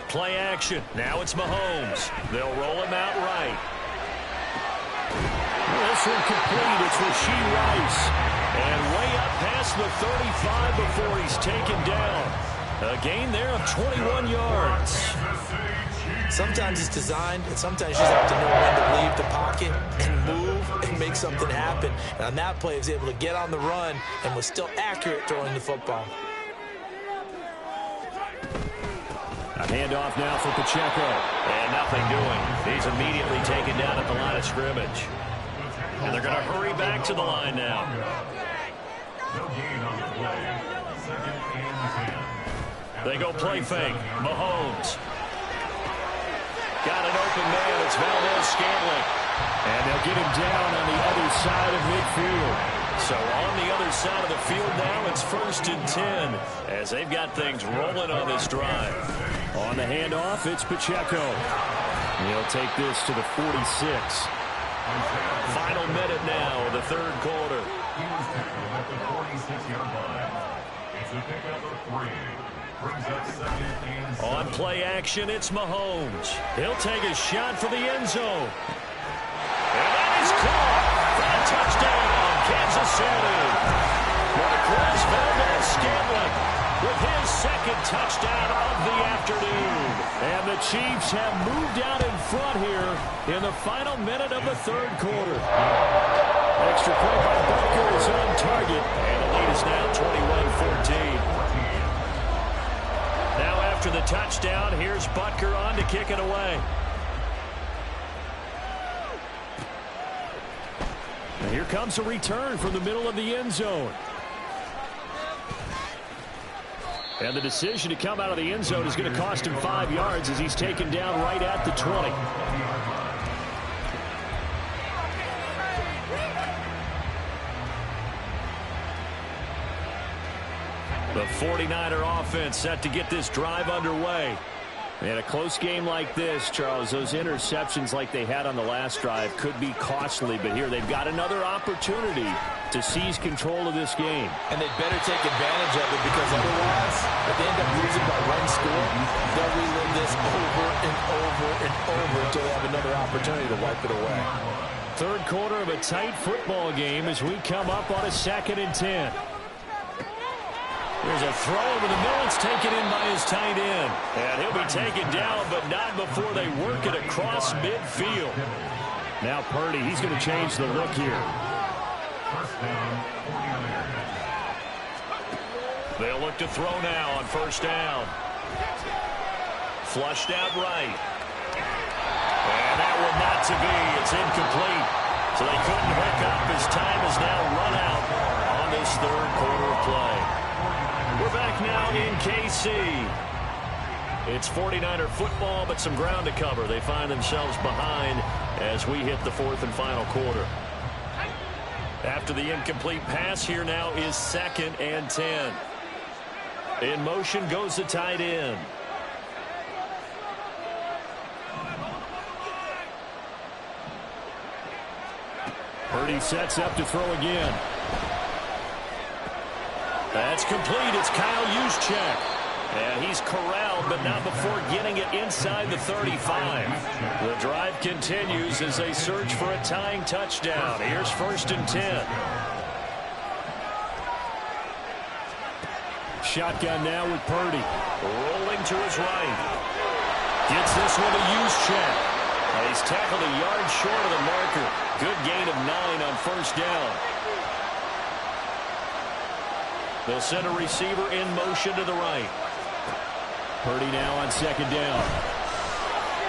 Play action. Now it's Mahomes. They'll roll him out right. This one complete. It's Rashee Rice. And way up past the 35 before he's taken down. A gain there of 21 yards. Sometimes it's designed, and sometimes you just have to know when to leave the pocket and move and make something happen. And on that play, he was able to get on the run and was still accurate throwing the football. A handoff now for Pacheco. And nothing doing. He's immediately taken down at the line of scrimmage. And they're going to hurry back to the line now. They go play fake. Mahomes. Got an open man. It's Valdes-Scantling. And they'll get him down on the other side of midfield. So on the other side of the field now, it's 1st and 10 as they've got things rolling on this drive. On the handoff, it's Pacheco. He'll take this to the 46. Final minute now of the third quarter. On play action, it's Mahomes. He'll take a shot for the end zone. And that is caught for a touchdown, Kansas City. Marquez Valdes-Scantling with his second touchdown of the afternoon. And the Chiefs have moved out in front here in the final minute of the third quarter. Extra point by Butker is on target. And the lead is now 21-14. Now after the touchdown, here's Butker on to kick it away. And here comes a return from the middle of the end zone. And the decision to come out of the end zone is going to cost him 5 yards as he's taken down right at the 20. The 49er offense set to get this drive underway. In a close game like this, Charles, those interceptions like they had on the last drive could be costly, but here they've got another opportunity to seize control of this game. And they better take advantage of it, because otherwise, if they end up losing by one score, they'll relive this over and over and over until they have another opportunity to wipe it away. Third quarter of a tight football game as we come up on a 2nd and 10. There's a throw over the middle. It's taken in by his tight end. And he'll be taken down, but not before they work it across midfield. Now Purdy, he's going to change the look here. First down, 49ers. They'll look to throw now on first down. Flushed out right. And that one not to be. It's incomplete. So they couldn't hook up as time has now run out on this third quarter of play. We're back now in KC. It's 49er football, but some ground to cover. They find themselves behind as we hit the fourth and final quarter. After the incomplete pass, here now is 2nd and 10. In motion goes the tight end. Purdy sets up to throw again. That's complete. It's Kyle Juszczyk. And he's corralled, but not before getting it inside the 35. The drive continues as they search for a tying touchdown. Here's 1st and 10. Shotgun now with Purdy. Rolling to his right. Gets this one to Juszczyk. And he's tackled a yard short of the marker. Good gain of 9 on first down. They'll send a receiver in motion to the right. Purdy now on 2nd down.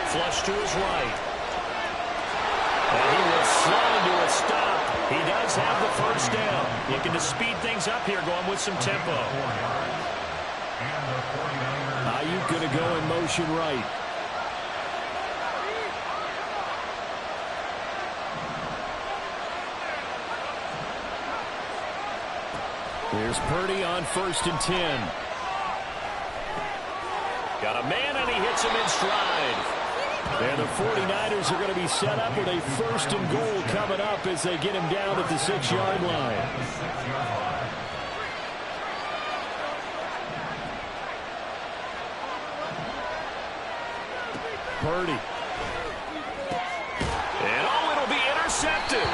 Flush to his right. And he will slow to a stop. He does have the first down. Looking to speed things up here, going with some tempo. Ayuk going to go in motion right. Here's Purdy on 1st and 10. Got a man, and he hits him in stride. And the 49ers are going to be set up with a 1st and goal coming up as they get him down at the 6-yard line. Purdy. And it'll be intercepted.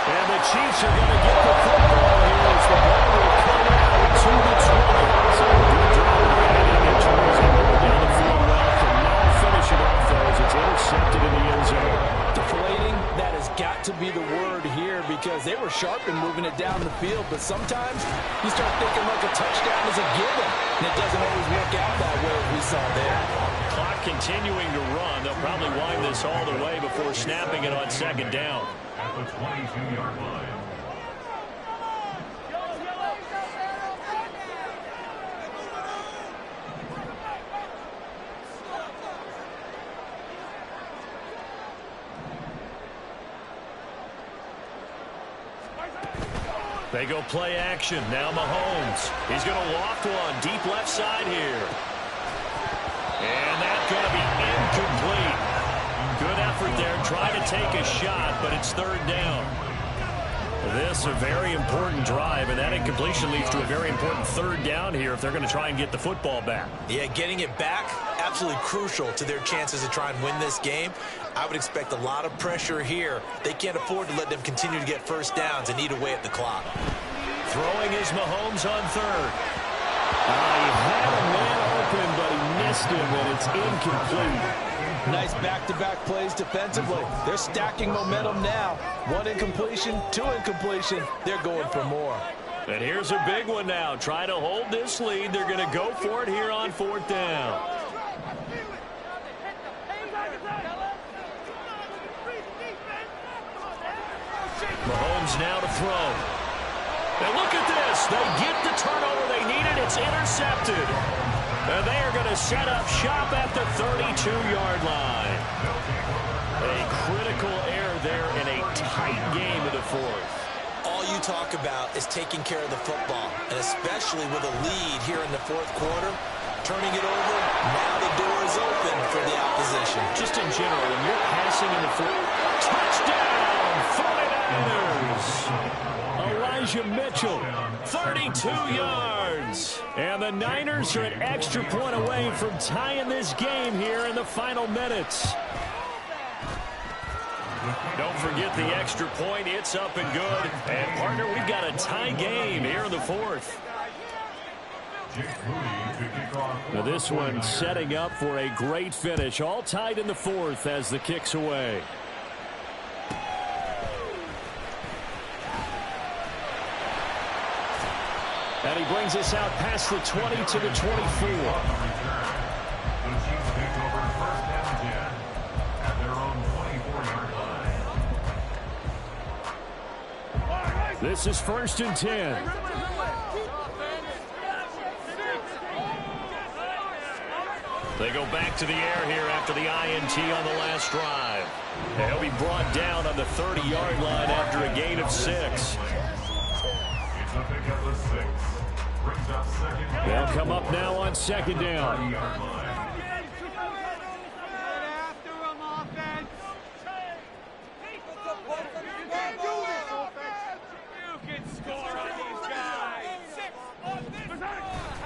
And the Chiefs are going to get the football here as the ball will come out to the 20. So a good drive heading in terms of going down the field well. Can now finish it off, though, as it's intercepted in the end zone. Deflating, that has got to be the word here, because they were sharp in moving it down the field. But sometimes you start thinking like a touchdown is a given, and it doesn't always work out that way, as we saw there. Clock continuing to run. They'll probably wind this all the way before snapping it on 2nd down. At the 22-yard line. They go play action. Now Mahomes. He's going to loft one deep left side here. And that's going to be incomplete. Good effort there, trying to take a shot, but it's 3rd down. This a very important drive, and that incompletion leads to a very important third down here if they're going to try and get the football back. Yeah, getting it back, absolutely crucial to their chances to try and win this game. I would expect a lot of pressure here. They can't afford to let them continue to get first downs and eat away at the clock. Throwing is Mahomes on third. He had a man open, but he missed him, and it's incomplete. Nice back-to-back plays defensively. They're stacking momentum now. One incompletion, two incompletion. They're going for more. And here's a big one now. Trying to hold this lead. They're going to go for it here on fourth down. Mahomes now to throw. And look at this. They get the turnover they needed. It's intercepted. And they are going to set up shop at the 32-yard line. A critical error there in a tight game of the fourth. All you talk about is taking care of the football, and especially with a lead here in the fourth quarter, turning it over, now the door is open for the opposition. Just in general, when you're passing in the fourth, touchdown, 49ers. Elijah Mitchell, 32 yards. And the Niners are an extra point away from tying this game here in the final minutes. Don't forget the extra point. It's up and good. And, partner, we've got a tie game here in the fourth. Now this one setting up for a great finish. All tied in the fourth as the kick's away. And he brings us out past the 20 to the 24. The Chiefs take over first down 10 at their own 24-yard line. This is first and 10. They go back to the air here after the INT on the last drive. And he'll be brought down on the 30-yard line after a gain of 6. It's a pickup of 6. Brings up second down. They'll come up now on second down.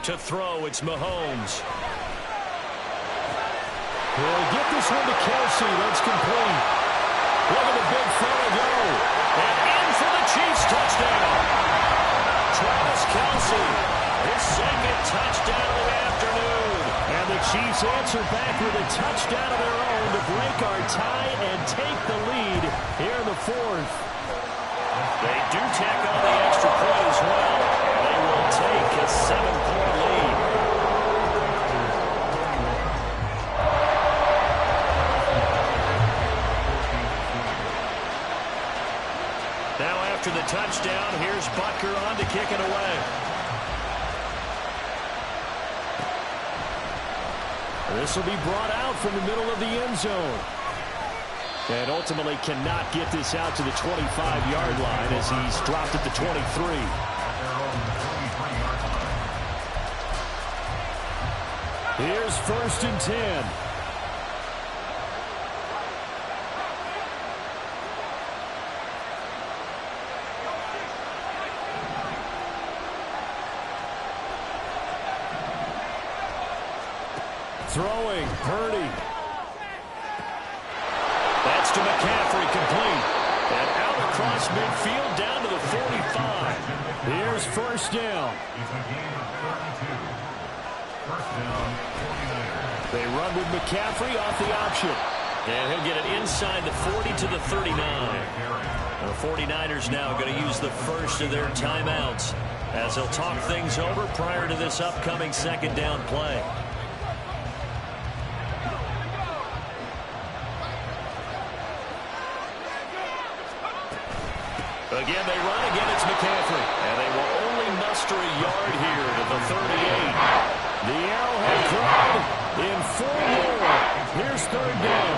To throw, it's Mahomes. He'll get this one to Kelsey. That's complete. Look at the big fella go. And in for the Chiefs touchdown. Travis Kelsey, his second touchdown of the afternoon. And the Chiefs answer back with a touchdown of their own to break our tie and take the lead here in the fourth. They do tack on the extra point as well. They will take a 7-point lead. Now after the touchdown, here's Butker on to kick it away. This will be brought out from the middle of the end zone. And ultimately cannot get this out to the 25-yard line as he's dropped at the 23. Here's first and 10. Throwing, Purdy. That's to McCaffrey, complete. And out across midfield, down to the 45. Here's first down. They run with McCaffrey off the option. And he'll get it inside the 40 to the 39. The 49ers now going to use the first of their timeouts as they'll talk things over prior to this upcoming second down play. Again, they run. Again, it's McCaffrey. And they will only muster a yard here to the 38. The Arrowhead crowd in full roar. Here's third down.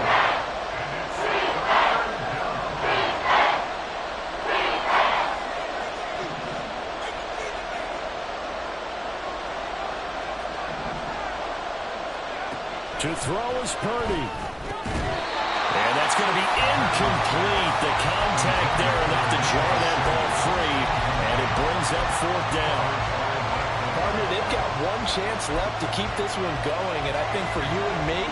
To throw is Purdy. And that's it's going to be incomplete. The contact there enough to jar that ball free, and it brings up fourth down. Partner, they've got one chance left to keep this one going, and I think for you and me,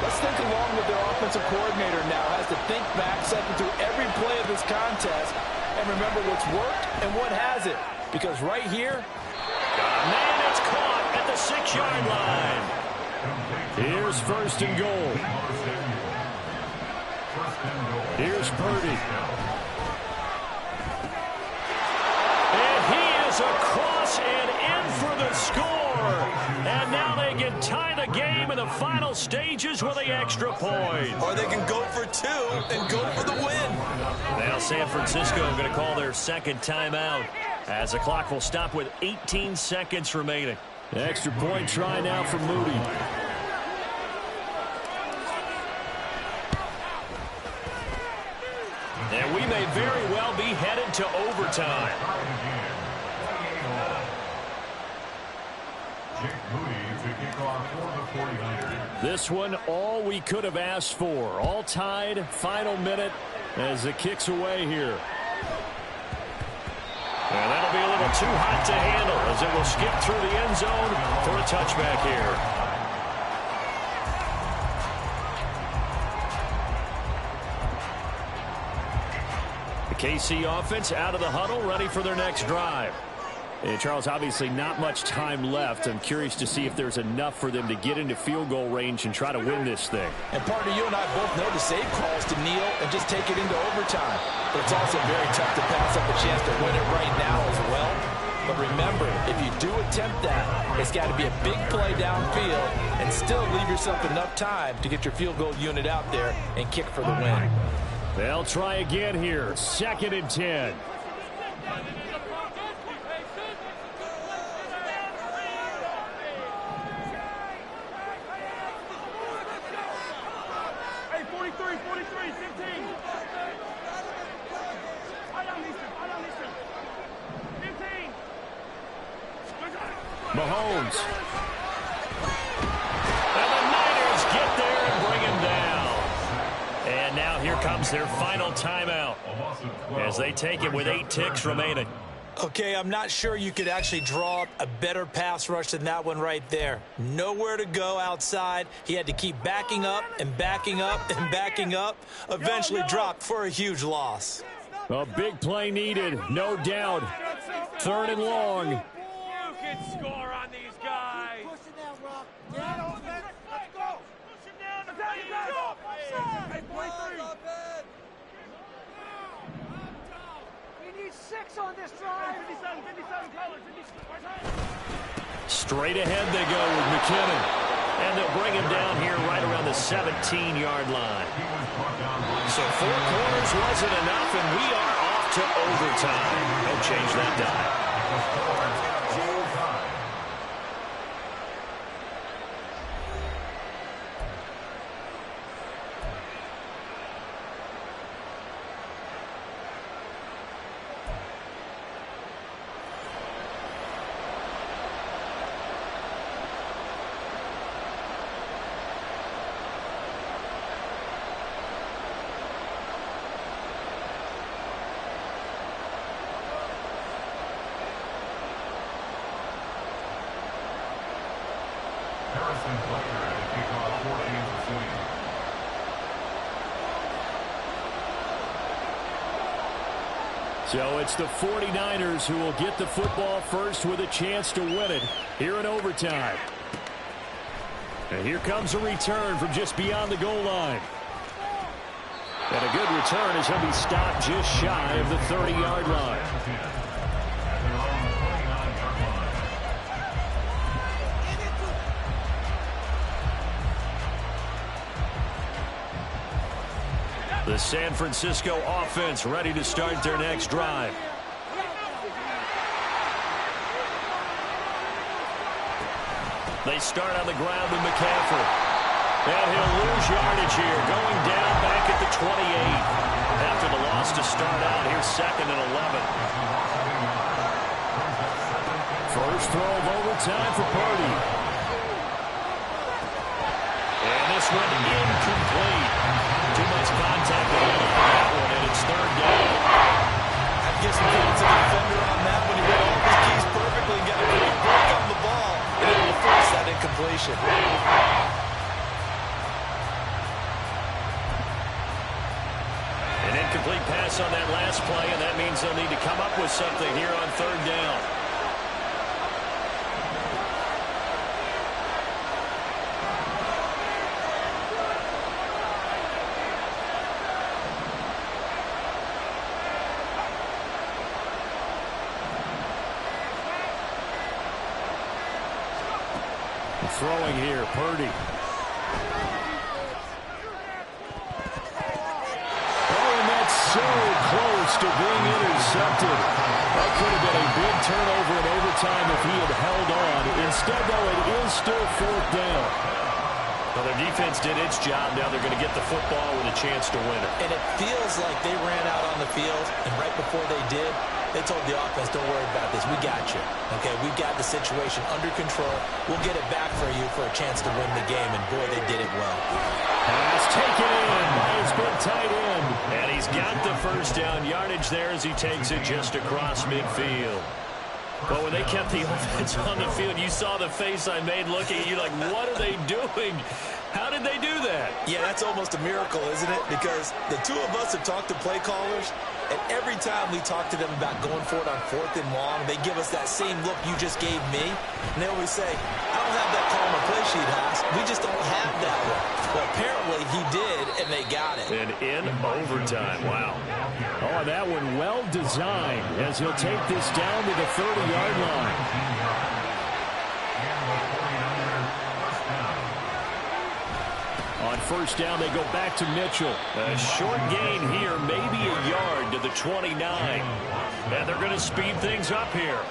let's think along with their offensive coordinator now. Has to think back, cycle through every play of this contest, and remember what's worked and what hasn't. Because right here, man, it's caught at the 6-yard line. Here's first and goal. Here's Purdy. And he is across and in for the score. And now they can tie the game in the final stages with the extra point. Or they can go for 2 and go for the win. Now San Francisco going to call their second timeout as the clock will stop with 18 seconds remaining. Extra point try now for Moody. And we may very well be headed to overtime. This one, all we could have asked for. All tied, final minute as it kicks away here. And that'll be a little too hot to handle as it will skip through the end zone for a touchback here. KC offense out of the huddle, ready for their next drive. And Charles, obviously not much time left. I'm curious to see if there's enough for them to get into field goal range and try to win this thing. and partner, you and I both know the save calls to kneel and just take it into overtime. But it's also very tough to pass up a chance to win it right now as well. But remember, if you do attempt that, it's got to be a big play downfield and still leave yourself enough time to get your field goal unit out there and kick for the win. They'll try again here. 2nd and 10. Hey, 43, 15. Mahomes. And the Niners get there and bring him down. And now here comes their final timeout as they take it with 8 ticks remaining. Okay, I'm not sure you could actually draw up a better pass rush than that one right there. Nowhere to go outside. He had to keep backing up and backing up and backing up. Eventually dropped for a huge loss. A big play needed, no doubt. 3rd and long. You can score on these guys. Push it down, Rock. Let's go. Push it down. Hey, 43. We need 6 on this drive. 57 colors. Straight ahead they go with McKinnon. And they'll bring him down here right around the 17-yard line. So 4 quarters wasn't enough, and we are off to overtime. Don't change that dial. So it's the 49ers who will get the football first with a chance to win it here in overtime. And here comes a return from just beyond the goal line. And a good return as he'll be stopped just shy of the 30-yard line. The San Francisco offense ready to start their next drive. They start on the ground with McCaffrey. And he'll lose yardage here, going down back at the 28. After the loss to start out, here's 2nd and 11. First throw of overtime for Purdy. And this one incomplete. Too much contact going for that one, and it's third down. I'd give some credit to the defender on that when he read all of his keys perfectly and got a great break on the ball and able to force that incompletion. An incomplete pass on that last play, and that means they'll need to come up with something here on third down. Throwing here, Purdy. So close to being intercepted. That could have been a big turnover in overtime if he had held on. Instead, though, it is still fourth down. Well, their defense did its job. Now they're going to get the football with a chance to win it. And it feels like they ran out on the field, and right before they did, they told the offense, don't worry about this. We got you. Okay, we got the situation under control. We'll get it back for you for a chance to win the game, and boy, they did it well. Pass taken in by his big tight end. And he's got the first down yardage there as he takes it just across midfield. But when they kept the offense on the field, you saw the face I made looking at you like, what are they doing? How did they do that? Yeah, that's almost a miracle, isn't it? Because the two of us have talked to play callers, and every time we talk to them about going for it on fourth and long, they give us that same look you just gave me. And they always say, I don't have that call on my play sheet, Haas. We just don't have that one. Well, apparently he did, and they got it. And in overtime, wow. Oh, that one well designed as he'll take this down to the 30-yard line. On first down, they go back to Mitchell. A short gain here, maybe a yard to the 29. And they're going to speed things up here.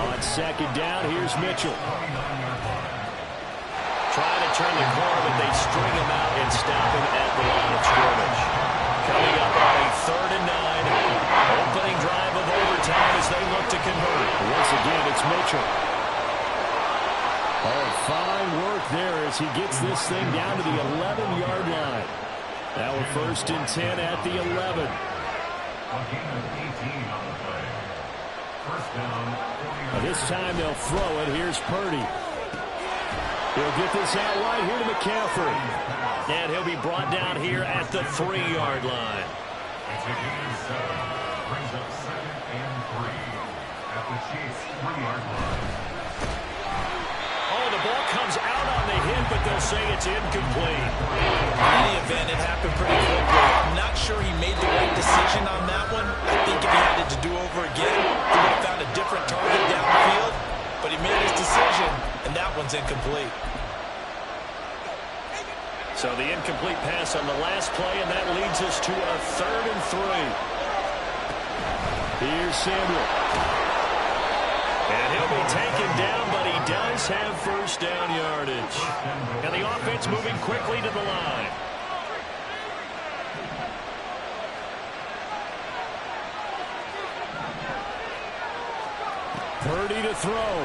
On second down, here's Mitchell. Trying to turn the corner, but they string him out and stop him at the line of scrimmage. Coming up on a 3rd and 9. Opening drive of overtime as they look to convert. Once again, it's Mitchell. Oh, fine work there as he gets this thing down to the 11-yard line. Now we're 1st and 10 at the 11. This time they'll throw it. Here's Purdy. He'll get this out wide here to McCaffrey. And he'll be brought down here at the 3-yard line. Brings up 2nd and 3 at the Chiefs' 3-yard line. Oh, the ball comes out on the hit, but they'll say it's incomplete. In any event, it happened pretty quickly. I'm not sure he made the right decision on that one. I think if he had it to do over again, he would have found a different target downfield. But he made his decision, and that one's incomplete. So the incomplete pass on the last play, and that leads us to a 3rd and 3. Here's Samuel. And he'll be taken down, but he does have first down yardage. And the offense moving quickly to the line. Purdy to throw.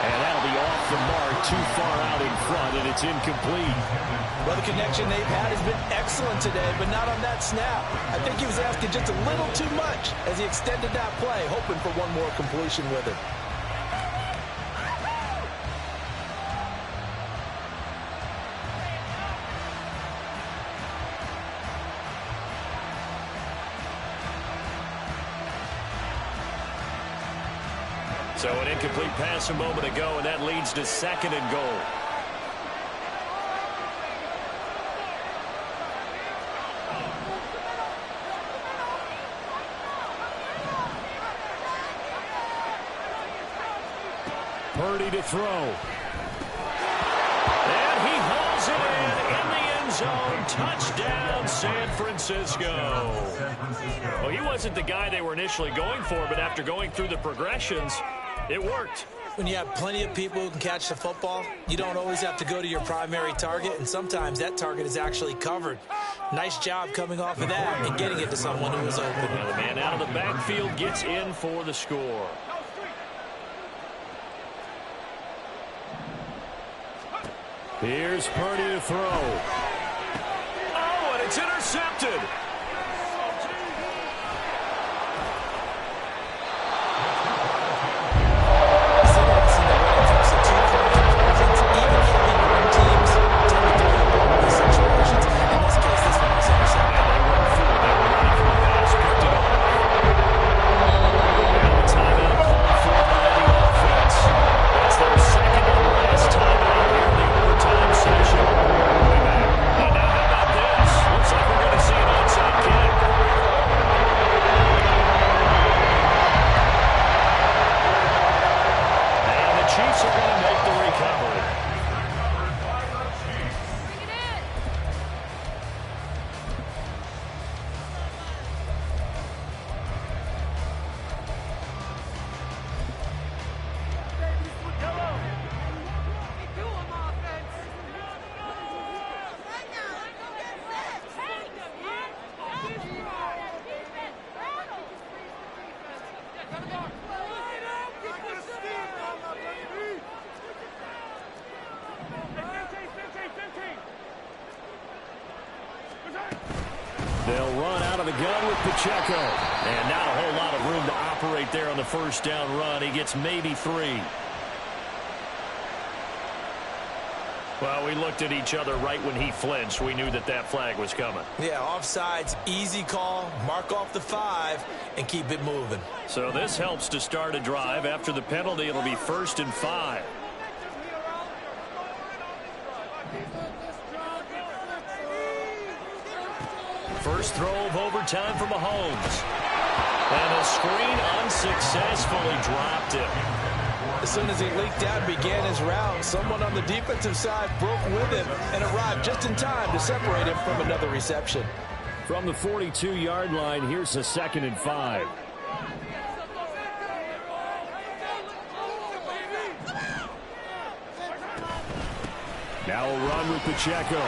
And that'll be off the mark, too far out in front, and it's incomplete. Well, the connection they've had has been excellent today, but not on that snap. I think he was asking just a little too much as he extended that play, hoping for one more completion with it. So an incomplete pass a moment ago, and that leads to 2nd and goal. Purdy to throw. And he hauls it in the end zone. Touchdown, San Francisco. Well, he wasn't the guy they were initially going for, but after going through the progressions, it worked. When you have plenty of people who can catch the football, you don't always have to go to your primary target, and sometimes that target is actually covered. Nice job coming off of that and getting it to someone who was open. Now the man out of the backfield gets in for the score. Here's Purdy to throw. Oh, and it's intercepted. They'll run out of the gun with Pacheco. And not a whole lot of room to operate there on the first down run. He gets maybe 3. Well, we looked at each other right when he flinched. We knew that that flag was coming. Yeah, offsides, easy call. Mark off the 5 and keep it moving. So this helps to start a drive. After the penalty, it'll be 1st and 5. First throw of overtime for Mahomes. And a screen unsuccessfully dropped him. As soon as he leaked out and began his route, someone on the defensive side broke with him and arrived just in time to separate him from another reception. From the 42-yard line, here's a 2nd and 5. Now a run with Pacheco.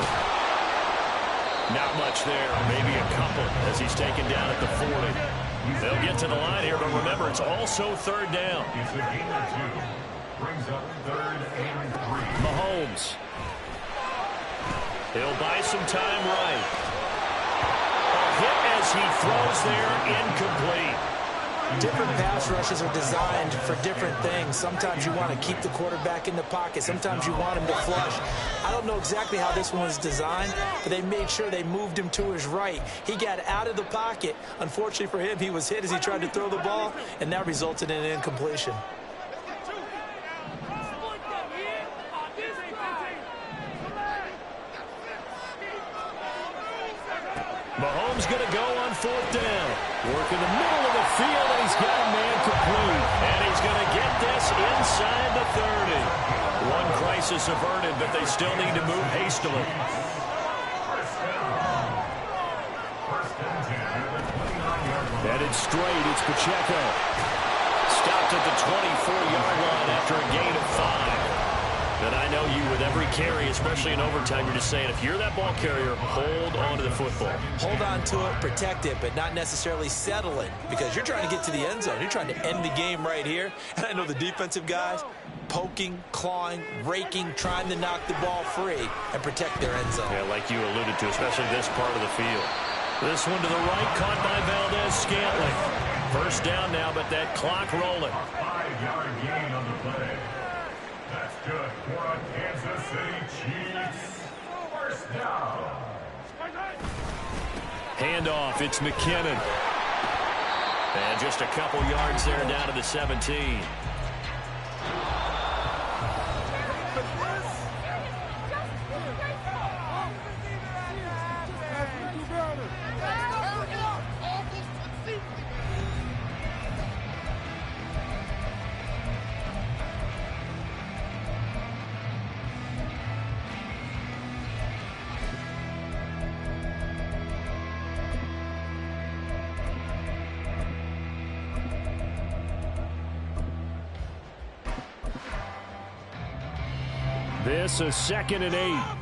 Not much there, maybe a couple as he's taken down at the 40. They'll get to the line here, but remember, it's also 3rd down. It's a gain of 2. Brings up 3rd and 3. Mahomes. He'll buy some time right. A hit as he throws there, incomplete. Different pass rushes are designed for different things. Sometimes you want to keep the quarterback in the pocket. Sometimes you want him to flush. I don't know exactly how this one was designed, but they made sure they moved him to his right. He got out of the pocket. Unfortunately for him, he was hit as he tried to throw the ball, and that resulted in an incompletion. Mahomes going to go on 4th down. Work in the middle of the field, and he's got a man complete. And he's going to get this inside the 30. One crisis averted, but they still need to move hastily. Headed straight, it's Pacheco. Stopped at the 24-yard line after a gain of 5. And I know you, with every carry, especially in overtime, you're just saying, if you're that ball carrier, hold on to the football. Hold on to it, protect it, but not necessarily settle it, because you're trying to get to the end zone. You're trying to end the game right here. And I know the defensive guys poking, clawing, raking, trying to knock the ball free and protect their end zone. Yeah, like you alluded to, especially this part of the field. This one to the right, caught by Valdez-Scantling. 1st down now, but that clock rolling. 5-yard gain on the play. That's good for a Kansas City Chiefs. 1st down. Handoff, it's McKinnon. And just a couple yards there down to the 17. This a 2nd and 8.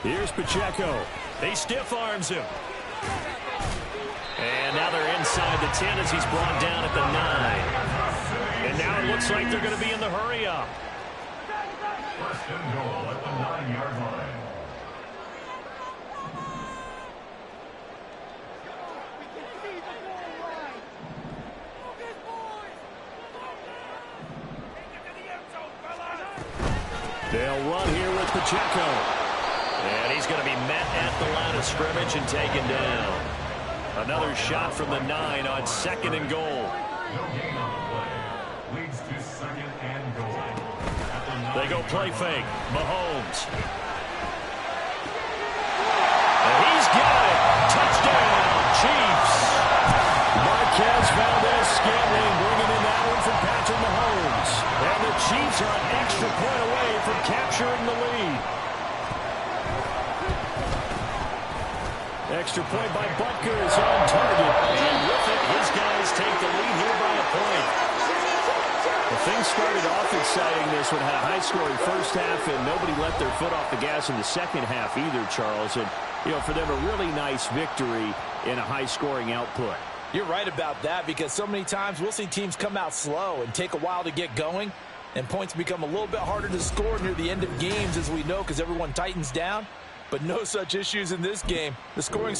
Here's Pacheco. He stiff arms him. And now they're inside the 10 as he's brought down at the 9. And now it looks like they're going to be in the hurry up. First and goal at the 9-yard line. They'll run here with Pacheco. And he's going to be met at the line of scrimmage and taken down. Another shot from the 9 on 2nd and goal. No gain on the play. Leads to 2nd and goal. They go play fake. Mahomes. And he's got it. Touchdown, Chiefs. Marquez Valdez-Scantling bringing in that one from Patrick Mahomes. And the Chiefs are an extra point away from capturing the lead. Extra point by Butker is on target. And with it, his guys take the lead here by a point. Well, things started off exciting this one. Had a high-scoring first half, and nobody let their foot off the gas in the second half either, Charles. And, you know, for them, a really nice victory in a high-scoring output. You're right about that, because so many times we'll see teams come out slow and take a while to get going, and points become a little bit harder to score near the end of games, as we know, because everyone tightens down. But no such issues in this game. The scoring...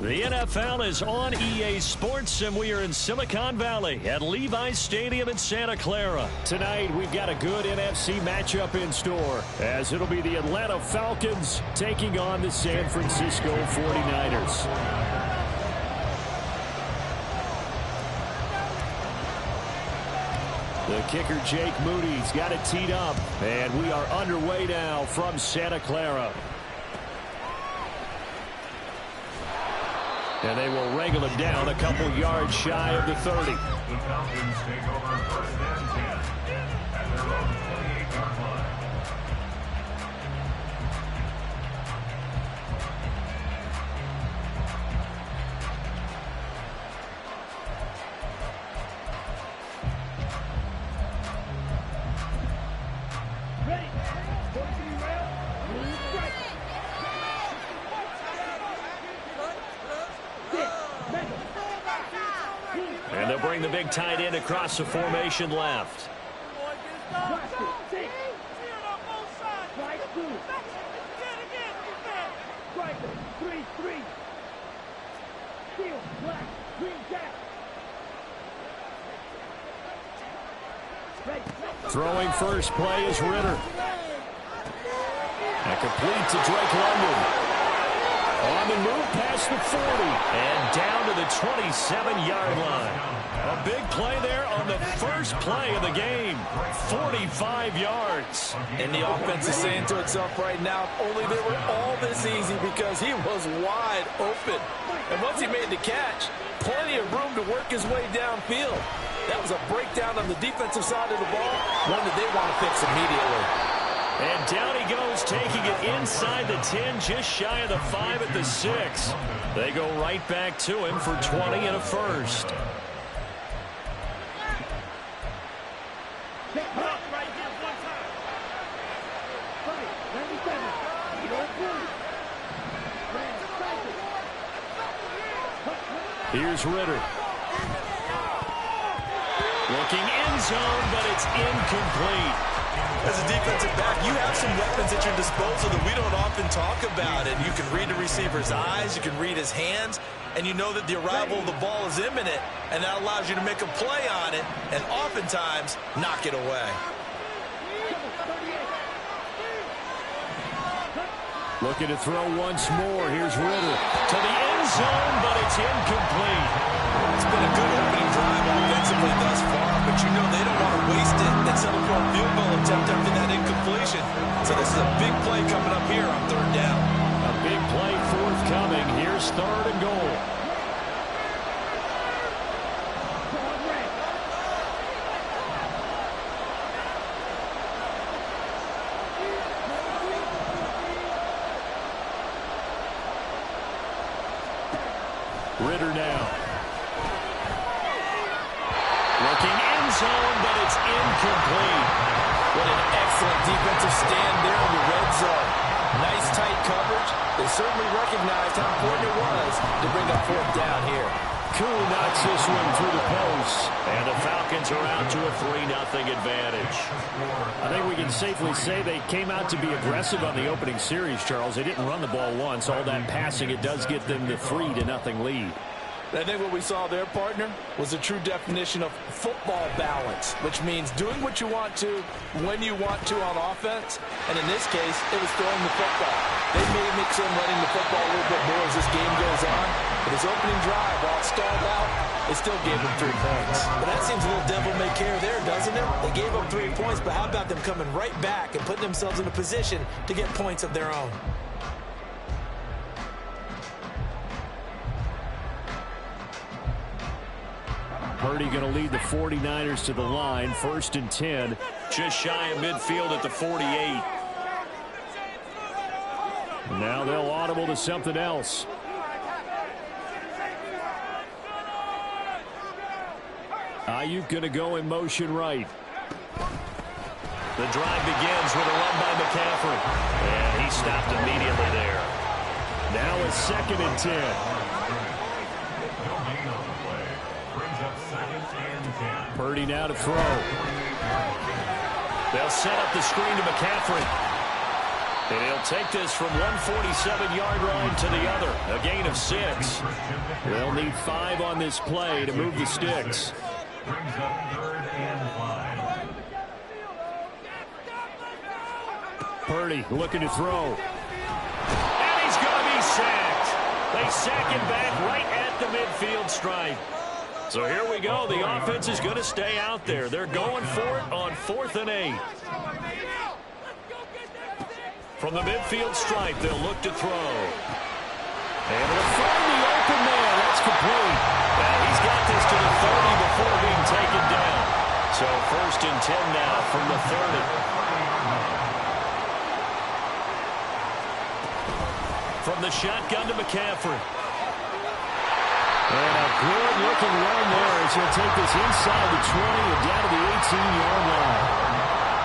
The NFL is on EA Sports, and we are in Silicon Valley at Levi's Stadium in Santa Clara. Tonight, we've got a good NFC matchup in store, as it'll be the Atlanta Falcons taking on the San Francisco 49ers. The kicker, Jake Moody's got it teed up, and we are underway now from Santa Clara. And they will wrangle him down a couple yards shy of the 30. The Falcons take over first and 10 at their own 28-yard line. And they'll bring the big tight end across the formation left. Throwing first play is Ritter. And complete to Drake London. On the move past the 40. And down to the 27-yard line. A big play there on the first play of the game. 45 yards. And the offense is saying to itself right now, only they were all this easy because he was wide open. And once he made the catch, plenty of room to work his way downfield. That was a breakdown on the defensive side of the ball, one that they want to fix immediately. And down he goes, taking it inside the 10, just shy of the 5 at the 6. They go right back to him for 20 and a first. Here's Ritter. Looking end zone, but it's incomplete. As a defensive back, you have some weapons at your disposal that we don't often talk about. And you can read the receiver's eyes, you can read his hands, and you know that the arrival of the ball is imminent, and that allows you to make a play on it and oftentimes knock it away. Looking to throw once more. Here's Ritter to the end zone, but it's incomplete. It's been a good opening drive offensively thus far, but you know they don't want to waste it and settle for a field goal attempt after that incompletion. So this is a big play coming up here on third down. A big play forthcoming. Here's third and goal. Ritter now. Looking end zone, but it's incomplete. What an excellent defensive stand there in the red zone. Nice tight coverage. They certainly recognized how important it was to bring up fourth down here. Koo knocks this one through the post. And the Falcons are out to a 3-0 advantage. I think we can safely say they came out to be aggressive on the opening series, Charles. They didn't run the ball once. All that passing, it does get them the 3-0 lead. I think what we saw there, partner, was a true definition of football balance, which means doing what you want to, when you want to on offense. And in this case, it was throwing the football. They may mix in running the football a little bit more as this game goes on. But his opening drive, while it stalled out, it still gave him 3 points. But that seems a little devil-may-care there, doesn't it? They gave up 3 points, but how about them coming right back and putting themselves in a position to get points of their own? Purdy going to lead the 49ers to the line. 1st and 10. Just shy of midfield at the 48. Now they'll audible to something else. Ayuk going to go in motion right. The drive begins with a run by McCaffrey. And he stopped immediately there. Now it's 2nd and 10. Purdy now to throw. They'll set up the screen to McCaffrey. And he'll take this from 147-yard line to the other. A gain of 6. They'll need 5 on this play to move the sticks. Brings up 3rd and 5. Purdy looking to throw. And he's going to be sacked. They sack him back right at the midfield stripe. So here we go. The offense is going to stay out there. They're going for it on 4th and 8. From the midfield stripe, they'll look to throw. And they'll find the open man. That's complete. And he's got this to the 30 before being taken down. So 1st and 10 now from the 30. From the shotgun to McCaffrey. And a good-looking run there as he'll take this inside the 20 and down to the 18-yard line.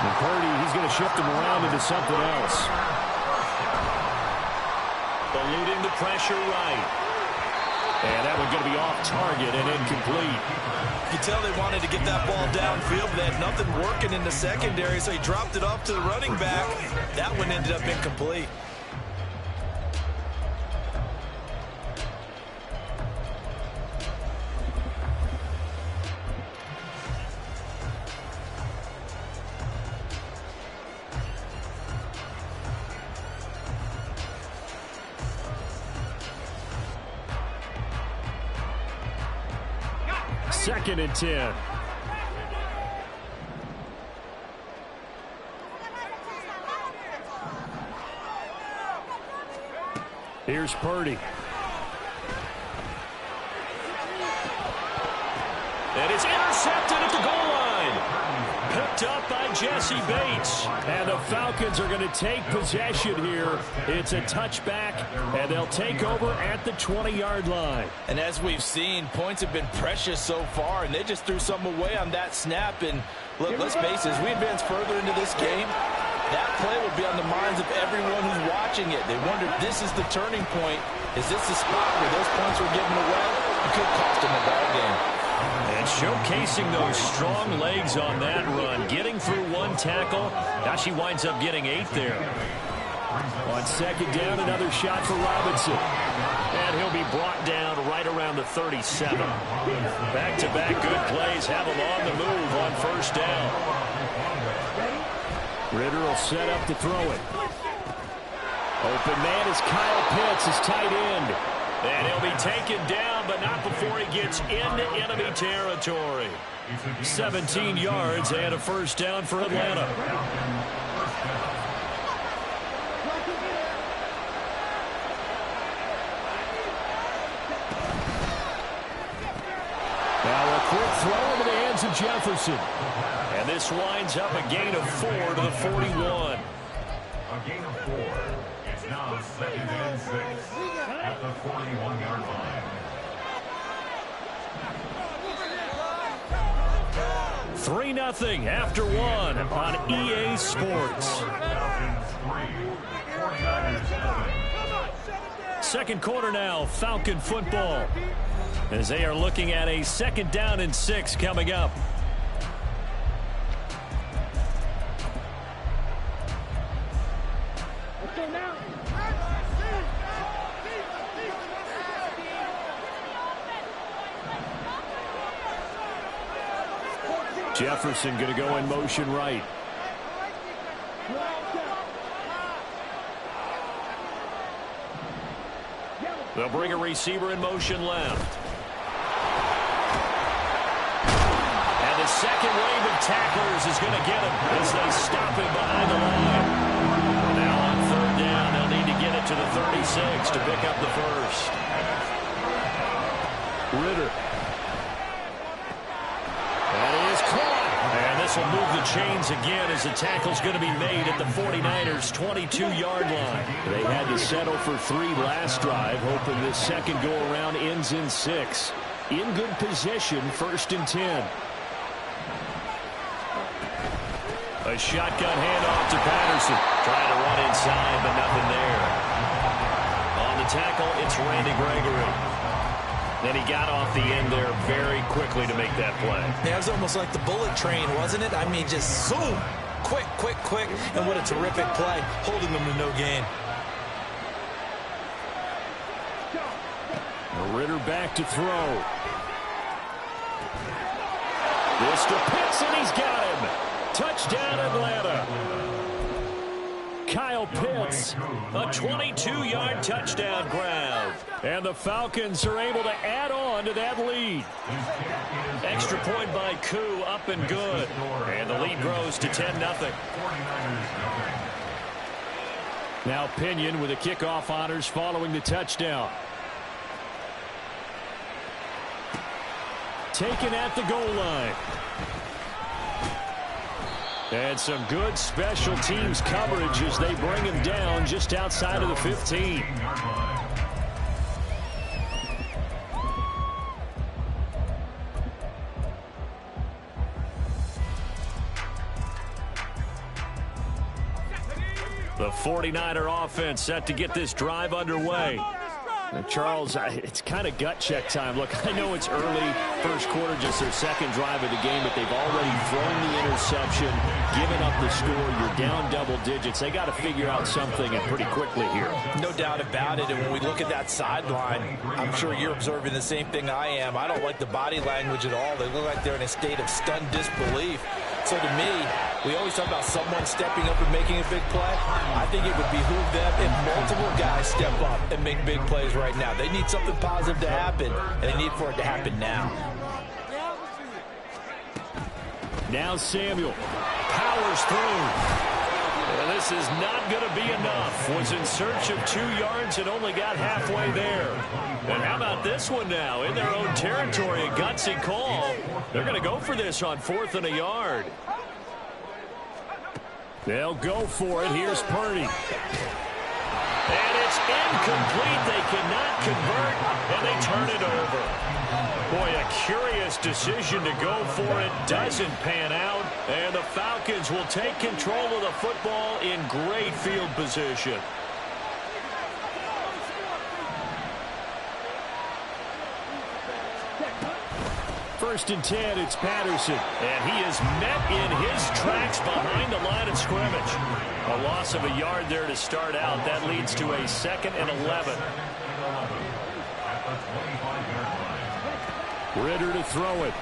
And Purdy, he's going to shift him around into something else. Eluding the pressure right. And that one's going to be off target and incomplete. You can tell they wanted to get that ball downfield, but they had nothing working in the secondary, so he dropped it off to the running back. That one ended up incomplete. Second and 10. Here's Purdy. And it's intercepted at the goal line. Picked up by Jesse Bates. And the Falcons are going to take possession here. It's a touchback, and they'll take over at the 20-yard line. And as we've seen, points have been precious so far, and they just threw some away on that snap. And look, let's face it, as we advance further into this game, that play will be on the minds of everyone who's watching it. They wonder if this is the turning point. Is this the spot where those points were given away? could cost him a ball game. And showcasing those strong legs on that run. Getting through one tackle. Now she winds up getting 8 there. On second down, another shot for Robinson. And he'll be brought down right around the 37. Back-to-back good plays have him on the move on first down. Ritter will set up to throw it. Open man is Kyle Pitts, his tight end. And he'll be taken down, but not before he gets into enemy territory. 17 yards and a first down for Atlanta. Now a quick throw into the hands of Jefferson. And this winds up a gain of 4 to the 41. A gain of 4. It's now 2nd and 6 at the 41-yard line. 3-0 after 1 on EA Sports. Second quarter now, Falcon football. As they are looking at a 2nd down and 6 coming up. Jefferson going to go in motion right. They'll bring a receiver in motion left. And the second wave of tacklers is going to get him as they stop him behind the line. Now on 3rd down, they'll need to get it to the 36 to pick up the first. Ritter. And this will move the chains again as the tackle's going to be made at the 49ers' 22-yard line. They had to settle for 3 last drive, hoping this second go-around ends in 6. In good position, 1st and 10. A shotgun handoff to Patterson. Trying to run inside, but nothing there. On the tackle, it's Randy Gregory. Then he got off the end there very quickly to make that play. Yeah, it was almost like the bullet train, wasn't it? I mean, just zoom. Quick, quick, quick. And what a terrific play, holding them to no gain. Ritter back to throw. This to Pitts, and he's got him. Touchdown, Atlanta. Kyle Pitts, a 22-yard touchdown grab. And the Falcons are able to add on to that lead. Extra point by Koo, up and good. And the lead grows to 10-0. Now Pinion with the kickoff honors following the touchdown. Taken at the goal line. And some good special teams coverage as they bring him down just outside of the 15. The 49er offense set to get this drive underway. Charles, it's kind of gut check time. Look, I know it's early, first quarter, just their second drive of the game, but they've already thrown the interception, given up the score. You're down double digits. They got to figure out something, and pretty quickly here. No doubt about it. And when we look at that sideline, I'm sure you're observing the same thing I am. I don't like the body language at all. They look like they're in a state of stunned disbelief. So to me, we always talk about someone stepping up and making a big play. I think it would behoove them if multiple guys step up and make big plays right now. They need something positive to happen, and they need for it to happen now. Now Samuel powers through. And this is not going to be enough. Was in search of 2 yards and only got halfway there. And how about this one now? In their own territory, a gutsy call. They're going to go for this on 4th and a yard. They'll go for it. Here's Purdy. And it's incomplete. They cannot convert, and they turn it over. Boy, a curious decision to go for it. Doesn't pan out, and the Falcons will take control of the football in great field position. 1st and 10, it's Patterson. And he is met in his tracks behind the line of scrimmage. A loss of a yard there to start out. That leads to a 2nd and 11. Ridder to throw it.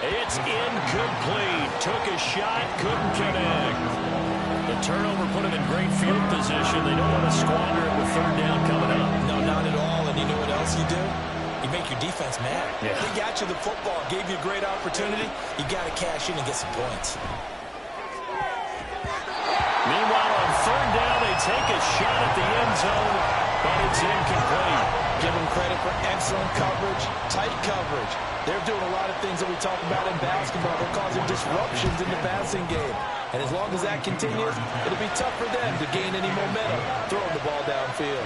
It's incomplete. Took a shot, couldn't connect. The turnover put him in great field position. They don't want to squander it with 3rd down coming up. No, not at all. And you know what else you do? You make your defense mad. Yeah. He got you the football, gave you a great opportunity. You got to cash in and get some points. Meanwhile, on 3rd down, they take a shot at the end zone, but it's incomplete. Give them credit for excellent coverage, tight coverage. They're doing a lot of things that we talk about in basketball. They're causing disruptions in the passing game. And as long as that continues, it'll be tough for them to gain any momentum throwing the ball downfield.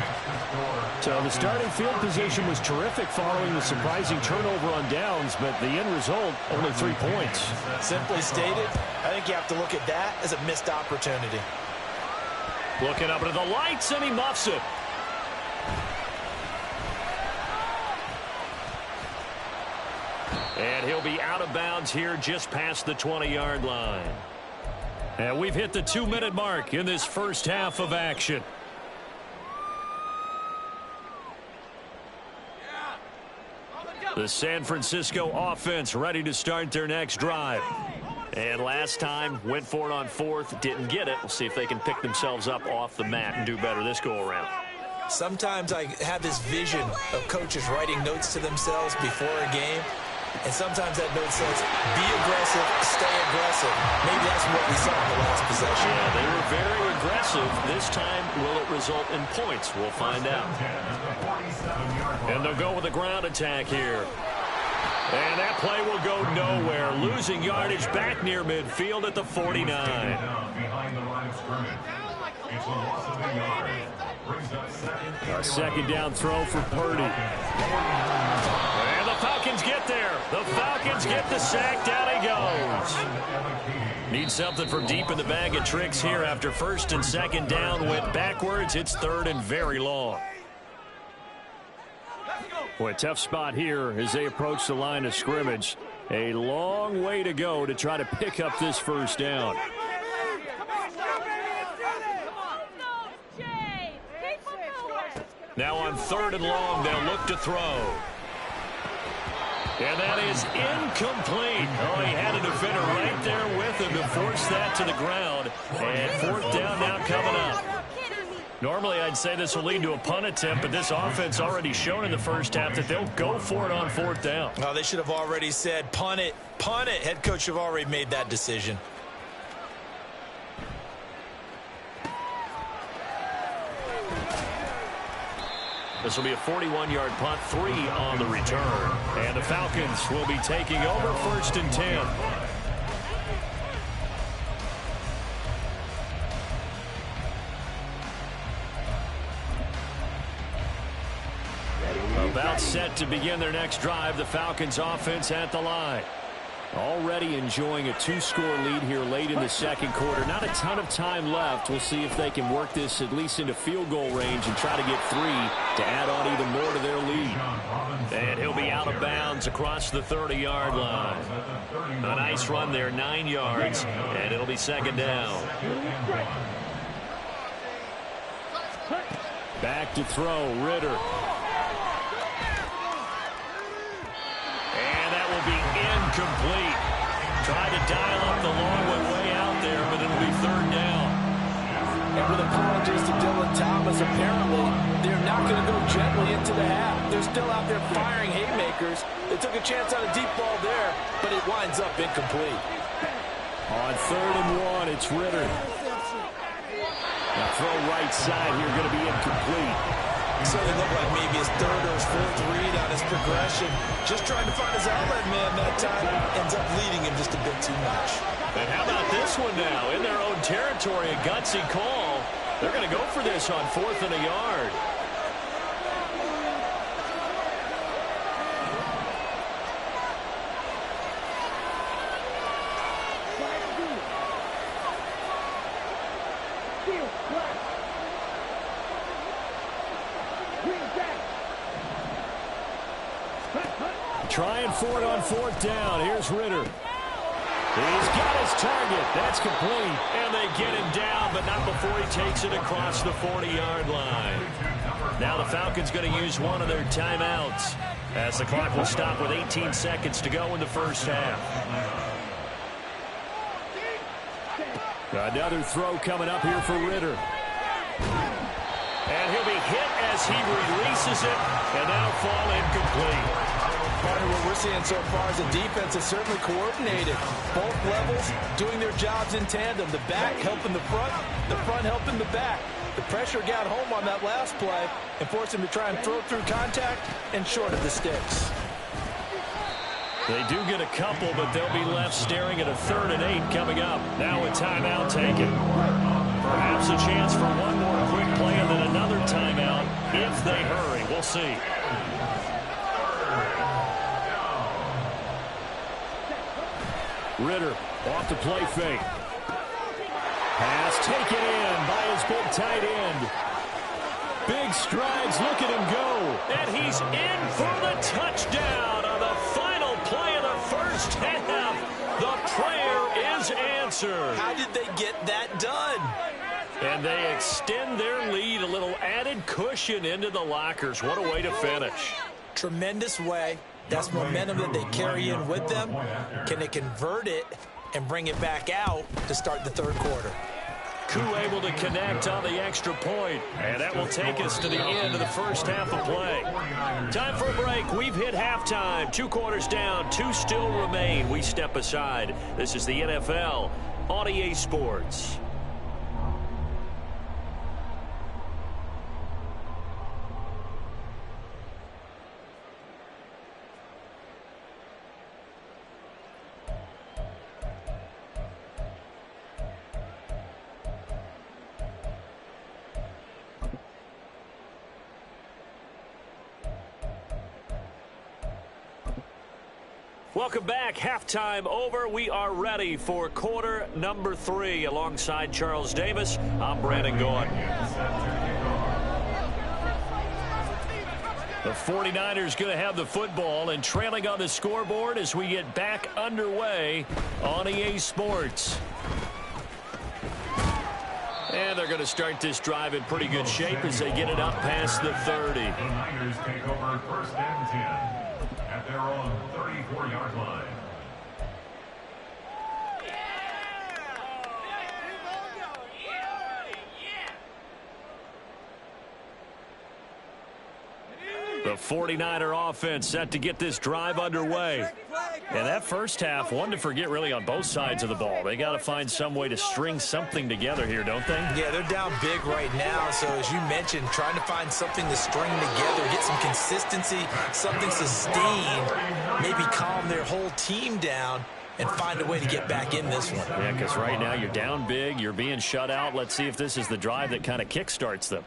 So the starting field position was terrific following the surprising turnover on downs, but the end result, only 3 points. Simply stated, I think you have to look at that as a missed opportunity. Looking up into the lights, and he muffs it. And he'll be out of bounds here just past the 20-yard line. And we've hit the 2-minute mark in this first half of action. The San Francisco offense ready to start their next drive. And last time, went for it on 4th, didn't get it. We'll see if they can pick themselves up off the mat and do better this go-around. Sometimes I have this vision of coaches writing notes to themselves before a game. And sometimes that note says, be aggressive, stay aggressive. Maybe that's what we saw in the last possession. Yeah, they were very aggressive. This time, will it result in points? We'll find out. And they'll go with a ground attack here. And that play will go nowhere. Losing yardage back near midfield at the 49. Behind the line of scrimmage. It's a loss of a yard. Brings up 2nd. A 2nd down throw for Purdy. And the Falcons get there. The Falcons get the sack. Down he goes. Need something from deep in the bag of tricks here after 1st and 2nd down. Went backwards. It's 3rd and very long. Boy, tough spot here as they approach the line of scrimmage. A long way to go to try to pick up this 1st down. Now on 3rd and long, they'll look to throw. And that is incomplete. Oh, he had a defender right there with him to force that to the ground. And 4th down now coming up. Normally, I'd say this will lead to a punt attempt, but this offense already shown in the first half that they'll go for it on 4th down. Oh, they should have already said, punt it, punt it. Head coach have already made that decision. This will be a 41-yard punt, 3 on the return. And the Falcons will be taking over 1st and 10. About set to begin their next drive, the Falcons offense at the line. Already enjoying a 2-score lead here late in the 2nd quarter. Not a ton of time left. We'll see if they can work this at least into field goal range and try to get 3 to add on even more to their lead. And he'll be out of bounds across the 30-yard line. A nice run there, 9 yards, and it'll be 2nd down. Back to throw, Ridder. And that will be incomplete. Tried to dial up the long one way out there, but it'll be 3rd down. And with apologies to Dylan Thomas, apparently they're not going to go gently into the half. They're still out there firing haymakers. They took a chance on a deep ball there, but it winds up incomplete. On 3rd and 1, it's Ridder. Now throw right side here, going to be incomplete. So it looked like maybe his 3rd or his 4th read on his progression. Just trying to find his outlet man that time. Ends up leading him just a bit too much. And how about this one now? In their own territory, a gutsy call. They're going to go for this on 4th and a yard. trying for it on 4th down. Here's Ritter. He's got his target. That's complete. And they get him down, but not before he takes it across the 40-yard line. Now the Falcons going to use one of their timeouts as the clock will stop with 18 seconds to go in the first half. Another throw coming up here for Ritter. And he'll be hit as he releases it, and that'll fall incomplete. Partner, what we're seeing so far is the defense is certainly coordinated. Both levels doing their jobs in tandem. The back helping the front helping the back. The pressure got home on that last play and forced him to try and throw through contact and short of the sticks. They do get a couple, but they'll be left staring at a 3rd and 8 coming up. Now a timeout taken. Perhaps a chance for one more quick play and then another timeout if they hurry. We'll see. Ritter off the play fake. Pass taken in by his big tight end. Big strides. Look at him go. And he's in for the touchdown on the final play of the first half. The prayer is answered. How did they get that done? And they extend their lead, a little added cushion into the lockers. What a way to finish. Tremendous way. That's momentum that they carry in with them. Can they convert it and bring it back out to start the 3rd quarter? Koo able to connect on the extra point. And that will take us to the end of the first half of play. Time for a break. We've hit halftime. 2 quarters down. 2 still remain. We step aside. This is the NFL on EA Sports. Welcome back. Halftime over. We are ready for quarter number 3. Alongside Charles Davis, I'm Brandon Gaudin. The 49ers going to have the football and trailing on the scoreboard as we get back underway on EA Sports. And they're going to start this drive in pretty good shape as they get it up past the 30. The Niners take over 1st and 10 at their own 34-yard line. The 49er offense set to get this drive underway. And that first half, one to forget really on both sides of the ball. They got to find some way to string something together here, don't they? Yeah, they're down big right now. So as you mentioned, trying to find something to string together, get some consistency, something sustained, maybe calm their whole team down and find a way to get back in this one. Yeah, because right now you're down big, you're being shut out. Let's see if this is the drive that kind of kickstarts them.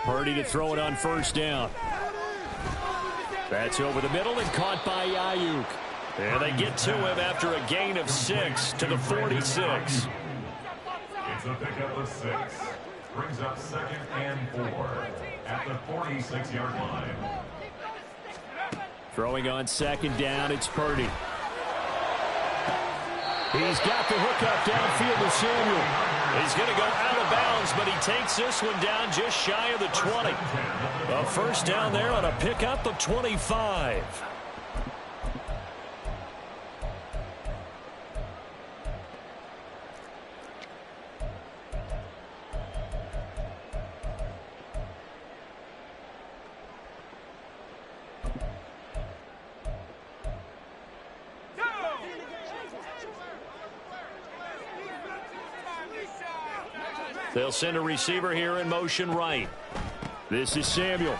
Purdy to throw it on 1st down. That's over the middle and caught by Ayuk. And they get to him after a gain of 6 to the 46. It's a pickup of 6. Brings up 2nd and 4 at the 46-yard line. Throwing on 2nd down, it's Purdy. He's got the hook up downfield to Samuel. He's going to go out of bounds, but he takes this one down just shy of the 20. A 1st down there on a pickup of 25. They'll send a receiver here in motion right. This is Samuel.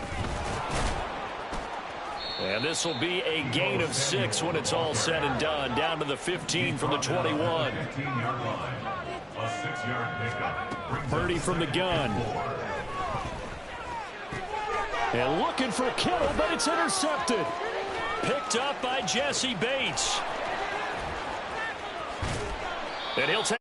And this will be a gain of 6 when it's all said and done. Down to the 15 from the 21. 15-yard line. A 6-yard pickup. Purdy from the gun. And looking for Kittle, but it's intercepted. Picked up by Jesse Bates. And he'll take